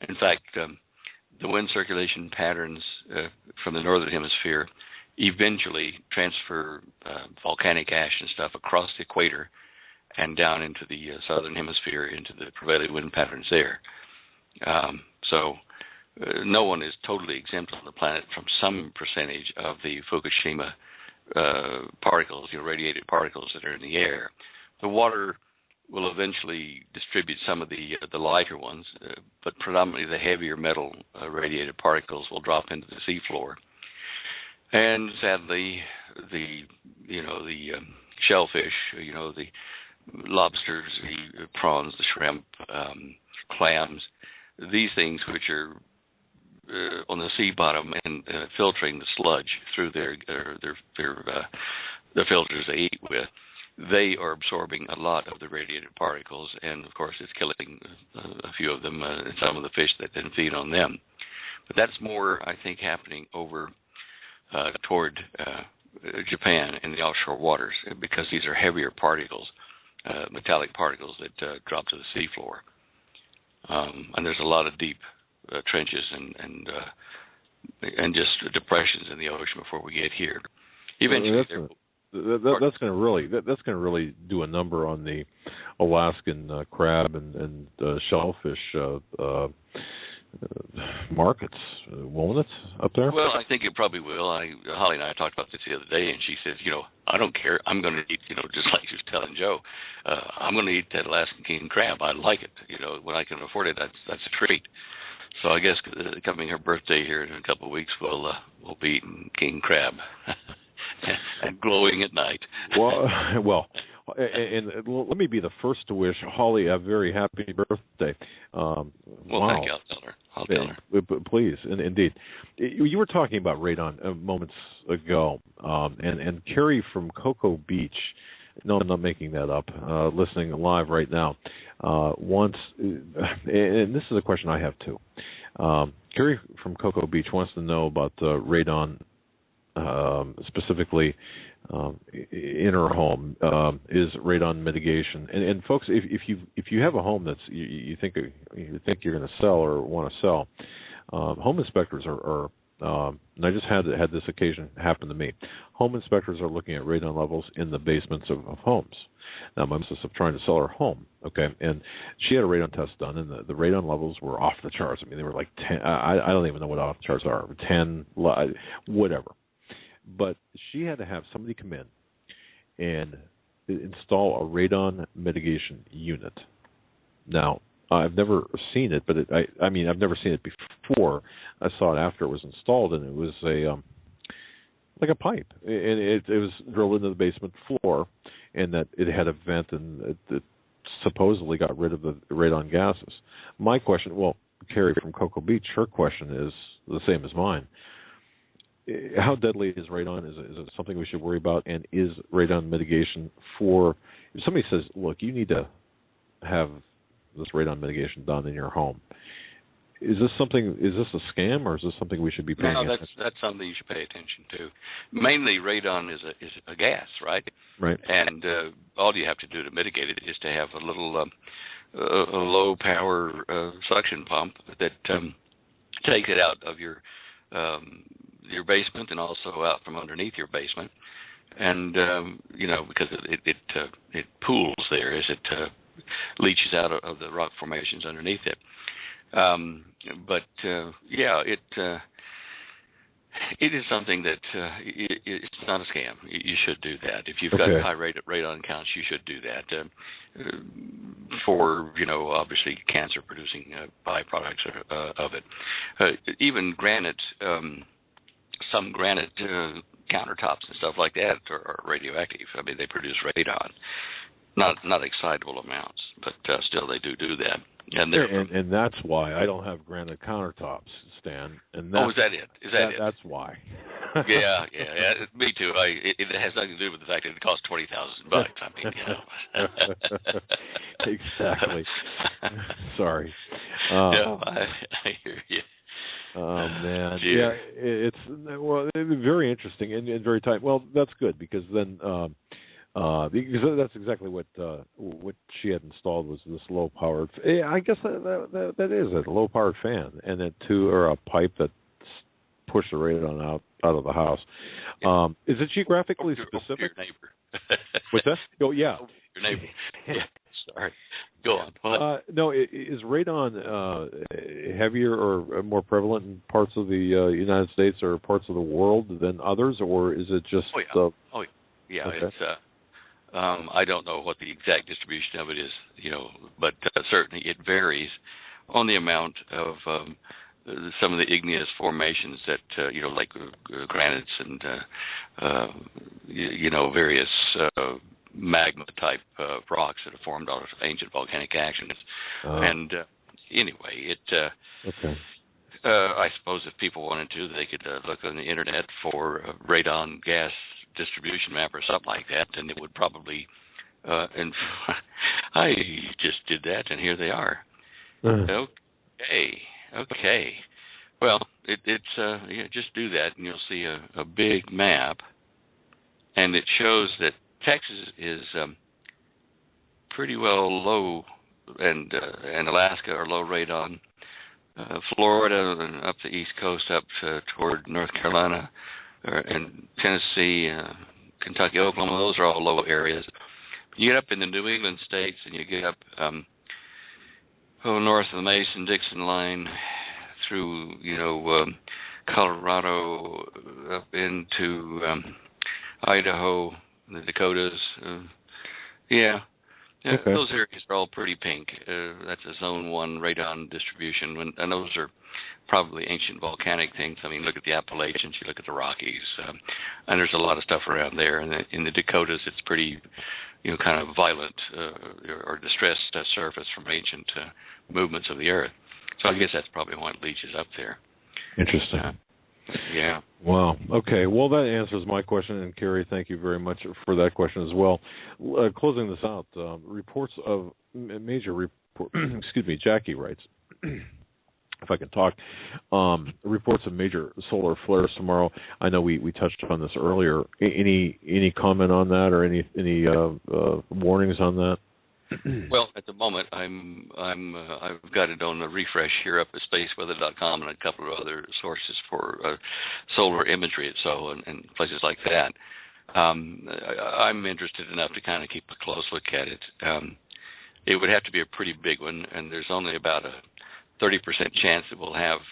in fact, the wind circulation patterns from the northern hemisphere eventually transfer volcanic ash and stuff across the equator and down into the southern hemisphere, into the prevailing wind patterns there. So no one is totally exempt on the planet from some percentage of the Fukushima particles, radiated particles that are in the air. The water will eventually distribute some of the lighter ones, but predominantly the heavier metal radiated particles will drop into the seafloor. And sadly, the shellfish, the lobsters, the prawns, the shrimp, clams, these things, which are on the sea bottom and filtering the sludge through their filters they eat with, they are absorbing a lot of the radiated particles, and of course it's killing a few of them, some of the fish that then feed on them. But that's more, I think, happening over toward Japan in the offshore waters, because these are heavier particles, metallic particles that drop to the seafloor. And there's a lot of deep trenches and just depressions in the ocean before we get here. Eventually, that's going to really do a number on the Alaskan crab and shellfish markets, won't it, up there? Well, I think it probably will. Holly and I talked about this the other day, and she says, I don't care. I'm going to eat, just like she was telling Joe, I'm going to eat that Alaskan king crab. I like it. When I can afford it, that's a treat. So I guess coming her birthday here in a couple of weeks, we'll be eating king crab and glowing at night. Well, and let me be the first to wish Holly a very happy birthday. Well, wow. thank you. I'll tell her. Please, indeed. You were talking about radon moments ago, and Carrie from Cocoa Beach, no, I'm not making that up, listening live right now, wants, and this is a question I have too. Carrie from Cocoa Beach wants to know about radon, specifically in her home, is radon mitigation. And folks, if you have a home that's you think you're going to sell or want to sell, home inspectors are and I just had this occasion happen to me. Home inspectors are looking at radon levels in the basements of homes. Now, my missus of trying to sell her home, okay, and she had a radon test done, and the radon levels were off the charts. I mean, they were like 10. I don't even know what off the charts are. 10, whatever. But she had to have somebody come in and install a radon mitigation unit. Now, I've never seen it, but I've never seen it before. I saw it after it was installed, and it was like a pipe, and it was drilled into the basement floor, and that it had a vent, and it supposedly got rid of the radon gases. My question, Carrie from Cocoa Beach, her question is the same as mine. How deadly is radon? Is it something we should worry about? And is radon mitigation if somebody says, look, you need to have this radon mitigation done in your home, is this a scam, or is this something we should be paying attention to? No, that's something you should pay attention to. Mainly radon is a gas, right? Right. And all you have to do to mitigate it is to have a little a low power suction pump that takes it out of your basement and also out from underneath your basement, and because it pools there as it leaches out of the rock formations underneath it. It is something that it's not a scam. You should do that. If you've got high radon counts, you should do that for obviously cancer producing byproducts of it. Even granite. Some granite countertops and stuff like that are radioactive. I mean, they produce radon, not excitable amounts, but still they do that. And that's why I don't have granite countertops, Stan. And is that it? It? That's why. Yeah. Me too. It has nothing to do with the fact that it costs $20,000. I mean, Exactly. Sorry. I hear you. Oh man, yeah, it's very interesting and very tight. Well, that's good because then because that's exactly what she had installed was this low powered. I guess that is a low powered fan, and then a pipe that pushed the radon out of the house. Is it geographically specific? Your neighbor. What's that? Oh yeah, your neighbor. Yeah. Sorry. Go on. No, is radon heavier or more prevalent in parts of the United States or parts of the world than others, or is it just? Okay. It's. I don't know what the exact distribution of it is, but certainly it varies on the amount of some of the igneous formations that like granites and various magma type rocks that are formed out of ancient volcanic actions, and anyway, Okay. I suppose if people wanted to, they could look on the internet for a radon gas distribution map or something like that, and it would probably. And I just did that, and here they are. Okay. Well, just do that, and you'll see a big map, and it shows that Texas is pretty well low, and Alaska are low radon. Florida and up the East Coast up toward North Carolina and Tennessee, Kentucky, Oklahoma, those are all low areas. You get up in the New England states and you get up north of the Mason-Dixon line through, Colorado up into Idaho, the Dakotas. Okay. Those areas are all pretty pink. That's a Zone 1 radon distribution, and those are probably ancient volcanic things. I mean, look at the Appalachians, you look at the Rockies, and there's a lot of stuff around there. And in the Dakotas, it's pretty, kind of violent or distressed surface from ancient movements of the Earth. So I guess that's probably why it leaches up there. Interesting. Yeah. Wow. Okay. Well, that answers my question, and Carrie, thank you very much for that question as well. Closing this out, reports of major report. Excuse me. Jackie writes, if I can talk, reports of major solar flares tomorrow. I know we touched on this earlier. Any comment on that, or any warnings on that? Well, at the moment, I've got it on a refresh here up at spaceweather.com and a couple of other sources for solar imagery and places like that. I'm interested enough to kind of keep a close look at it. It would have to be a pretty big one, and there's only about a 30% chance that we'll have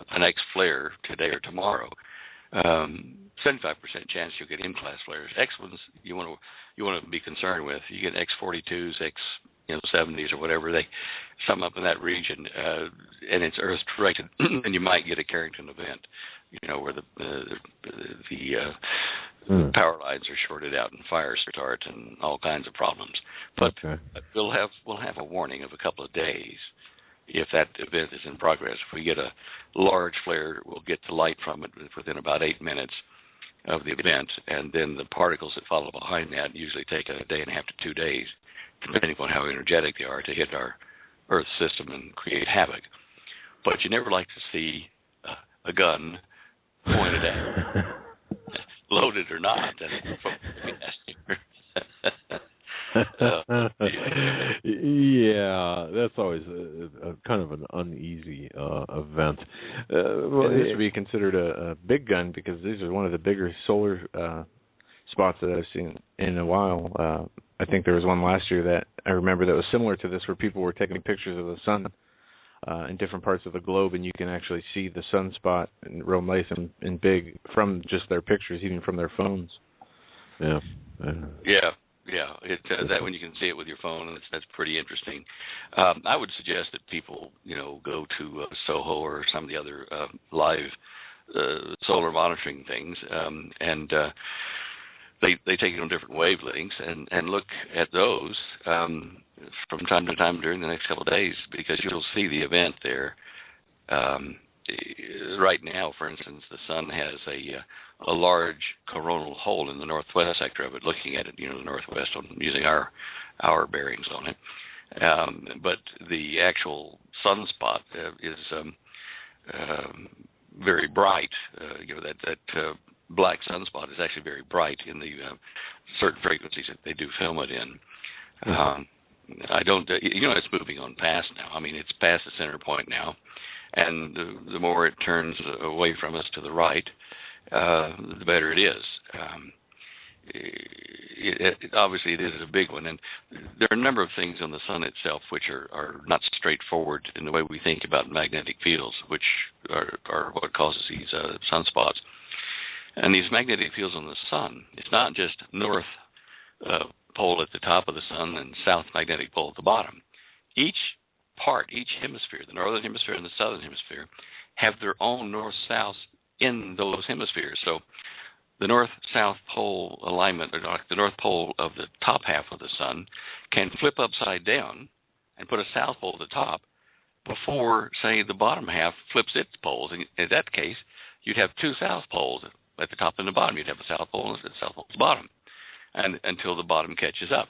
an X flare today or tomorrow. 75% chance you'll get M-class flares. X ones you want to be concerned with. You get X42s, X70s or whatever, they sum up in that region, and it's Earth directed, and you might get a Carrington event, where the power lines are shorted out and fires start and all kinds of problems. But we'll have a warning of a couple of days if that event is in progress. If we get a large flare, we'll get the light from it within about 8 minutes of the event, and then the particles that follow behind that usually take a day and a half to 2 days, depending on how energetic they are, to hit our Earth system and create havoc. But you never like to see a gun pointed at, loaded or not. Yeah, that's always a kind of an uneasy event. This would be considered a big gun because these are one of the bigger solar spots that I've seen in a while. I think there was one last year that I remember that was similar to this, where people were taking pictures of the sun in different parts of the globe, and you can actually see the sunspot and real nice and big from just their pictures, even from their phones. Yeah. That when you can see it with your phone, that's pretty interesting. I would suggest that people, go to Soho or some of the other live solar monitoring things, and they take it on different wavelengths and look at those from time to time during the next couple of days, because you'll see the event there. Right now, for instance, the sun has a large coronal hole in the northwest sector of it. Looking at it, the northwest, using our bearings on it. But the actual sunspot is very bright. That black sunspot is actually very bright in the certain frequencies that they do film it in. I don't, it's moving on past now. I mean, it's past the center point now. And the more it turns away from us to the right, the better it is. Obviously, it is a big one. And there are a number of things on the sun itself which are not straightforward in the way we think about magnetic fields, which are what causes these sunspots. And these magnetic fields on the sun, it's not just north pole at the top of the sun and south magnetic pole at the bottom. Each hemisphere, the northern hemisphere and the southern hemisphere, have their own north-south in those hemispheres. So the north-south pole alignment, or the north pole of the top half of the sun, can flip upside down and put a south pole at the top, before, say, the bottom half flips its poles. In that case, you'd have two south poles at the top and the bottom. You'd have a south pole and a south pole at the bottom, and until the bottom catches up.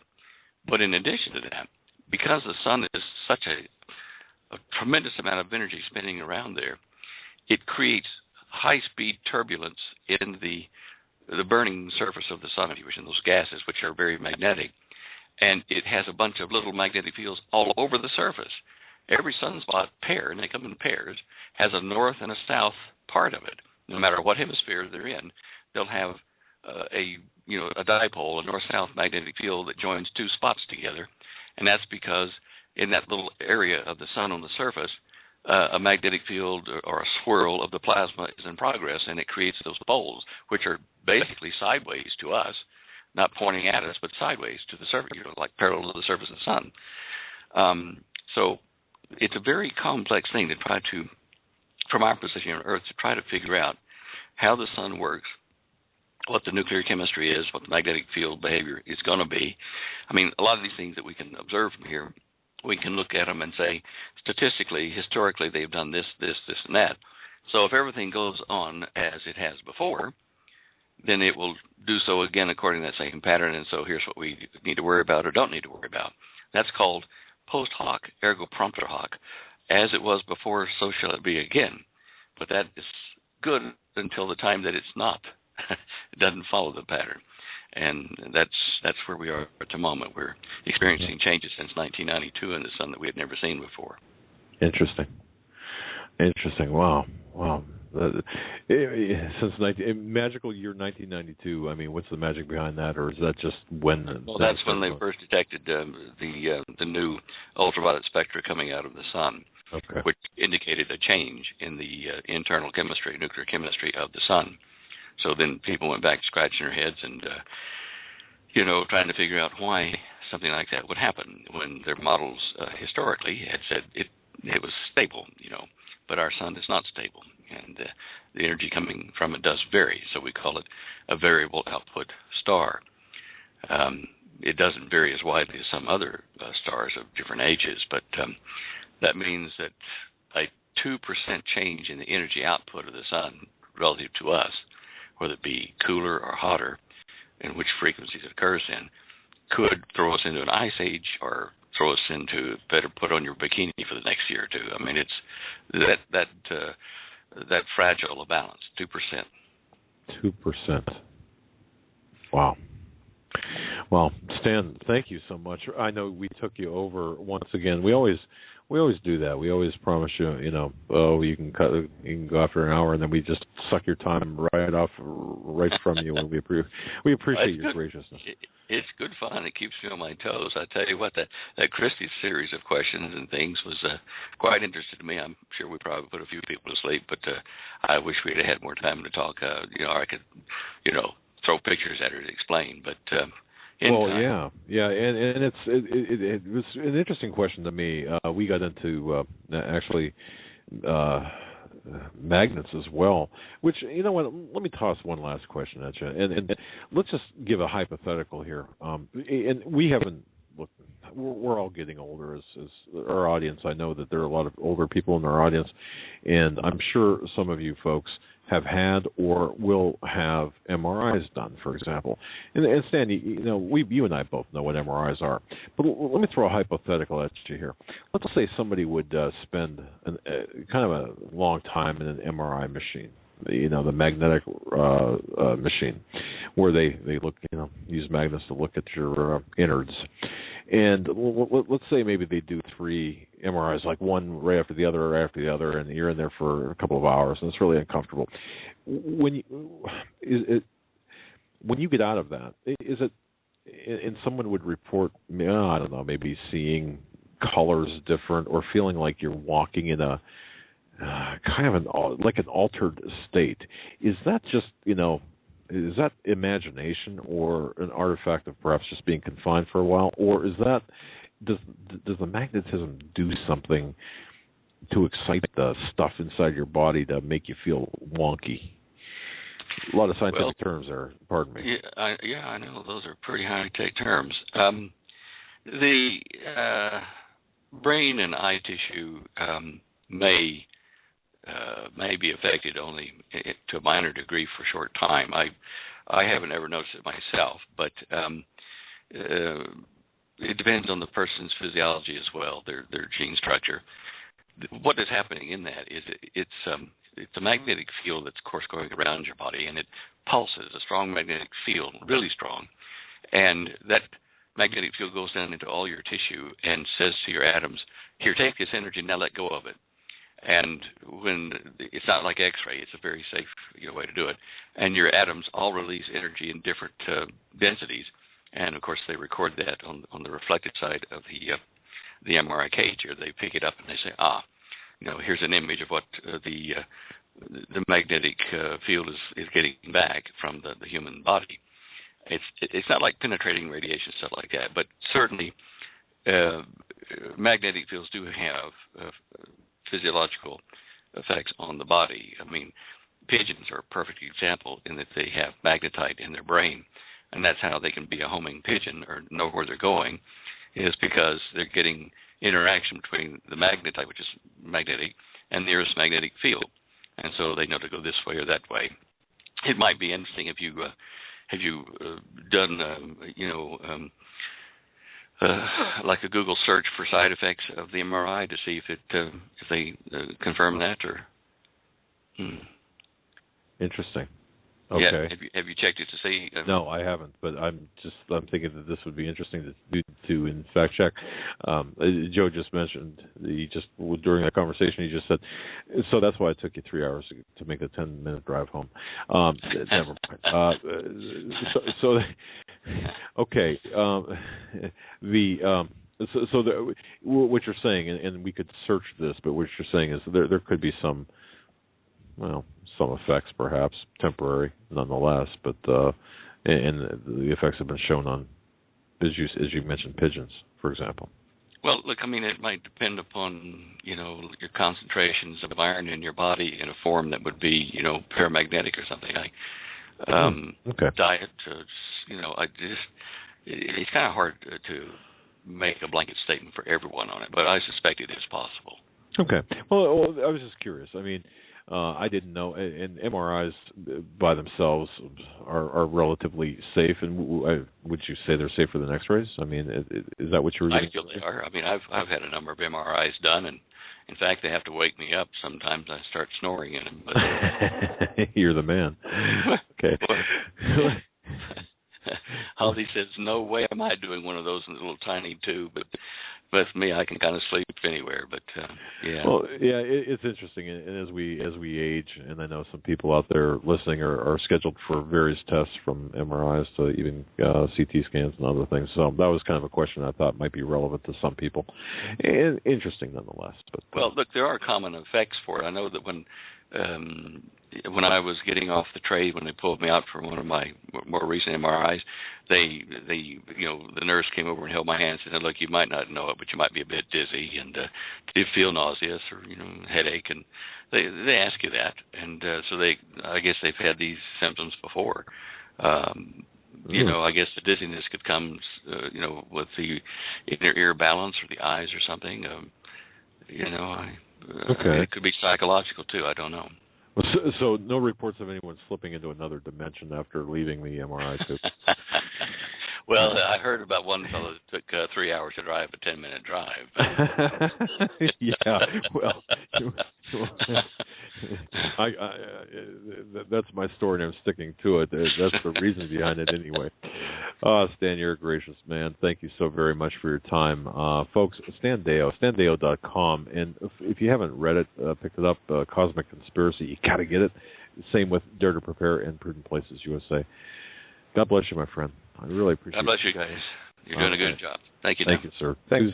But in addition to that, because the sun is such a tremendous amount of energy spinning around there, it creates high-speed turbulence in the burning surface of the sun, if you wish, in those gases, which are very magnetic. And it has a bunch of little magnetic fields all over the surface. Every sunspot pair, and they come in pairs, has a north and a south part of it. No matter what hemisphere they're in, they'll have a dipole, a north-south magnetic field that joins two spots together. And that's because in that little area of the sun on the surface, a magnetic field or a swirl of the plasma is in progress, and it creates those poles, which are basically sideways to us, not pointing at us, but sideways to the surface, like parallel to the surface of the sun. So it's a very complex thing to try to, from our position on Earth, to try to figure out how the sun works, what the nuclear chemistry is, what the magnetic field behavior is going to be. I mean, a lot of these things that we can observe from here, we can look at them and say, statistically, historically, they've done this, and that. So if everything goes on as it has before, then it will do so again according to that same pattern, and so here's what we need to worry about or don't need to worry about. That's called post hoc, ergo propter hoc. As it was before, so shall it be again. But that is good until the time that it's not. It doesn't follow the pattern. And that's where we are at the moment. We're experiencing changes since 1992 in the sun that we had never seen before. Interesting. Wow. Since magical year 1992. I mean, what's the magic behind that, or is that just when? Well, that's when they first detected the new ultraviolet spectra coming out of the sun, okay, which indicated a change in the internal chemistry, nuclear chemistry of the sun. So then people went back scratching their heads and, trying to figure out why something like that would happen when their models historically had said it was stable, but our sun is not stable, and the energy coming from it does vary. So we call it a variable output star. It doesn't vary as widely as some other stars of different ages, but that means that a 2% change in the energy output of the sun relative to us, whether it be cooler or hotter, and which frequencies it occurs in, could throw us into an ice age or throw us into better put on your bikini for the next year or two. I mean, it's that fragile a balance, 2%. 2%. Wow. Well, Stan, thank you so much. I know we took you over once again. We always do that. We always promise you, you can go after an hour, and then we just suck your time right from you. And we appreciate your graciousness. It's good fun. It keeps me on my toes. I tell you what, that Christie's series of questions and things was quite interesting to me. I'm sure we probably put a few people to sleep, but I wish we'd have had more time to talk. I could, throw pictures at her to explain, but. Yeah, and it was an interesting question to me. We got into actually magnets as well, which, let me toss one last question at you, and let's just give a hypothetical here. And we haven't looked. We're all getting older as our audience. I know that there are a lot of older people in our audience, and I'm sure some of you folks have had or will have MRIs done, for example. And Stan, you and I both know what MRIs are. But let me throw a hypothetical at you here. Let's say somebody would spend kind of a long time in an MRI machine, the magnetic machine, where they look, use magnets to look at your innards. And let's say maybe they do 3 MRIs, like one right after the other, and you're in there for a couple of hours, and it's really uncomfortable. When you get out of that, is it, and someone would report, I don't know, maybe seeing colors different or feeling like you're walking in a kind of an altered state. Is that just, is that imagination or an artifact of perhaps just being confined for a while, or is that does the magnetism do something to excite the stuff inside your body to make you feel wonky? A lot of scientific terms there. Pardon me. Yeah, I know those are pretty high-tech terms. brain and eye tissue may be affected only to a minor degree for a short time. I haven't ever noticed it myself, but it depends on the person's physiology as well, their gene structure. What is happening in that is it's a magnetic field that's, of course, going around your body, and it pulses, a strong magnetic field, really strong. And that magnetic field goes down into all your tissue and says to your atoms, here, take this energy, now let go of it. And when it's not like X-ray, it's a very safe way to do it. And your atoms all release energy in different densities. And, of course, they record that on the reflected side of the MRI cage, or they pick it up and they say, here's an image of what the magnetic field is getting back from the human body. It's not like penetrating radiation, stuff like that, but certainly magnetic fields do have physiological effects on the body. I mean, pigeons are a perfect example in that they have magnetite in their brain, and that's how they can be a homing pigeon or know where they're going, is because they're getting interaction between the magnetite, which is magnetic, and the Earth's magnetic field, and so they know to go this way or that way. It might be interesting if you have you done like a Google search for side effects of the MRI to see if they confirm that or. Interesting. Okay. Yeah. Have you checked it to see? No, I haven't. But I'm thinking that this would be interesting to in fact check. Joe just mentioned during that conversation he just said, so that's why it took you 3 hours to make the 10-minute drive home. Never mind. Okay. What you're saying, and we could search this, but what you're saying is there could be some effects, perhaps temporary, nonetheless. But and the effects have been shown on, as you mentioned, pigeons, for example. Well, look, I mean, it might depend upon your concentrations of iron in your body in a form that would be paramagnetic or something. Okay. Diet, it's kind of hard to make a blanket statement for everyone on it, but I suspect it is possible. Okay. Well, I was just curious. I mean, I didn't know, and MRIs by themselves are relatively safe. And would you say they're safer than X-rays? I mean, is that what you were? I feel they are. I mean, I've had a number of MRIs done, and in fact, they have to wake me up. Sometimes I start snoring in them. But you're the man. Okay. Holly says, "No way am I doing one of those in a little tiny tube." But with me, I can kind of sleep anywhere. But yeah. Well, yeah, it's interesting, and as we age, and I know some people out there listening are scheduled for various tests, from MRIs to even CT scans and other things. So that was kind of a question I thought might be relevant to some people, and interesting nonetheless. But well, look, there are common effects for it. I know that when I was getting off the trade, when they pulled me out for one of my more recent MRIs, the nurse came over and held my hand and said, "Look, you might not know it, but you might be a bit dizzy, and do you feel nauseous or headache?" And they ask you that, and so I guess they've had these symptoms before. I guess the dizziness could come, with the inner ear balance or the eyes or something. Okay. It could be psychological too. I don't know. So no reports of anyone slipping into another dimension after leaving the MRI tube. Well, I heard about one fellow that took 3 hours to drive a 10-minute drive. Yeah, well, that's my story, and I'm sticking to it. That's the reason behind it anyway. Stan, you're a gracious man. Thank you so very much for your time. Folks, Stan Deyo, standeyo.com. And if you haven't read it, picked it up, Cosmic Conspiracy, you got to get it. Same with Dare to Prepare and Prudent Places USA. God bless you, my friend. I really appreciate it. God bless you guys. You're doing a good job. Thank you. Thank you, sir. Thanks,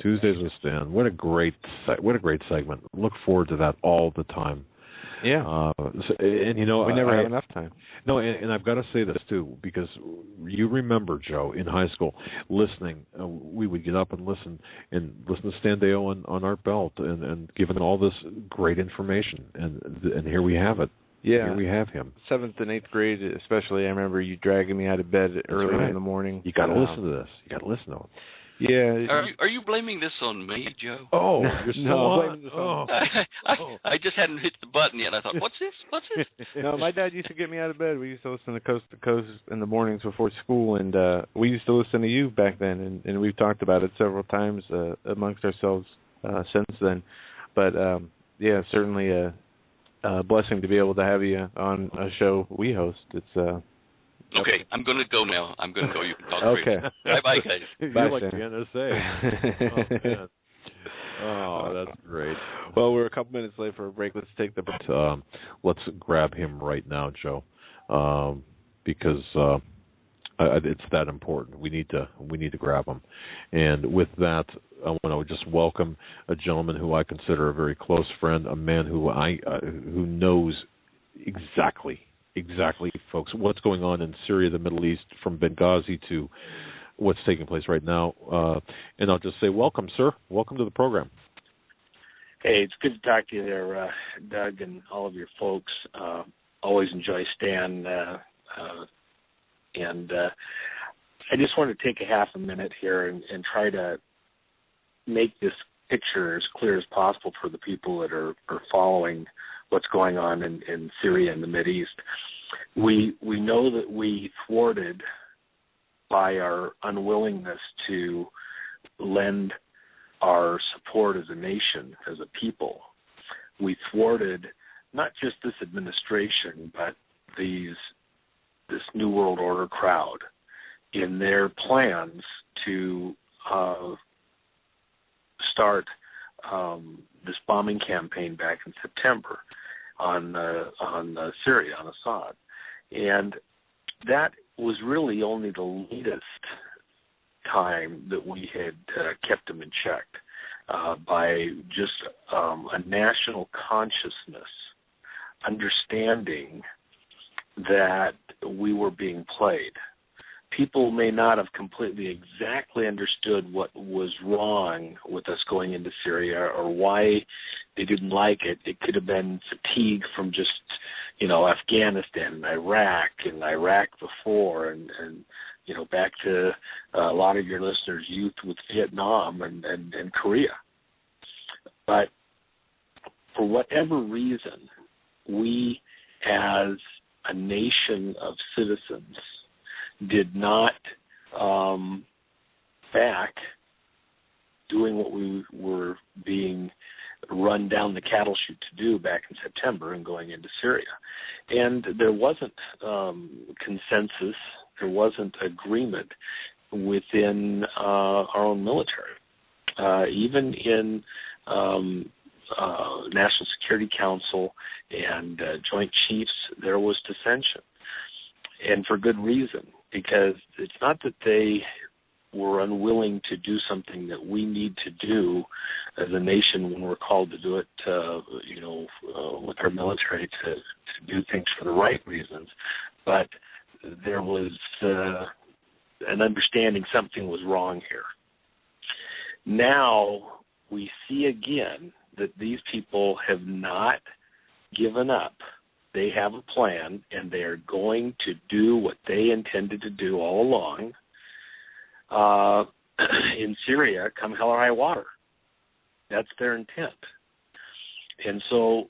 Tuesdays with Stan. What a great segment. Look forward to that all the time. Yeah. And we never have enough time. No, and I've got to say this too, because you remember, Joe, in high school, listening, we would get up and listen to Stan Deyo on our belt, and given all this great information, and here we have it. Yeah, here we have him. 7th and 8th grade, especially. I remember you dragging me out of bed early in the morning. You got to listen to this. You got to listen to him. Yeah. Are you blaming this on me, Joe? Oh, you're still no, on? I'm blaming this on. I just hadn't hit the button yet. I thought, what's this? No, my dad used to get me out of bed. We used to listen to Coast to Coast in the mornings before school, and we used to listen to you back then, and we've talked about it several times amongst ourselves since then. But, yeah, certainly a blessing to be able to have you on a show we host. It's Okay, I'm going to go now. I'm going to go. You can talk. Okay. Bye-bye, guys. You're like the NSA. Oh, man. Oh, that's great. Well, we're a couple minutes late for a break. Let's take the break. Let's grab him right now, Joe, because it's that important. We need to grab him. And with that, I want to just welcome a gentleman who I consider a very close friend, a man who who knows exactly, folks, what's going on in Syria, the Middle East, from Benghazi to what's taking place right now. And I'll just say welcome, sir. Welcome to the program. Hey, it's good to talk to you there, Doug, and all of your folks. Always enjoy Stan. And I just want to take a half a minute here and try to make this picture as clear as possible for the people that are following what's going on in Syria and the Mideast. We know that we thwarted by our unwillingness to lend our support as a nation, as a people. We thwarted not just this administration, but this New World Order crowd in their plans to start this bombing campaign back in September on Syria, on Assad. And that was really only the latest time that we had kept them in check by just a national consciousness, understanding that we were being played. People may not have completely exactly understood what was wrong with us going into Syria or why they didn't like it. It could have been fatigue from just, Afghanistan and Iraq before and back to a lot of your listeners' youth with Vietnam and Korea. But for whatever reason, we as a nation of citizens did not back doing what we were being run down the cattle chute to do back in September and going into Syria. And there wasn't consensus, there wasn't agreement within our own military. Even in National Security Council and Joint Chiefs, there was dissension. And for good reason, because it's not that they were unwilling to do something that we need to do as a nation when we're called to do it, with our military to do things for the right reasons. But there was an understanding something was wrong here. Now we see again that these people have not given up. They have a plan, and they are going to do what they intended to do all along in Syria, come hell or high water. That's their intent. And so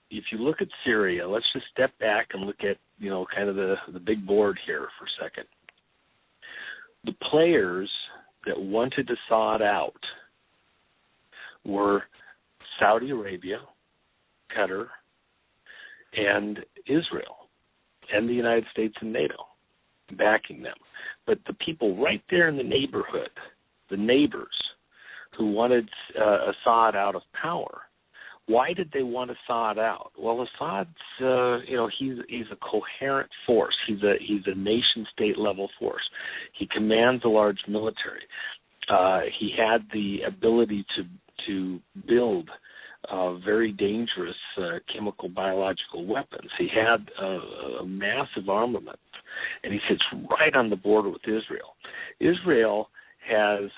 if you look at Syria, let's just step back and look at, kind of the big board here for a second. The players that wanted Assad out were Saudi Arabia, Qatar, and Israel, and the United States and NATO backing them. But the people right there in the neighborhood, the neighbors who wanted Assad out of power, why did they want Assad out? Well, Assad's, he's a coherent force. He's a nation-state level force. He commands a large military. He had the ability to build very dangerous chemical, biological weapons. He had a massive armament, and he sits right on the border with Israel. Israel has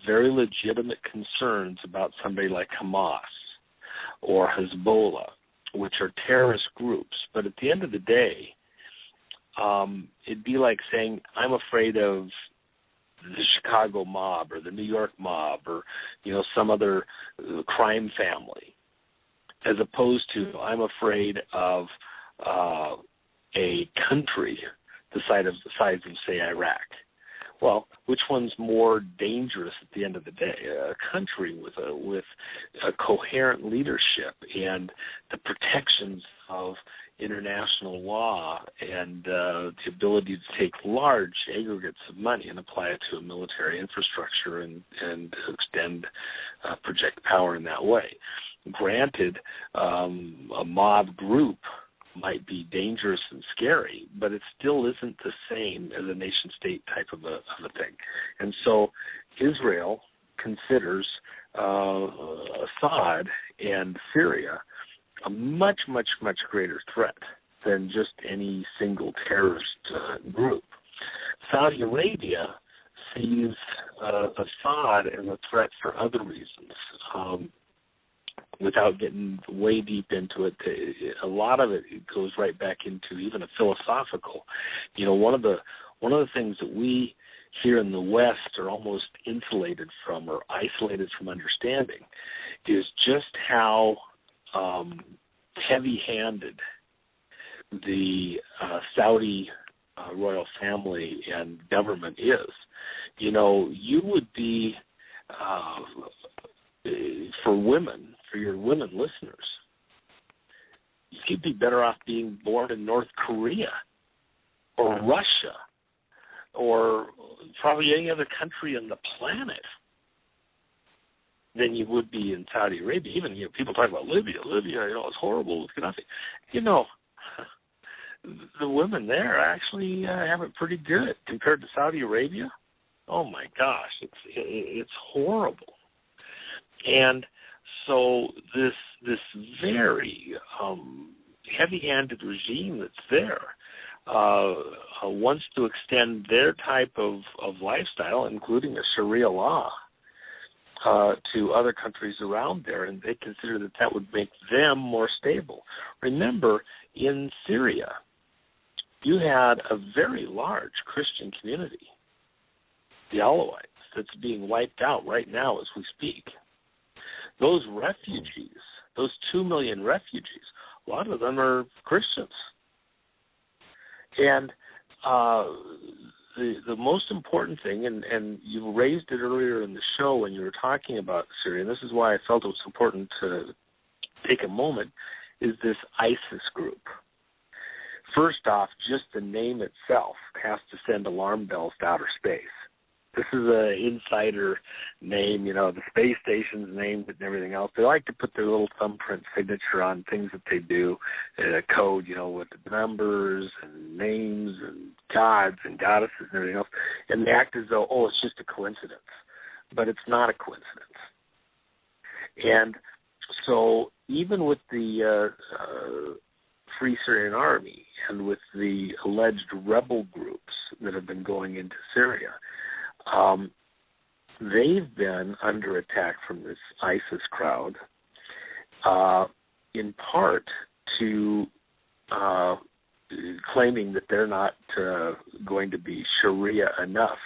very legitimate concerns about somebody like Hamas or Hezbollah, which are terrorist groups. But at the end of the day, it'd be like saying, I'm afraid of the Chicago mob or the New York mob or, some other crime family, as opposed to I'm afraid of a country the size of, say, Iraq. Well, which one's more dangerous at the end of the day? A country with a coherent leadership and the protections of international law and the ability to take large aggregates of money and apply it to a military infrastructure and extend project power in that way. Granted, a mob group might be dangerous and scary, but it still isn't the same as a nation-state type of a thing. And so Israel considers Assad and Syria a much, much, much greater threat than just any single terrorist group. Saudi Arabia sees Assad as a threat for other reasons. Without getting way deep into it, a lot of it goes right back into even a philosophical. One of the things that we here in the West are almost insulated from or isolated from understanding is just how heavy-handed the Saudi royal family and government is. You would be for your women listeners, you'd be better off being born in North Korea or Russia or probably any other country on the planet than you would be in Saudi Arabia. Even people talk about Libya. It's horrible with Gaddafi. The women there actually have it pretty good compared to Saudi Arabia. Oh my gosh, it's horrible. And so this very heavy-handed regime that's there wants to extend their type of lifestyle, including a Sharia law, to other countries around there, and they consider that would make them more stable. Remember, in Syria, you had a very large Christian community, the Alawites, that's being wiped out right now as we speak. Those refugees, those 2 million refugees, a lot of them are Christians. And the most important thing, and you raised it earlier in the show when you were talking about Syria, and this is why I felt it was important to take a moment, is this ISIS group. First off, just the name itself has to send alarm bells to outer space. This is an insider name, the space station's name and everything else. They like to put their little thumbprint signature on things that they do, code, with the numbers and names and gods and goddesses and everything else, and they act as though, it's just a coincidence. But it's not a coincidence. And so even with the Free Syrian Army and with the alleged rebel groups that have been going into Syria, they've been under attack from this ISIS crowd, in part to claiming that they're not going to be Sharia enough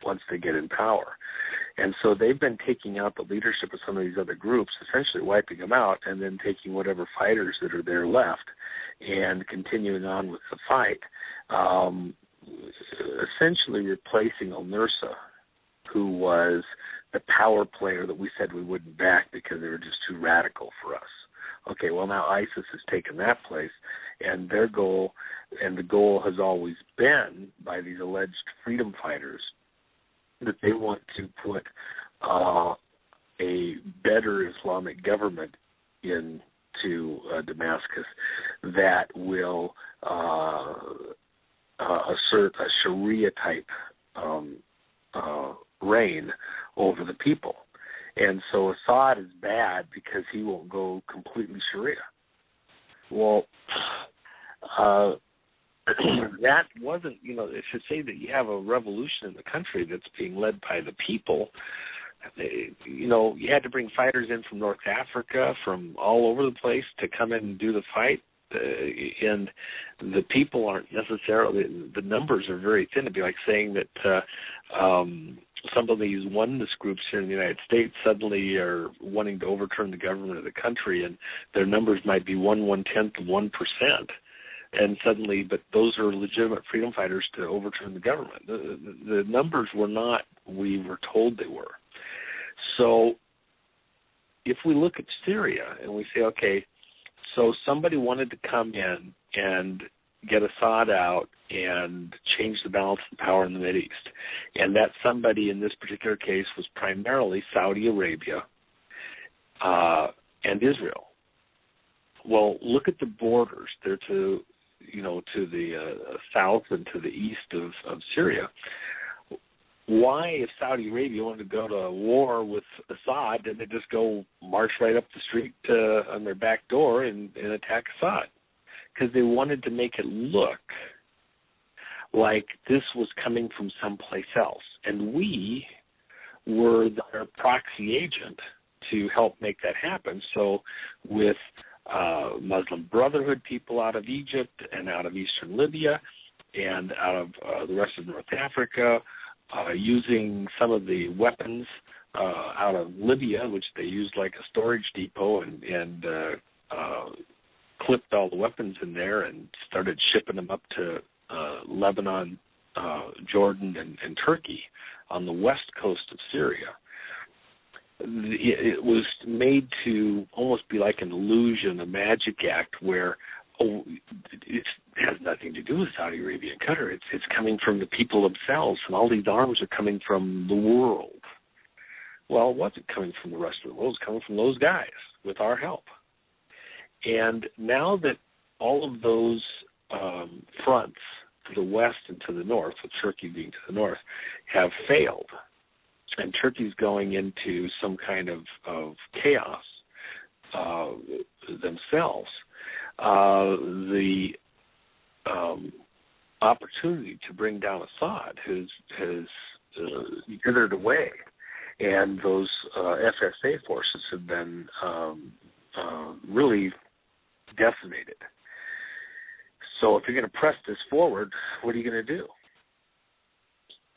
once they get in power. And so they've been taking out the leadership of some of these other groups, essentially wiping them out, and then taking whatever fighters that are there left and continuing on with the fight, essentially replacing al-Nusra, who was the power player that we said we wouldn't back because they were just too radical for us. Okay, well, now ISIS has taken that place, and their goal, and the goal has always been, by these alleged freedom fighters, that they want to put a better Islamic government into Damascus that will assert a Sharia-type reign over the people. And so Assad is bad because he won't go completely Sharia. Well, that wasn't, it should say that you have a revolution in the country that's being led by the people. You had to bring fighters in from North Africa, from all over the place to come in and do the fight. and the people aren't necessarily, the numbers are very thin. It'd be like saying that some of these oneness groups here in the United States suddenly are wanting to overturn the government of the country, and their numbers might be 1/10 of 1%. And suddenly, but those are legitimate freedom fighters to overturn the government. The numbers were not we were told they were. So if we look at Syria and we say, okay, so somebody wanted to come in and get Assad out and change the balance of power in the Mideast. And that somebody in this particular case was primarily Saudi Arabia and Israel. Well, look at the borders. They're to the south and to the east of Syria. Why, if Saudi Arabia wanted to go to war with Assad, didn't they just go march right up the street on their back door and attack Assad? Because they wanted to make it look like this was coming from someplace else. And we were their proxy agent to help make that happen. So with Muslim Brotherhood people out of Egypt and out of eastern Libya and out of the rest of North Africa, using some of the weapons out of Libya, which they used like a storage depot, and clipped all the weapons in there and started shipping them up to Lebanon, Jordan, and Turkey on the west coast of Syria. It was made to almost be like an illusion, a magic act where, it has nothing to do with Saudi Arabia and Qatar. It's coming from the people themselves, and all these arms are coming from the world. Well, it wasn't coming from the rest of the world. It's coming from those guys with our help. And now that all of those fronts to the west and to the north, with Turkey being to the north, have failed, and Turkey's going into some kind of chaos themselves, the opportunity to bring down Assad has withered away, and those FSA forces have been really decimated. So if you're going to press this forward, what are you going to do?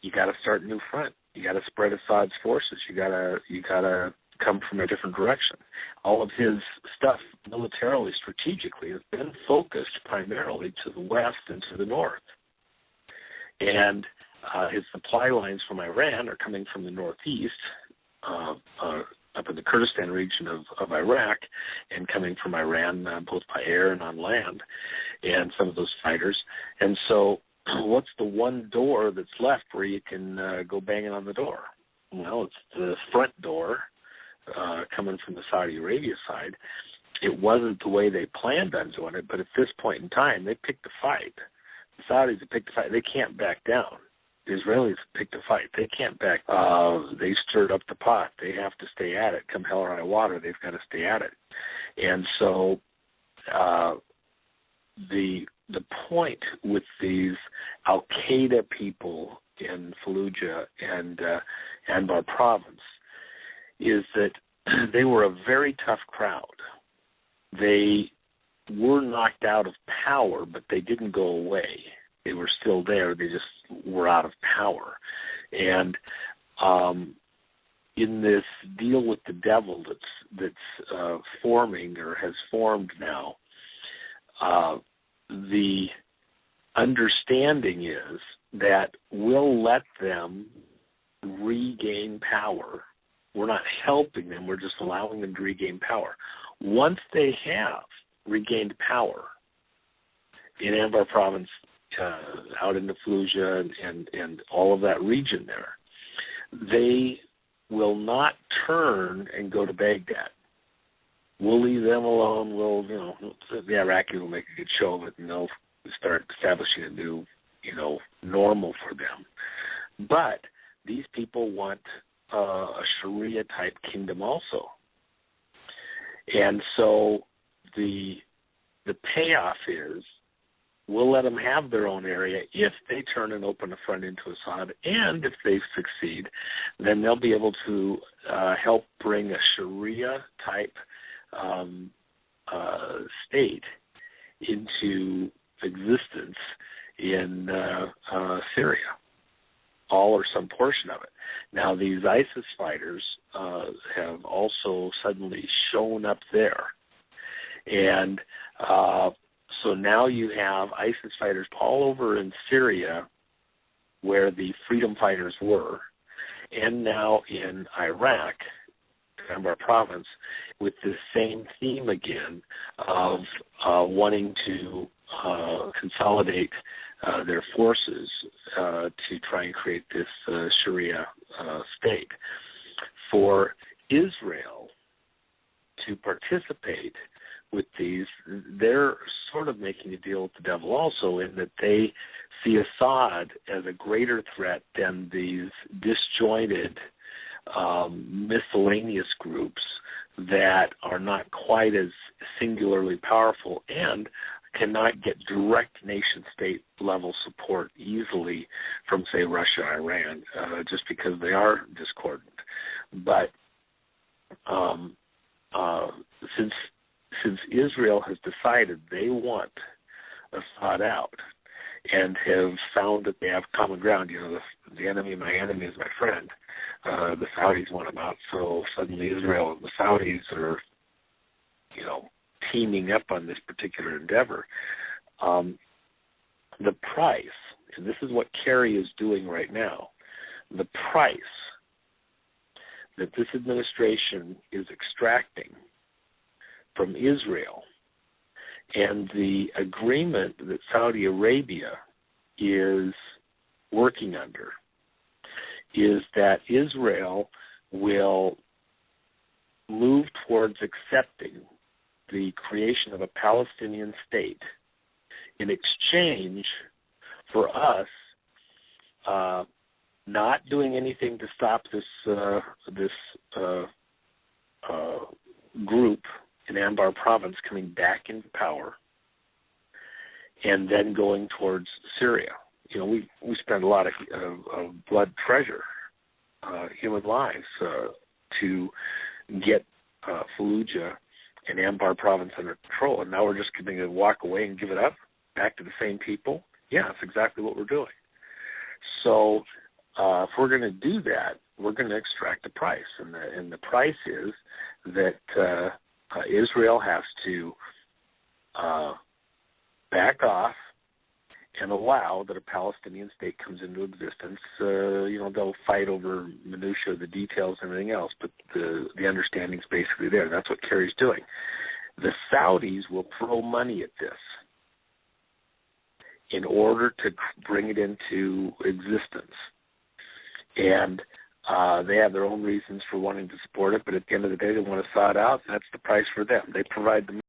You got to start a new front. You got to spread Assad's forces. You got to come from a different direction. All of his stuff, militarily, strategically, has been focused primarily to the west and to the north. And his supply lines from Iran are coming from the northeast, up in the Kurdistan region of Iraq, and coming from Iran both by air and on land, and some of those fighters. And so what's the one door that's left where you can go banging on the door? Well, it's the front door coming from the Saudi Arabia side. It wasn't the way they planned on doing it, but at this point in time, they picked a fight. The Saudis have picked a fight. They can't back down. The Israelis picked a fight. They can't back. They stirred up the pot. They have to stay at it. Come hell or high water, they've got to stay at it. And so the point with these Al-Qaeda people in Fallujah and Anbar province is that they were a very tough crowd. They were knocked out of power, but they didn't go away. They were still there. They just were out of power. And in this deal with the devil that's forming or has formed now, the understanding is that we'll let them regain power. We're not helping them. We're just allowing them to regain power. Once they have regained power in Anbar province, out into Fallujah and all of that region there, they will not turn and go to Baghdad. We'll leave them alone. The Iraqis will make a good show of it, and they'll start establishing a new, normal for them. But these people want a Sharia-type kingdom also. And so the payoff is we'll let them have their own area if they turn and open a front into Assad, and if they succeed, then they'll be able to help bring a Sharia-type state into existence in Syria, all or some portion of it. Now, these ISIS fighters have also suddenly shown up there. And so now you have ISIS fighters all over in Syria where the freedom fighters were, and now in Iraq, Anbar province, with the same theme again of wanting to consolidate their forces to try and create this Sharia state. For Israel to participate with these, they're sort of making a deal with the devil also, in that they see Assad as a greater threat than these disjointed miscellaneous groups that are not quite as singularly powerful and cannot get direct nation-state level support easily from, say, Russia, Iran, just because they are discordant. But since Israel has decided they want Assad out and have found that they have common ground, the enemy of my enemy is my friend, the Saudis want him out, so suddenly Israel and the Saudis are, teaming up on this particular endeavor. The price, and this is what Kerry is doing right now, the price that this administration is extracting from Israel and the agreement that Saudi Arabia is working under is that Israel will move towards accepting the creation of a Palestinian state in exchange for us not doing anything to stop this group in Anbar province coming back into power, and then going towards Syria. We spend a lot of blood, treasure, human lives to get Fallujah and Anbar province under control, and now we're just going to walk away and give it up back to the same people? Yeah, that's exactly what we're doing. So if we're going to do that, we're going to extract a price, and the price is that Israel has to back off and allow that a Palestinian state comes into existence. They'll fight over minutiae, the details, and everything else, but the understanding's basically there. That's what Kerry's doing. The Saudis will throw money at this in order to bring it into existence. And they have their own reasons for wanting to support it, but at the end of the day, they want Assad out, and that's the price for them. They provide the